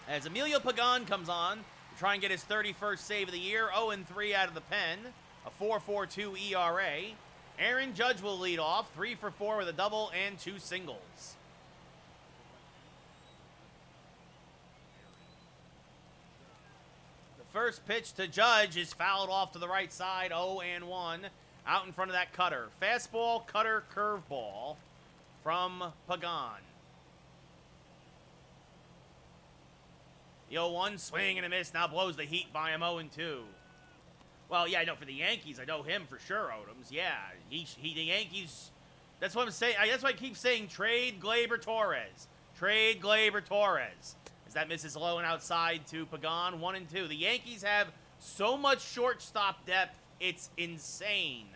As Emilio Pagan comes on to try and get his 31st save of the year. 0-3 out of the pen. A 4.42 ERA. Aaron Judge will lead off. 3 for 4 with a double and 2 singles. First pitch to Judge is fouled off to the right side, 0-1, out in front of that cutter. Fastball, cutter, curveball from Pagan. The 0-1, swing and a miss, now blows the heat by him, 0-2. Well, yeah, I know for the Yankees, I know him for sure, Odoms. Yeah, the Yankees, that's what I'm saying. That's why I keep saying trade Gleyber Torres. Trade Gleyber Torres. That misses low and outside to Pagan, 1-2. The Yankees have so much shortstop depth, it's insane.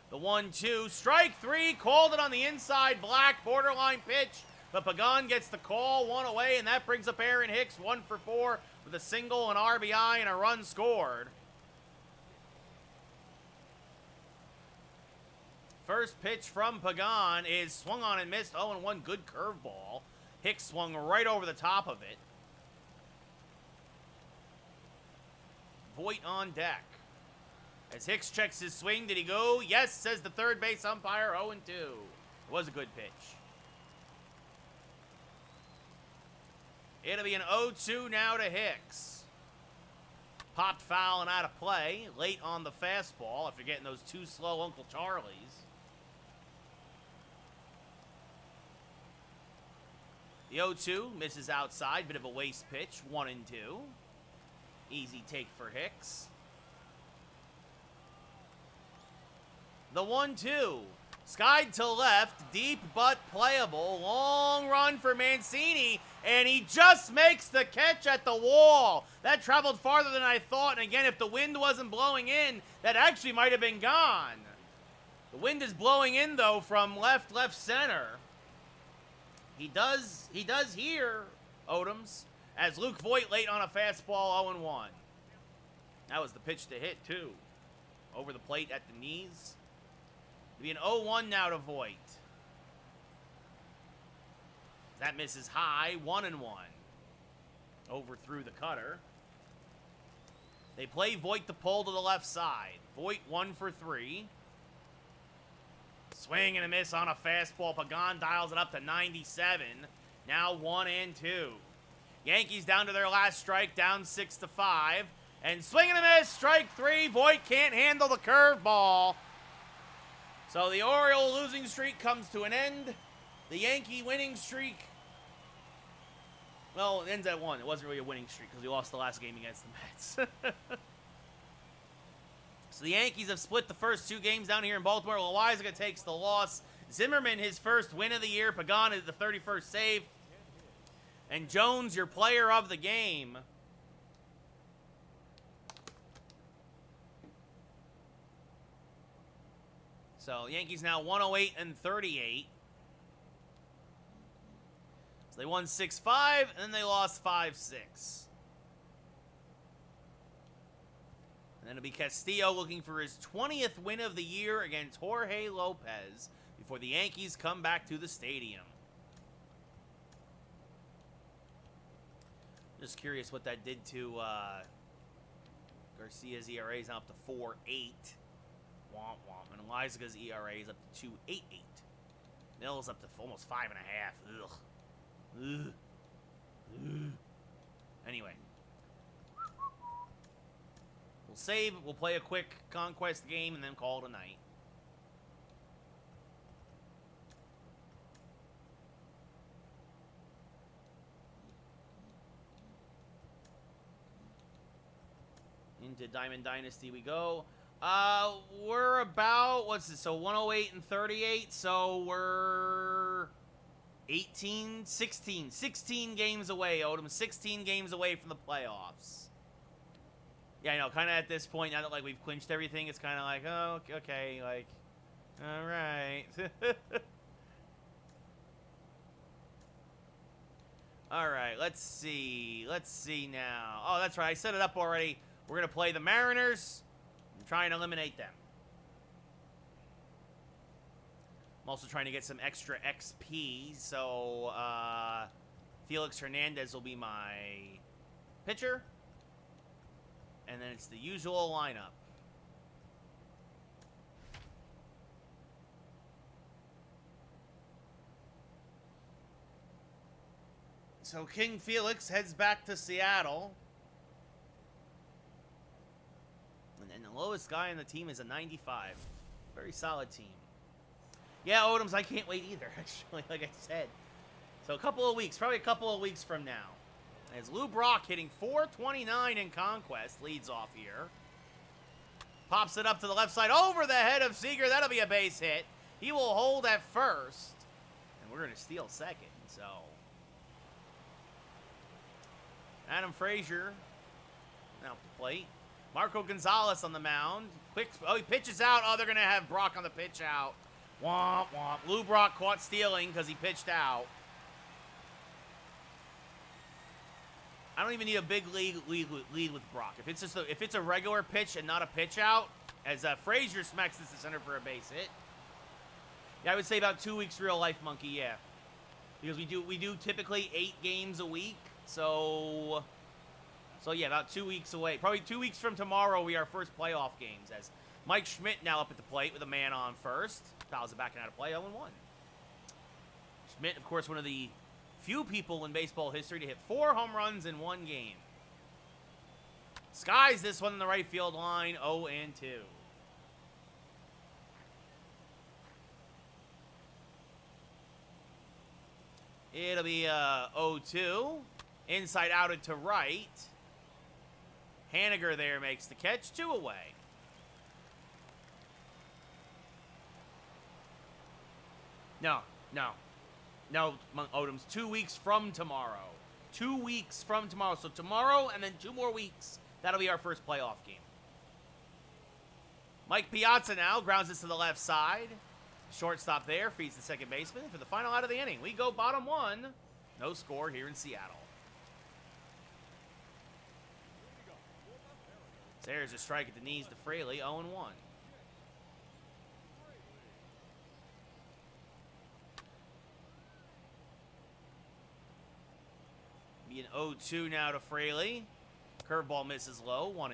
The 1-2, strike 3, called it on the inside, Black, borderline pitch, but Pagan gets the call, 1 away, and that brings up Aaron Hicks, 1 for 4, with a single, an RBI, and a run scored. First pitch from Pagan is swung on and missed, 0-1, good curveball. Hicks swung right over the top of it. Voit on deck. As Hicks checks his swing, did he go? Yes, says the third base umpire, 0-2. It was a good pitch. It'll be an 0-2 now to Hicks. Popped foul and out of play. Late on the fastball after getting those two slow Uncle Charlies. The 0-2 misses outside. Bit of a waste pitch. 1-2. Easy take for Hicks. The 1-2. Skied to left. Deep but playable. Long run for Mancini. And he just makes the catch at the wall. That traveled farther than I thought. And again, if the wind wasn't blowing in, that actually might have been gone. The wind is blowing in, though, from left center. He does hear Odoms as Luke Voit late on a fastball 0-1. That was the pitch to hit, too. Over the plate at the knees. It'll be an 0-1 now to Voit. That misses high, 1-1. Overthrew the cutter. They play Voit the pull to the left side. Voit 1 for 3. Swing and a miss on a fastball. Pagan dials it up to 97. Now 1-2. Yankees down to their last strike, down 6-5. And swing and a miss, strike 3. Voit can't handle the curveball. So the Orioles losing streak comes to an end. The Yankee winning streak, well, it ends at 1. It wasn't really a winning streak because we lost the last game against the Mets. So the Yankees have split the first 2 games down here in Baltimore. Loizaga takes the loss. Zimmerman, his first win of the year. Pagan is the 31st save. And Jones, your player of the game. So Yankees now 108-38. So they won 6-5, and then they lost 5-6. And then it'll be Castillo looking for his 20th win of the year against Jorge Lopez before the Yankees come back to the stadium. Just curious what that did to Garcia's ERA is now up to 4.8. Womp womp. And Loizaga's ERA is up to 2.88. Mills up to almost 5.5. Ugh. Ugh. Ugh. Anyway. We'll save. We'll play a quick Conquest game and then call it a night. Into Diamond Dynasty we go. We're about, what's it, so 108-38, so we're 16 games away, Odom, 16 games away from the playoffs. Yeah, I know, kind of at this point, now that, like, we've clinched everything, it's kind of like, oh, okay, like, all right. All right, let's see now. Oh, that's right, I set it up already. We're going to play the Mariners and try and eliminate them. I'm also trying to get some extra XP, so Felix Hernandez will be my pitcher. And then it's the usual lineup. So King Felix heads back to Seattle. And the lowest guy on the team is a 95. Very solid team. Yeah, Odoms, I can't wait either, actually, like I said. So a couple of weeks, probably a couple of weeks from now. As Lou Brock hitting .429 in Conquest, leads off here. Pops it up to the left side, over the head of Seager. That'll be a base hit. He will hold at first. And we're going to steal second, so. Adam Frazier now at the plate. Marco Gonzalez on the mound. Quick, oh, he pitches out. Oh, they're going to have Brock on the pitch out. Womp, womp. Lou Brock caught stealing because he pitched out. I don't even need a big lead with Brock. If it's a regular pitch and not a pitch out, as Frazier smacks this to center for a base hit. Yeah, I would say about 2 weeks real life, Monkey, yeah. Because we do typically 8 games a week, so So, yeah, about 2 weeks away. Probably 2 weeks from tomorrow, we are first playoff games. As Mike Schmidt now up at the plate with a man on first. Fouls it back out of play, 0-1. Schmidt, of course, one of the few people in baseball history to hit 4 home runs in one game. Skies this one in the right field line, 0-2. It'll be 0-2. Inside outed to right. Haniger there makes the catch, 2 away. No, Odoms, 2 weeks from tomorrow. 2 weeks from tomorrow. So tomorrow and then 2 more weeks. That'll be our first playoff game. Mike Piazza now grounds this to the left side. Shortstop there, feeds the second baseman for the final out of the inning. We go bottom 1. No score here in Seattle. There's a strike at the knees to Fraley, 0-1. Be an 0-2 now to Fraley. Curveball misses low, 1-2.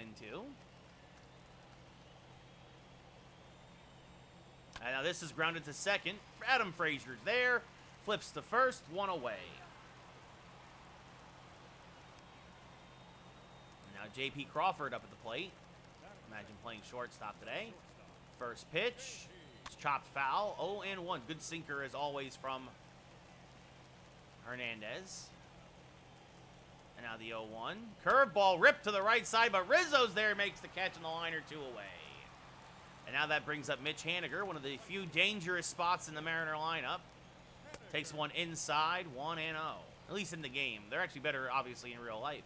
And now this is grounded to second. Adam Frazier's there. Flips to first, 1 away. Now J.P. Crawford up at the plate. Imagine playing shortstop today. First pitch. It's chopped foul. 0-1. Good sinker as always from Hernandez. And now the 0-1. Curveball ripped to the right side, but Rizzo's there, makes the catch on the liner, 2 away. And now that brings up Mitch Haniger, one of the few dangerous spots in the Mariner lineup. Takes one inside, 1-0. At least in the game. They're actually better, obviously, in real life.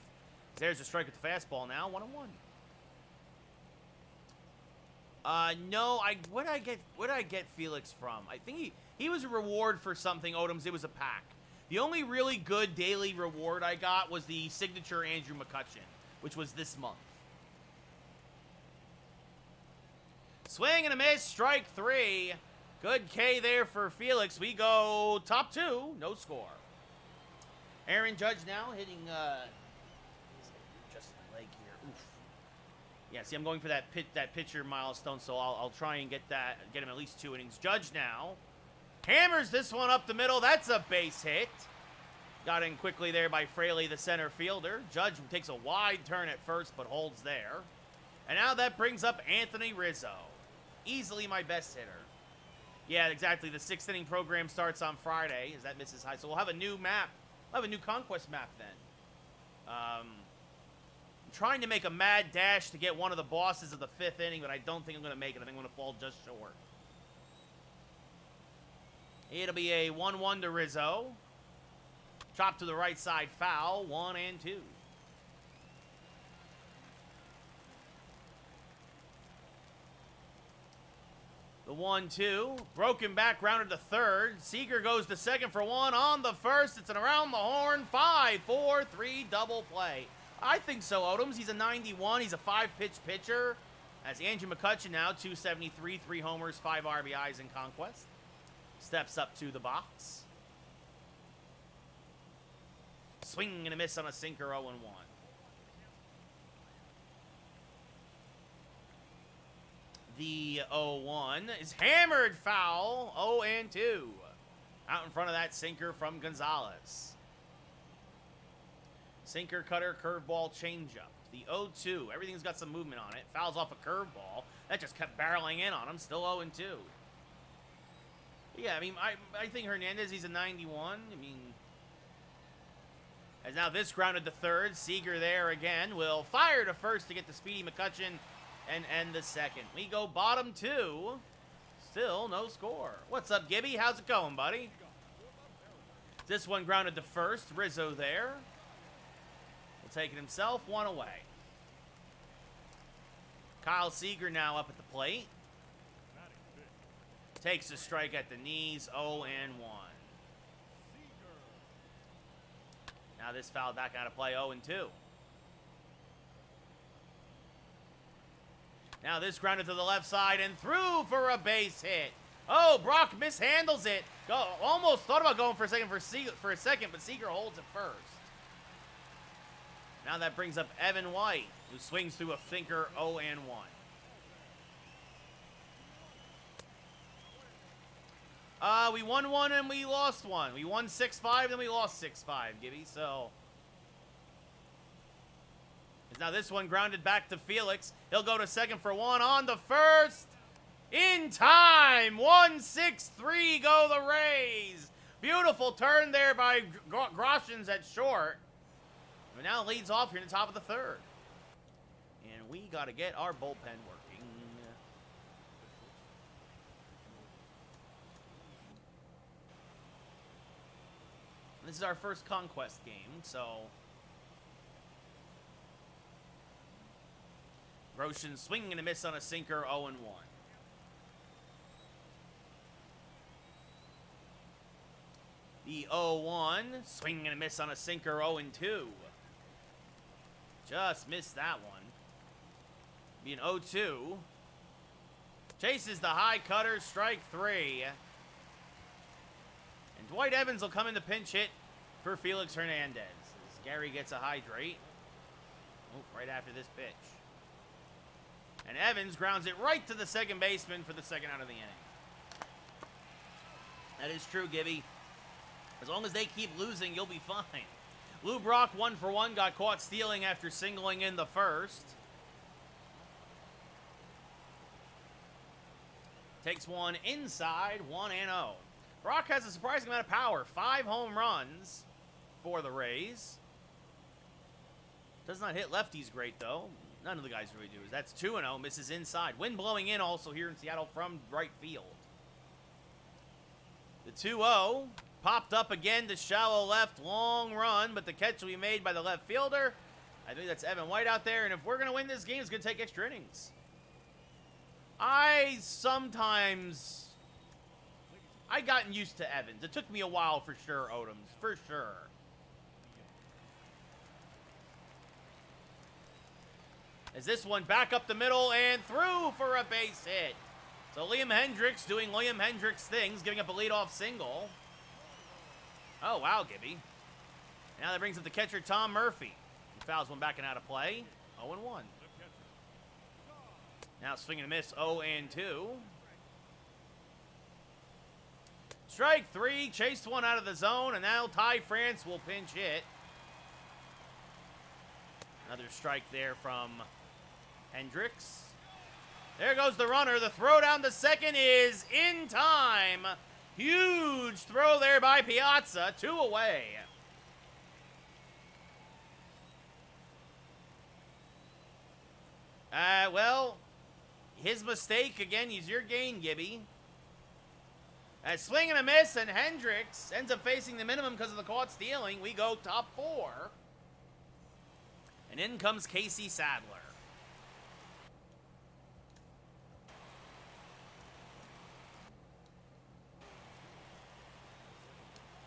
There's a strike with the fastball now, 1-1. No, where did I get Felix from? I think he was a reward for something, Odoms. It was a pack. The only really good daily reward I got was the signature Andrew McCutchen, which was this month. Swing and a miss, strike 3. Good K there for Felix. We go top 2, no score. Aaron Judge now hitting just the leg here. Oof. Yeah, see, I'm going for that pitcher milestone, so I'll try and get him at least 2 innings. Judge now hammers this one up the middle. That's a base hit. Got in quickly there by Fraley, the center fielder. Judge takes a wide turn at first, but holds there. And now that brings up Anthony Rizzo. Easily my best hitter. Yeah, exactly. The 6th inning program starts on Friday as that misses high. So we'll have a new map. We'll have a new Conquest map then. I'm trying to make a mad dash to get one of the bosses of the 5th inning, but I don't think I'm going to make it. I think I'm going to fall just short. It'll be a 1-1 to Rizzo. Chop to the right side, foul, 1-2. The 1-2, broken back, rounded to third. Seager goes to second for 1 on the first. It's an around the horn, 5-4-3 double play. I think so, Odoms. He's a 91. He's a 5-pitch pitcher. As Andrew McCutchen now, 273, 3 homers, 5 RBIs in Conquest. Steps up to the box. Swing and a miss on a sinker, 0-1. The 0-1 is hammered foul, 0-2. Out in front of that sinker from Gonzalez. Sinker, cutter, curveball, changeup. The 0-2, everything's got some movement on it. Fouls off a curveball. That just kept barreling in on him, still 0-2. Yeah, I mean, I think Hernandez, he's a 91. I mean, as now this grounded to third. Seager there again. Will fire to first to get the speedy McCutchen and end the second. We go bottom 2. Still no score. What's up, Gibby? How's it going, buddy? This one grounded to first. Rizzo there. Will take it himself. 1 away. Kyle Seager now up at the plate. Takes a strike at the knees. 0-1. Now this foul back out of play. 0-2. Now this grounded to the left side and through for a base hit. Oh, Brock mishandles it. Almost thought about going for a second, but Seager holds it first. Now that brings up Evan White, who swings through a sinker 0-1. We won one and we lost one. We won 6-5, then we lost 6-5, Gibby, so... Now this one grounded back to Felix. He'll go to second for one on the first. In time! 1-6-3 go the Rays. Beautiful turn there by Groshans at short. And now leads off here in the top of the third. And we got to get our bullpen working. This is our first Conquest game, so... Groshans swinging and a miss on a sinker, 0-1. The 0-1, swinging and a miss on a sinker, 0-2. Just missed that one. Be an 0-2. Chases the high cutter, strike 3. And Dwight Evans will come in the pinch hit for Felix Hernandez. As Gary gets a hydrate. Oh, right after this pitch. And Evans grounds it right to the second baseman for the second out of the inning. That is true, Gibby. As long as they keep losing, you'll be fine. Lou Brock, 1 for 1, got caught stealing after singling in the first. Takes one inside, 1-0. Brock has a surprising amount of power. 5 home runs for the Rays. Does not hit lefties great, though. None of the guys really do. That's 2-0. Misses inside. Wind blowing in also here in Seattle from right field. The 2-0 popped up again to shallow left. Long run, but the catch will be made by the left fielder. I think that's Evan White out there. And if we're going to win this game, it's going to take extra innings. I gotten used to Evans. It took me a while for sure, Odoms. For sure. As this one back up the middle and through for a base hit. So Liam Hendricks doing Liam Hendricks things, giving up a leadoff single. Oh, wow, Gibby. Now that brings up the catcher, Tom Murphy. He fouls one back and out of play. 0-1. Now swing and a miss, 0-2. Strike 3, chased one out of the zone, and now Ty France will pinch hit. Another strike there from Hendricks. There goes the runner. The throw down to second is in time. Huge throw there by Piazza. 2 away. Well, his mistake. Again, he's your gain, Gibby. A swing and a miss, and Hendricks ends up facing the minimum because of the caught stealing. We go top 4. And in comes Casey Sadler.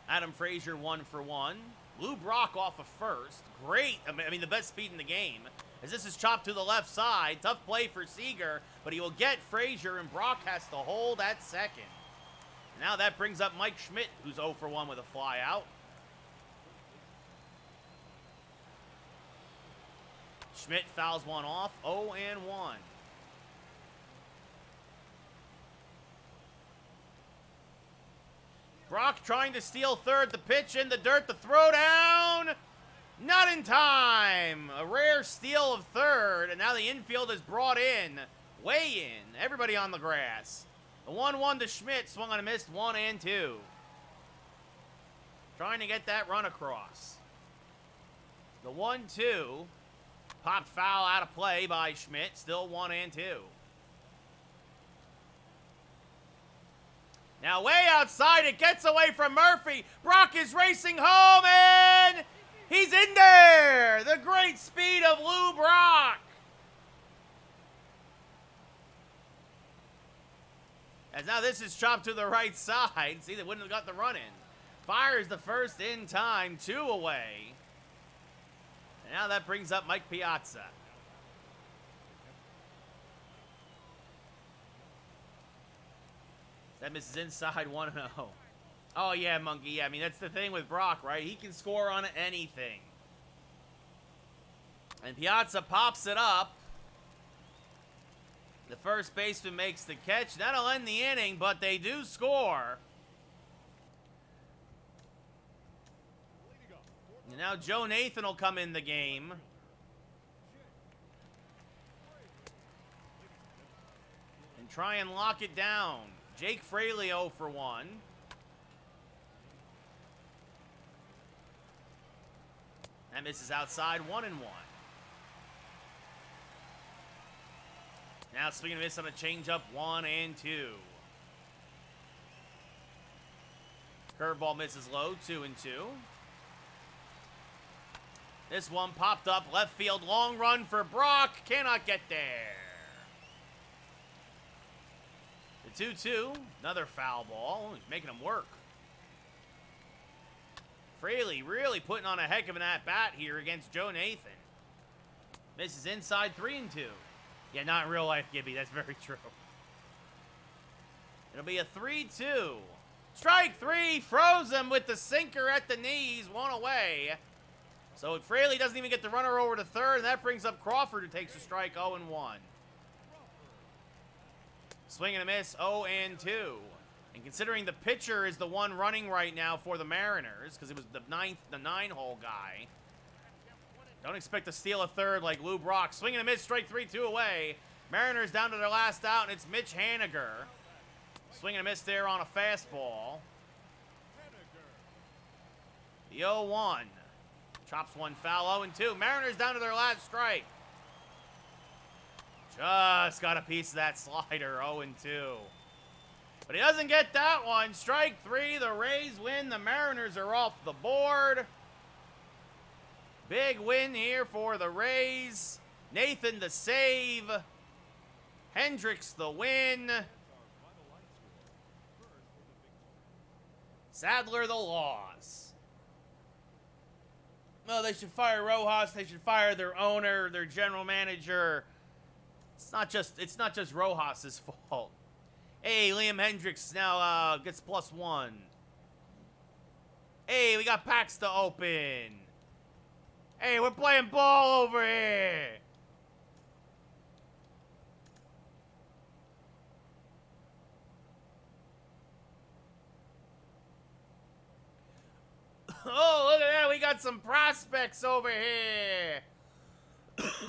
Adam Frazier 1 for 1. Lou Brock off of first. Great. I mean, the best speed in the game. As this is chopped to the left side. Tough play for Seager, but he will get Frazier, and Brock has to hold at second. Now that brings up Mike Schmidt, who's 0 for 1 with a fly out. Schmidt fouls one off, 0-1. Brock trying to steal third, the pitch in the dirt, the throw down. Not in time. A rare steal of third, and now the infield is brought in. Way in. Everybody on the grass. The 1-1 to Schmidt, swung on a missed, 1-2. Trying to get that run across. The 1-2. Popped foul out of play by Schmidt, still 1-2. Now way outside, it gets away from Murphy. Brock is racing home, and he's in there! The great speed of Lou Brock. As now this is chopped to the right side. See, they wouldn't have got the run in. Fires the first in time, 2 away. And now that brings up Mike Piazza. That misses inside, 1-0. Oh, yeah, Monkey. Yeah, I mean, that's the thing with Brock, right? He can score on anything. And Piazza pops it up. The first baseman makes the catch. That'll end the inning, but they do score. And now Joe Nathan will come in the game. And try and lock it down. Jake Fraley 0 for 1. That misses outside, 1-1. Now swing and a miss on a changeup, 1-2. Curveball misses low, 2-2. This one popped up, left field, long run for Brock, cannot get there. The 2-2, another foul ball, he's making him work. Fraley really putting on a heck of an at-bat here against Joe Nathan. Misses inside, 3-2. Yeah, not in real life, Gibby. That's very true. It'll be a 3-2. Strike 3, froze him with the sinker at the knees, 1 away. So Fraley doesn't even get the runner over to third, and that brings up Crawford, who takes a strike, 0-1. Swing and a miss, 0-2. And considering the pitcher is the one running right now for the Mariners, because it was the 9-hole guy, don't expect to steal a third like Lou Brock. Swing and a miss, strike 3, 2 away. Mariners down to their last out, and it's Mitch Haniger. Swing and a miss there on a fastball. The 0-1. Chops one foul, 0-2. Mariners down to their last strike. Just got a piece of that slider, 0-2. But he doesn't get that one. Strike 3, the Rays win. The Mariners are off the board. Big win here for the Rays. Nathan the save. Hendricks the win. Sadler the loss. Well, they should fire Rojas. They should fire their owner, their general manager. It's not just Rojas' fault. Hey, Liam Hendricks now gets +1. Hey, we got packs to open. Hey, we're playing ball over here. Oh, look at that. We got some prospects over here.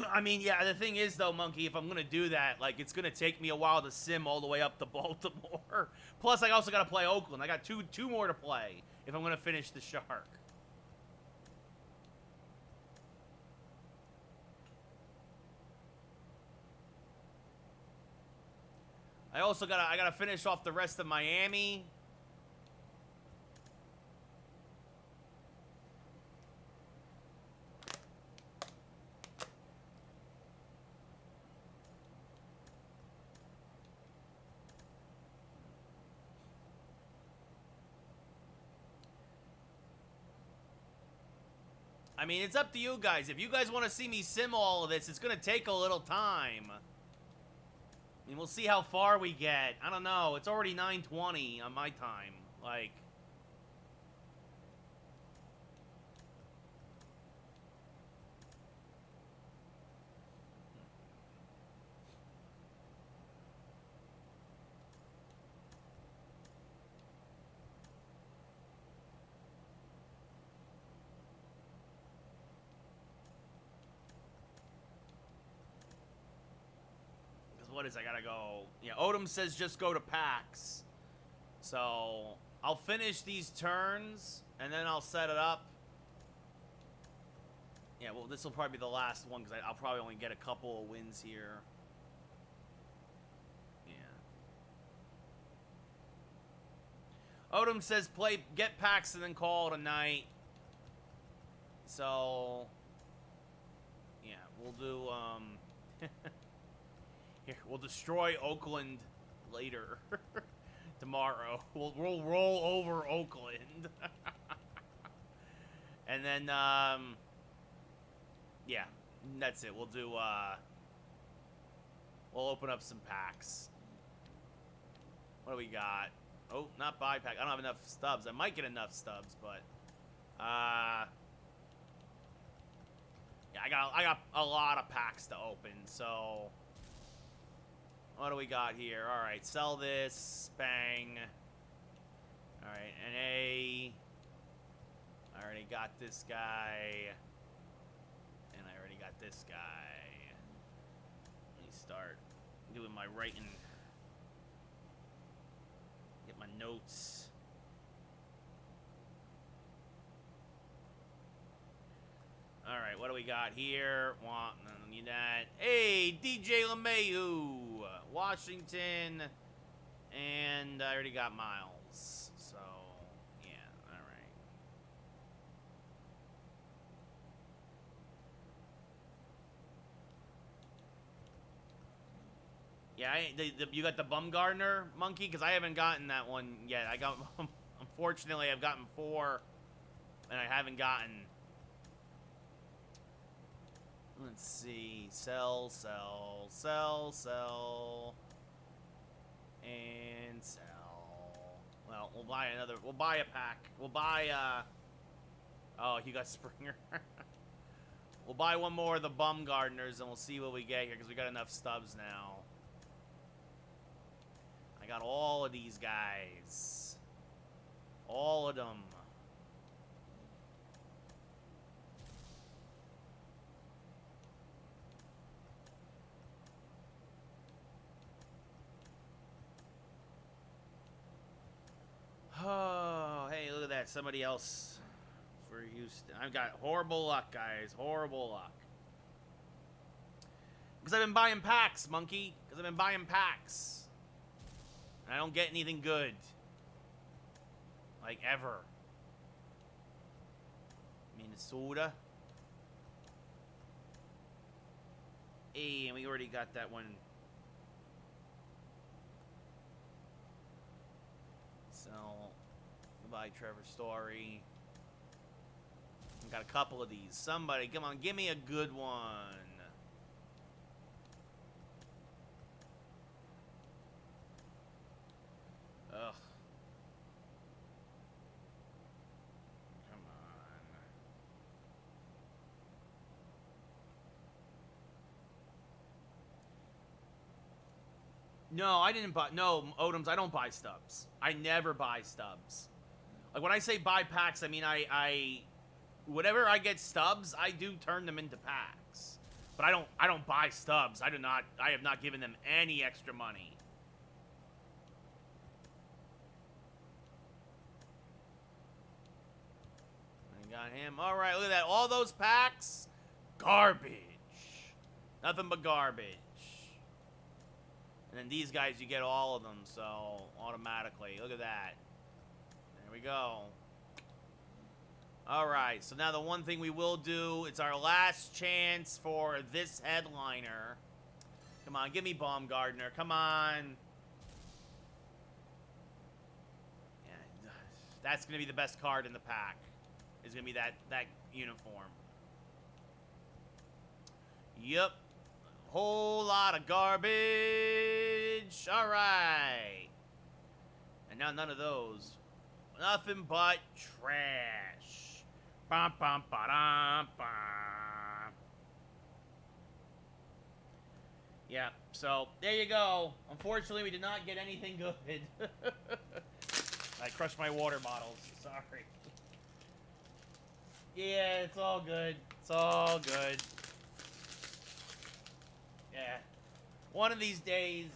I mean, yeah, the thing is, though, Monkey, if I'm going to do that, like, it's going to take me a while to sim all the way up to Baltimore. Plus, I also got to play Oakland. I got two more to play if I'm going to finish the Shark. I also I gotta finish off the rest of Miami. I mean, it's up to you guys. If you guys want to see me sim all of this, it's gonna take a little time. I mean, we'll see how far we get. I don't know. It's already 9:20 on my time. Like... What is I gotta go? Yeah, Odom says just go to packs. So I'll finish these turns and then I'll set it up. Yeah, well, this will probably be the last one because I'll probably only get a couple of wins here. Yeah. Odom says get packs and then call it a night. So yeah, we'll do Here, we'll destroy Oakland later. Tomorrow. We'll roll over Oakland. And then, yeah, that's it. We'll do, we'll open up some packs. What do we got? Oh, not buy pack. I don't have enough stubs. I might get enough stubs, but, Yeah, I got a lot of packs to open, so what do we got here? All right, sell this, bang. All right, NA. I already got this guy, and I already got this guy. Let me start doing my writing. Get my notes. All right, what do we got here? Want none of that. Hey, DJ LeMahieu, Washington, and I already got Miles. So, yeah, all right. Yeah, you got the Bumgarner monkey? Because I haven't gotten that one yet. I got, unfortunately, I've gotten 4, and I haven't gotten. Let's see. Sell, sell, sell, sell. And sell. Well, we'll buy another. We'll buy a pack. We'll buy, oh, you got Springer. We'll buy one more of the Bumgarners, and we'll see what we get here, because we got enough stubs now. I got all of these guys. All of them. Oh, hey, look at that. Somebody else for Houston. I've got horrible luck, guys. Horrible luck. Because I've been buying packs, monkey. Because I've been buying packs. And I don't get anything good. Like, ever. Minnesota. Hey, and we already got that one. So, goodbye, Trevor Story. I've got a couple of these. Somebody, come on, give me a good one. Ugh. Come on. No, I didn't buy. No, Odoms, I don't buy stubs. I never buy stubs. Like, when I say buy packs, I mean whatever I get stubs, I do turn them into packs. But I don't buy stubs. I have not given them any extra money. I got him. All right, look at that. All those packs, garbage. Nothing but garbage. And then these guys, you get all of them, so automatically. Look at that. There we go. All right, so now the one thing we will do, it's our last chance for this headliner. Come on, give me Baumgartner. Come on. Yeah, that's going to be the best card in the pack. Is going to be that uniform. Yep. Whole lot of garbage. All right. And now none of those. Nothing but trash. Bum, bum, ba-dum, bum. Yeah, so there you go. Unfortunately, we did not get anything good. I crushed my water bottles. Sorry. Yeah, it's all good. It's all good. Yeah. One of these days,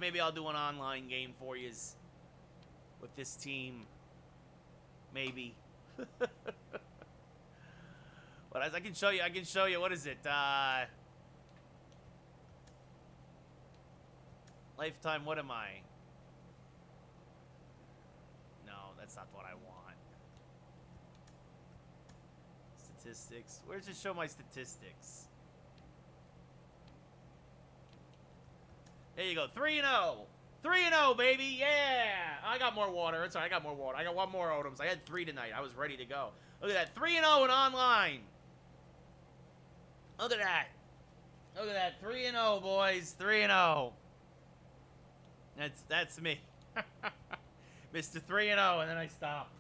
maybe I'll do an online game for yous with this team. Maybe. But as I can show you, what is it? Lifetime, what am I? No, that's not what I want. Statistics. Where does it show my statistics? There you go. 3-0. 3-0, baby. Yeah. I got more water. It's all right. I got more water. I got one more Odoms. I had 3 tonight. I was ready to go. Look at that. 3-0 and online. Look at that. Look at that. 3-0, boys. 3-0. That's me. Mr. 3-0, and then I stopped.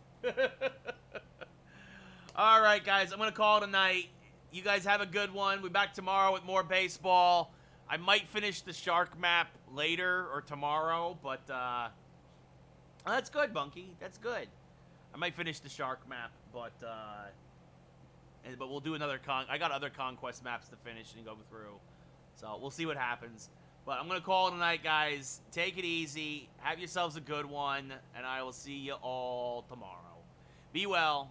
All right, guys. I'm going to call it a night. You guys have a good one. We'll be back tomorrow with more baseball. I might finish the shark map later or tomorrow, but that's good, Bunky. That's good. I might finish the shark map, but we'll do another I got other Conquest maps to finish and go through. So we'll see what happens. But I'm going to call it a night, guys. Take it easy. Have yourselves a good one, and I will see you all tomorrow. Be well.